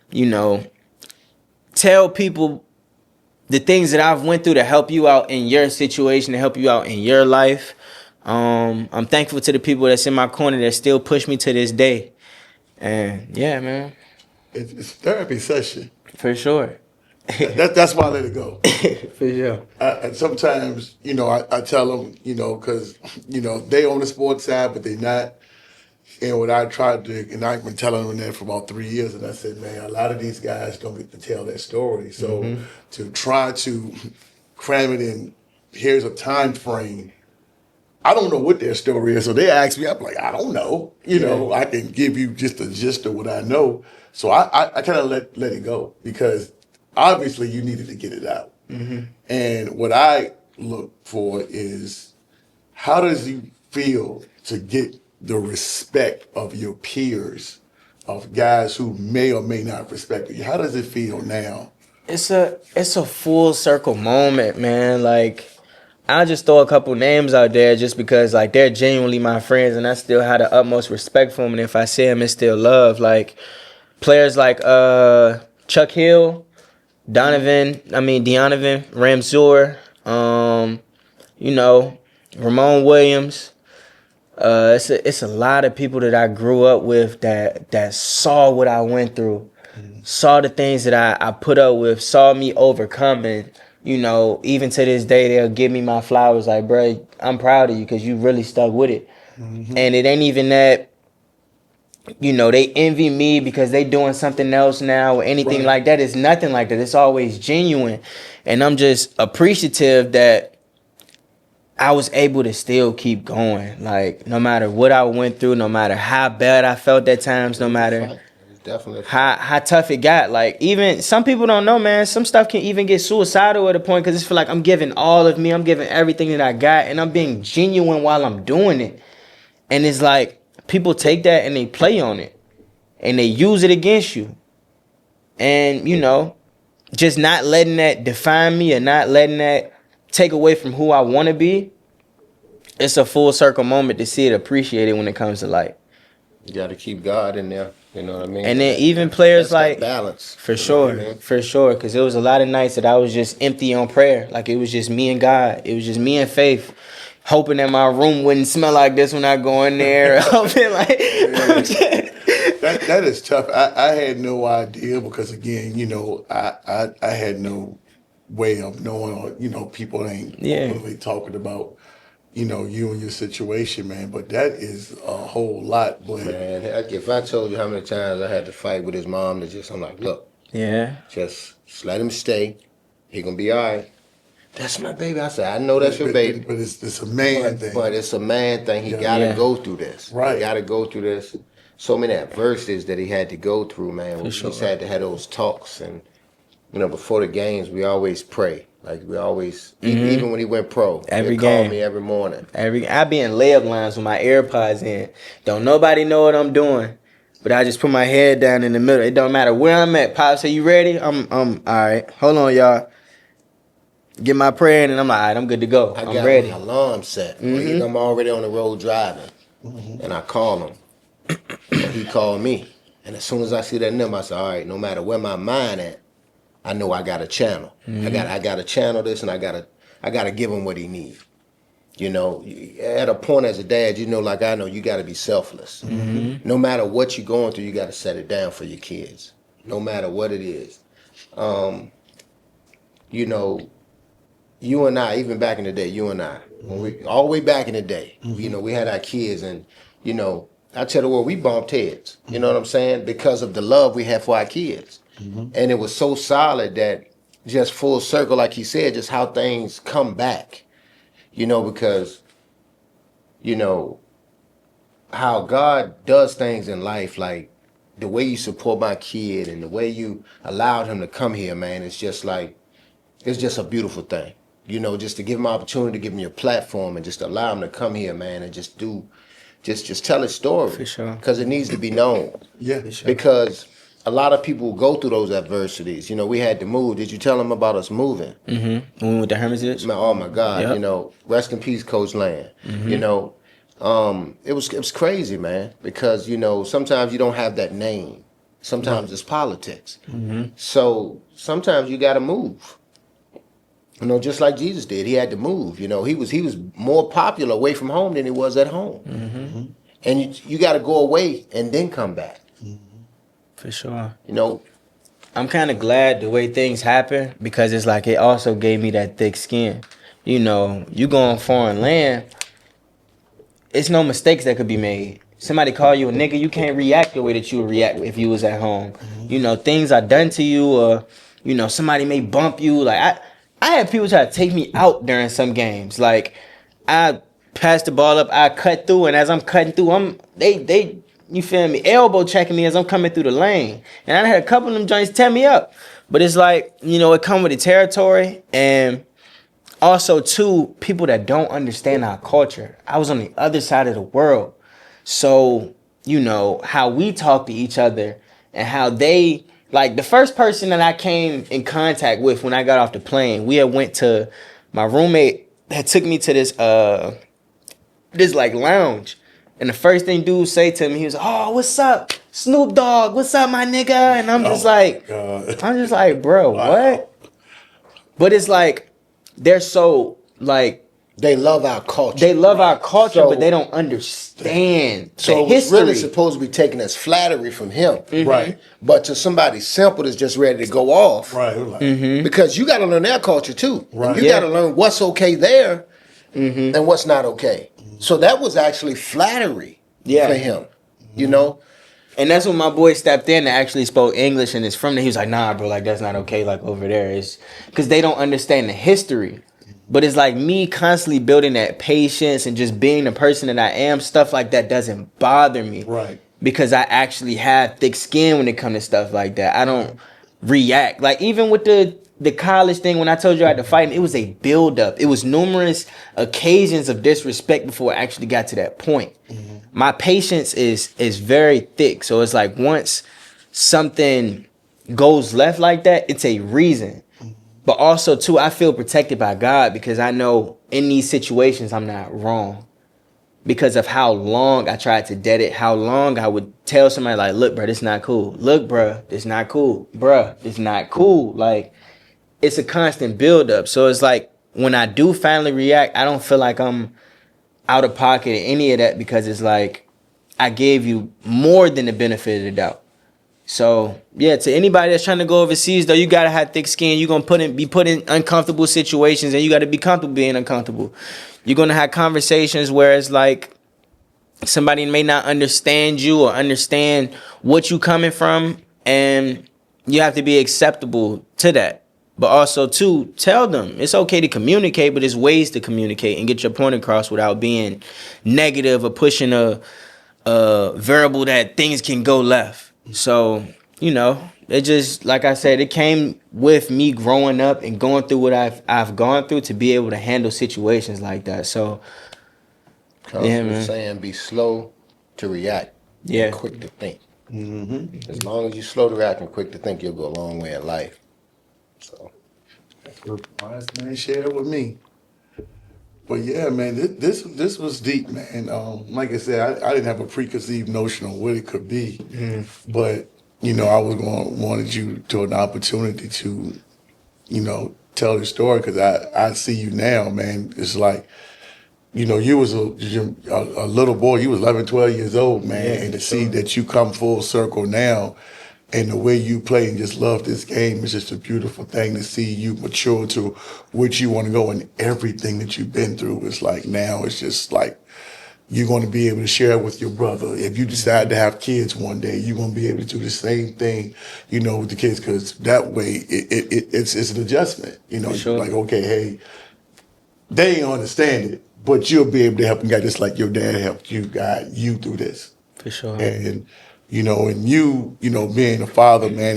you know, tell people the things that I've went through to help you out in your situation, to help you out in your life. I'm thankful to the people that's in my corner that still push me to this day. And yeah, man. It's therapy session. For sure. That's why I let it go. For sure. And sometimes, you know, I tell them, you know, because, you know, they on the sports side, but they not. And what I tried to, and I've been telling them that for about 3 years, and I said, man, a lot of these guys don't get to tell their story. So to try to cram it in, here's a time frame, I don't know what their story is. So they ask me, I'm like, I don't know. You know, I can give you just a gist of what I know. So I kind of let it go, because obviously you needed to get it out. Mm-hmm. And what I look for is, how does you feel to get the respect of your peers, of guys who may or may not respect you? How does it feel now? It's a full circle moment, man. Like, I'll just throw a couple names out there just because, like, they're genuinely my friends, and I still have the utmost respect for them. And if I see them, it's still love. Like, players like Chuck Hill, Donovan Ramseur, you know, Ramon Williams. It's a lot of people that I grew up with that saw what I went through, saw the things that I put up with, saw me overcoming. You know, even to this day, they'll give me my flowers like, bro, I'm proud of you because you really stuck with it. Mm-hmm. And it ain't even that, you know, they envy me because they doing something else now or anything like that. It's nothing like that. It's always genuine. And I'm just appreciative that I was able to still keep going. Like, no matter what I went through, no matter how bad I felt at times, no matter how tough it got. Like, even some people don't know, man, some stuff can even get suicidal at a point because it's feel like I'm giving all of me. I'm giving everything that I got, and I'm being genuine while I'm doing it. And it's like, people take that and they play on it and they use it against you. And, you know, just not letting that define me or not letting that take away from who I want to be. It's a full circle moment to see it appreciated when it comes to life. You got to keep God in there. You know what I mean? And then even players like, balance. For sure. Because there was a lot of nights that I was just empty on prayer. Like, it was just me and God. It was just me and faith. Hoping that my room wouldn't smell like this when I go in there. Hoping like that is tough. I had no idea because, again, you know, I had no way of knowing, or, you know, people ain't openly talking about, you know, you and your situation, man. But that is a whole lot, boy. Man, if I told you how many times I had to fight with his mom, I'm like, look, just let him stay. He gonna be all right. That's my baby. I said, I know that's your baby. But it's a man thing. But it's a man thing. He gotta go through this. Right. He gotta go through this. So many adversities that he had to go through, man. We just had to have those talks. And, you know, before the games, we always pray. Like, we always, even when he went pro, he'd call me every morning. I be in layup lines with my AirPods in. Don't nobody know what I'm doing. But I just put my head down in the middle. It don't matter where I'm at. Pop say, you ready? I'm all right. Hold on, y'all. Get my prayer in, and I'm like, all right, I'm good to go. I'm ready. My alarm set. I'm already on the road driving. And I call him. And he called me. And as soon as I see that number, I said, all right, no matter where my mind at, I know I got to channel. I got to channel this, and I got to give him what he needs. You know, at a point as a dad, you know, like I know, you got to be selfless. No matter what you're going through, you got to set it down for your kids. No matter what it is. You know, you and I, even back in the day, you and I, when we all the way back in the day, you know, we had our kids, and you know, I tell the world, we bumped heads. You know what I'm saying? Because of the love we have for our kids, and it was so solid that just full circle, like he said, just how things come back. You know, because you know how God does things in life, like the way you support my kid and the way you allowed him to come here, man. It's just like it's just a beautiful thing. You know, just to give him an opportunity, to give him your platform, and just allow him to come here, man, and just tell his story. For sure. Because it needs to be known. Yeah. For sure. Because a lot of people go through those adversities. You know, we had to move. Did you tell them about us moving? When we went to Hermitage. Oh my God! Yep. You know, rest in peace, Coach Land. You know, it was crazy, man. Because you know, sometimes you don't have that name. Sometimes it's politics. So sometimes you got to move. You know, just like Jesus did, he had to move. You know, he was more popular away from home than he was at home. And you got to go away and then come back. For sure. You know, I'm kind of glad the way things happen, because it's like it also gave me that thick skin. You know, you go on foreign land, it's no mistakes that could be made. Somebody call you a nigga, you can't react the way that you would react if you was at home. You know, things are done to you, or you know, somebody may bump you. Like I had people try to take me out during some games. Like I passed the ball up, I cut through, and as I'm cutting through, they you feel me, elbow checking me as I'm coming through the lane. And I had a couple of them joints tear me up. But it's like, you know, it come with the territory, and also too, people that don't understand our culture. I was on the other side of the world. So, you know, how we talk to each other and how they, like the first person that I came in contact with when I got off the plane, we had went to, my roommate had took me to this like lounge. And the first thing dude say to me, he was like, "Oh, what's up, Snoop Dogg? What's up, my nigga?" And I'm just like, bro, what? But it's like, they're so like, they love our culture. they love our culture, So- but they don't understand So the it was history. really supposed to be taken as flattery from him. Right. But to somebody simple that's just ready to go off. Right. Like, Because you got to learn their culture too. Right. And you got to learn what's okay there and what's not okay. So that was actually flattery Yeah. for him. You know? And that's when my boy stepped in and actually spoke English, and it's from there. He was like, "Nah, bro, like that's not okay. Like over there, it's because they don't understand the history." But it's like me constantly building that patience and just being the person that I am. Stuff like that doesn't bother me, Right. Because I actually have thick skin when it comes to stuff like that. I don't react. Like even with the college thing, when I told you I had to fight, it was a build up. It was numerous occasions of disrespect before I actually got to that point. My patience is very thick. So it's like once something goes left like that, it's a reason. But also too, I feel protected by God, because I know in these situations I'm not wrong. Because of how long I tried to dead it, how long I would tell somebody like, "Look, bro, this not cool. Look, bro, this not cool. Bruh, this not cool." Like, it's a constant build up. So it's like when I do finally react, I don't feel like I'm out of pocket or any of that, because it's like I gave you more than the benefit of the doubt. So yeah, to anybody that's trying to go overseas though, you gotta have thick skin. You're gonna be put in uncomfortable situations, and you gotta be comfortable being uncomfortable. You're gonna have conversations where it's like somebody may not understand you or understand what you coming from, and you have to be acceptable to that. But also too, tell them it's okay to communicate, but there's ways to communicate and get your point across without being negative or pushing a variable that things can go left. So, you know, it just, like I said, it came with me growing up and going through what I've gone through to be able to handle situations like that. So, yeah, man. Saying be slow to react Yeah. and quick to think. As long as you're slow to react and quick to think, you'll go a long way in life. So, wise man shared with me. But yeah, man, this was deep, man. Like I said, I didn't have a preconceived notion of what it could be, but I was wanted you to an opportunity to, tell the story because I see you now, man. It's like, you was a little boy. You was 11, 12 years old, man. And to see that you come full circle now and the way you play and just love this game is just a beautiful thing to see you mature to what you want to go and everything that you've been through. It's like now it's just like you're going to be able to share it with your brother. If you decide to have kids one day, you're going to be able to do the same thing, with the kids because that way it's an adjustment. Sure. Like, okay, hey, they ain't understand it, but you'll be able to help them guide just like your dad helped you guide you through this. For sure. And and you being a father, man,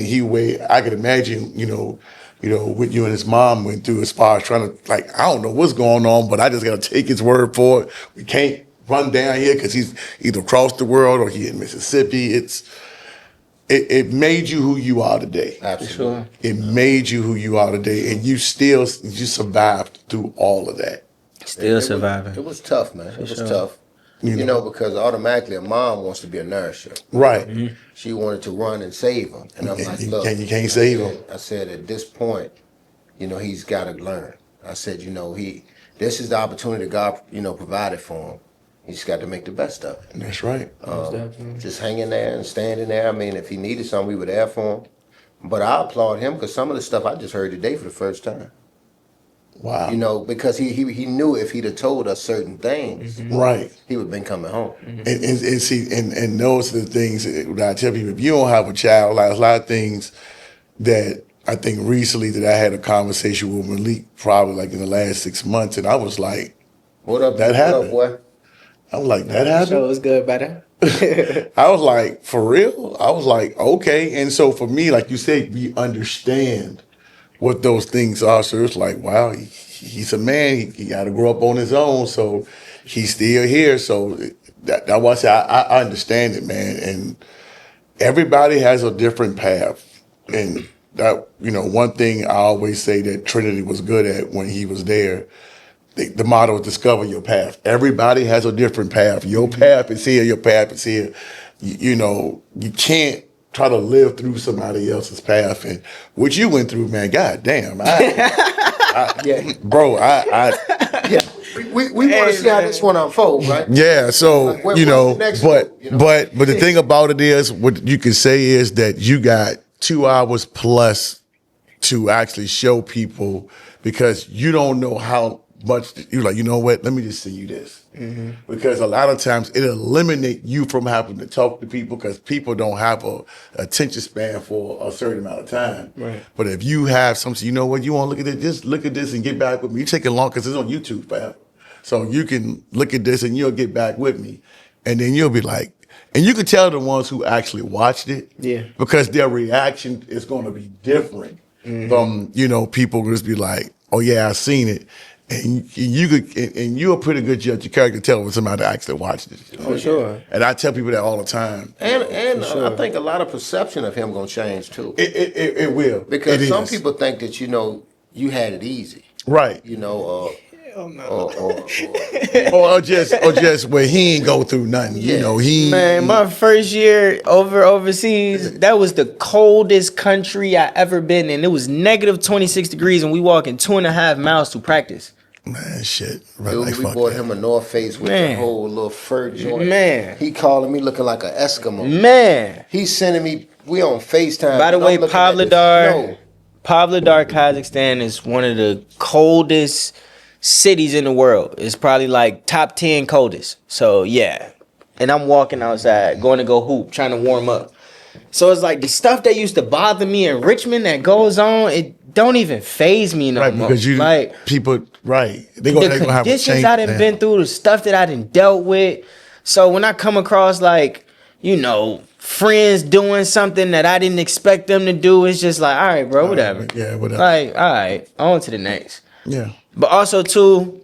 I could imagine, what you and his mom went through as far as trying to, like, I don't know what's going on, but I just got to take his word for it. We can't run down here because he's either across the world or he in Mississippi. It made you who you are today. Absolutely. Sure. It made you who you are today, and you survived through all of that. Still surviving. It was tough, man. It was sure. tough. Because automatically a mom wants to be a nourisher. Right. Mm-hmm. She wanted to run and save him. And I'm like, look. You can't save him. I said, at this point, he's got to learn. I said, this is the opportunity God, provided for him. He just got to make the best of it. That's right. Just hanging there and standing there. I mean, if he needed something, we were there for him. But I applaud him because some of the stuff I just heard today for the first time. Wow. Because he knew if he'd have told us certain things, Right. he would have been coming home. And see, and those are the things that I tell people. If you don't have a child, like a lot of things that I think recently that I had a conversation with Malik probably like in the last 6 months, and I was like, What up, That happened. What up, boy? I was like, that happened? So it was good, better. I was like, for real? I was like, okay. And so for me, like you said, we understand what those things are. So it's like, wow, he's a man. He got to grow up on his own. So he's still here. So that's why I say I understand it, man. And everybody has a different path. And that, one thing I always say that Trinity was good at when he was there, the motto is discover your path. Everybody has a different path. Your path is here. Your path is here. You can't try to live through somebody else's path. And what you went through, man, God damn. Bro, Yeah. We want to see how this one unfolds, right? Yeah, so, Like, what's the next but move, but the thing about it is, what you can say is that you got 2 hours plus to actually show people because you don't know how much you're like, you know what, let me just send you this. Mm-hmm. Because a lot of times it eliminates you from having to talk to people because people don't have a attention span for a certain amount of time. Right. But if you have something, you know what, you want to look at it, just look at this and get back with me. You take it long because it's on YouTube forever. So you can look at this and you'll get back with me. And then you'll be like, and you can tell the ones who actually watched it. Yeah. Because their reaction is going to be different from, people just be like, oh yeah, I've seen it. And you're a pretty good judge of character tell when somebody actually watched it. For sure. And I tell people that all the time. And I think a lot of perception of him gonna change too. It will. Because it some is. people think that you had it easy. Right. Or just where he ain't go through nothing. Yeah. Man, my first year overseas, that was the coldest country I ever been in. It was negative 26 degrees and we walking 2.5 miles to practice. Man, shit. Right, Dude, like, we fuck bought that. him a North Face with Man. the whole little fur joint. Man. He calling me looking like an Eskimo. Man. He's sending me, we on FaceTime. By the and way, I'm looking at this Pavlodar, snow. Kazakhstan is one of the coldest cities in the world. It's probably like top 10 coldest. So yeah. And I'm walking outside, going to go hoop, trying to warm up. So it's like the stuff that used to bother me in Richmond that goes on, it don't even faze me no Right, more. because people, right. They gonna have a conditions change. I done been through, the stuff that I done dealt with. So when I come across like, friends doing something that I didn't expect them to do, it's just like, all right, bro, whatever. Yeah, whatever. Like, all right, on to the next. Yeah. But also too,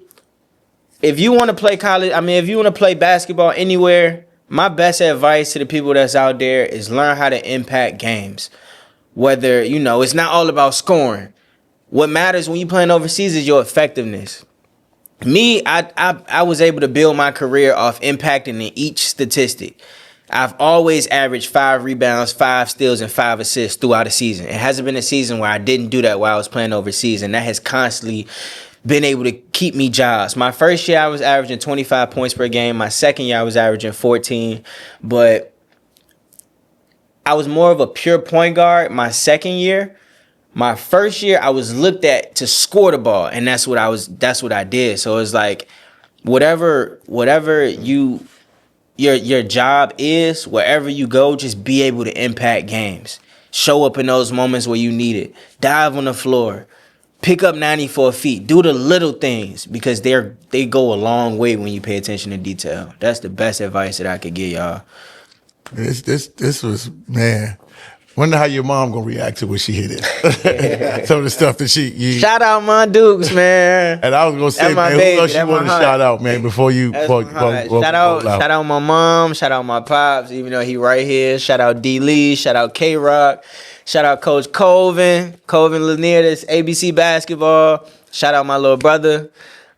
if you want to play if you want to play basketball anywhere, my best advice to the people that's out there is learn how to impact games. Whether, it's not all about scoring. What matters when you playing overseas is your effectiveness. Me, I was able to build my career off impacting in each statistic. I've always averaged 5 rebounds, 5 steals, and 5 assists throughout a season. It hasn't been a season where I didn't do that while I was playing overseas, and that has constantly been able to keep me jobs. My first year, I was averaging 25 points per game. My second year, I was averaging 14, but I was more of a pure point guard my second year. My first year, I was looked at to score the ball, and that's what I did. So it's like whatever your job is, wherever you go, just be able to impact games. Show up in those moments where you need it. Dive on the floor. Pick up 94 feet. Do the little things because they go a long way when you pay attention to detail. That's the best advice that I could give y'all. This was, man. Wonder how your mom gonna react to when she hear it. Some of the stuff that Shout out my Dukes, man. And I was gonna say, man, who else you want to shout out, man, before you go shout out my mom, shout out my pops, even though he right here. Shout out D Lee, shout out K Rock, shout out Coach Colvin Lanier, that's ABC basketball. Shout out my little brother.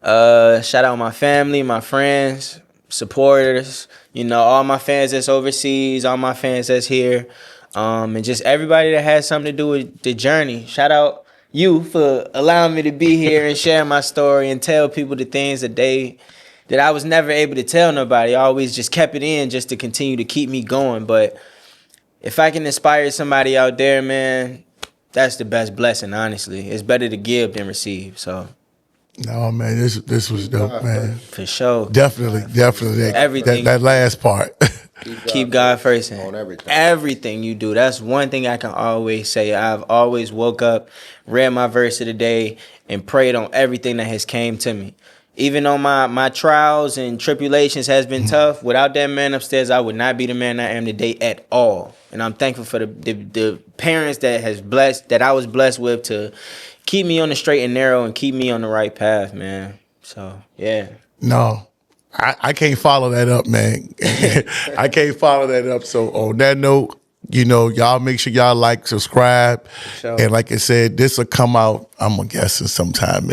Shout out my family, my friends, supporters. You know, all my fans that's overseas, all my fans that's here. And just everybody that has something to do with the journey. Shout out you for allowing me to be here and share my story and tell people the things that I was never able to tell nobody. I always just kept it in just to continue to keep me going. But if I can inspire somebody out there, man, that's the best blessing, honestly. It's better to give than receive. So no, man, this was dope, man. For sure. Definitely. Everything. That last part. Keep God first on everything. Everything you do. That's one thing I can always say. I've always woke up, read my verse of the day, and prayed on everything that has came to me. Even though my trials and tribulations has been tough, without that man upstairs, I would not be the man I am today at all. And I'm thankful for the parents that I was blessed with to keep me on the straight and narrow and keep me on the right path, man. So, yeah. No. I can't follow that up, man. I can't follow that up. So on that note, you know, y'all make sure y'all like, subscribe. Sure. And like I said, this will come out, I'm guessing sometime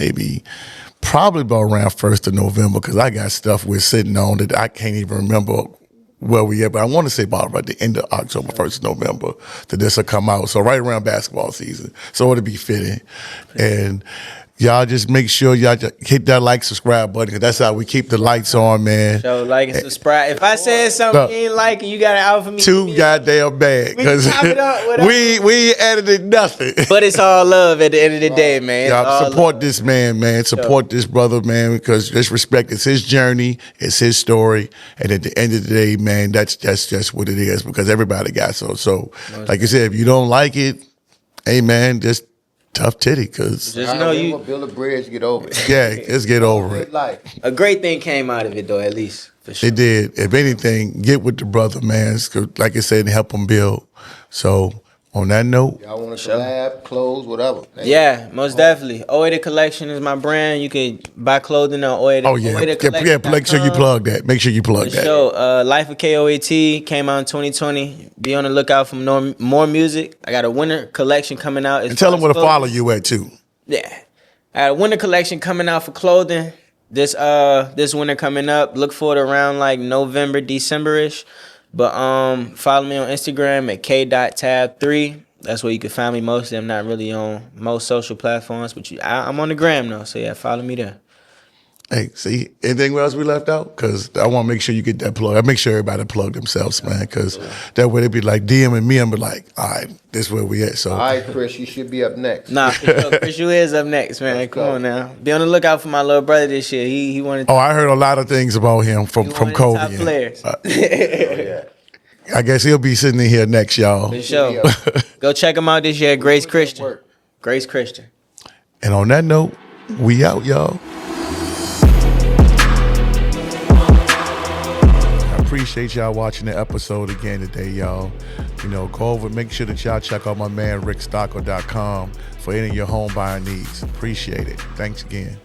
probably about around 1st of November, because I got stuff we're sitting on that I can't even remember where we at. But I want to say about right the end of October, 1st of November, that this will come out. So right around basketball season. So it'll be fitting. And y'all just make sure y'all just hit that like, subscribe button, because that's how we keep the lights on, man. So like and subscribe. If I said something you ain't like and you got it out for me, too goddamn bad, because we ain't edited nothing. But it's all love at the end of the day, man. Y'all support this man. Support this brother, man, because just respect. It's his journey. It's his story. And at the end of the day, man, that's just what it is, because everybody got so. So like you said, if you don't like it, hey, man, just tough titty, because just know you build a bridge, get over it. Yeah, let's get over it. A great thing came out of it, though, at least. For sure. It did. If anything, get with the brother, man. Like I said, help him build. So on that note, y'all want to collab, clothes, whatever. Yeah, most definitely. Oida Collection is my brand. You can buy clothing on Oida. Oh yeah, make sure you plug that. Make sure you plug that. So, Life of KOAT came out in 2020. Be on the lookout for more music. I got a winter collection coming out. And tell them where to follow you at too. Yeah, I got a winter collection coming out for clothing. This winter coming up. Look for it around like November, December-ish. But follow me on Instagram at k.tabb3. That's where you can find me mostly. I'm not really on most social platforms, but I'm on the gram though. So yeah, follow me there. Hey, see, anything else we left out? Because I want to make sure you get that plug. I make sure everybody plug themselves, man, because that way they be like DMing me and be like, all right, this is where we at. So, all right, Chris, you should be up next. Nah, Chris, you is up next, man. Come on now. Be on the lookout for my little brother this year. He wanted. I heard a lot of things about him from Kobe. Top players. Yeah. I guess he'll be sitting in here next, y'all. For sure. Go check him out this year, Grace Christian. Grace Christian. And on that note, we out, y'all. I appreciate y'all watching the episode again today, y'all. You know, go over, make sure that y'all check out my man, rickstockel.com for any of your home buying needs. Appreciate it. Thanks again.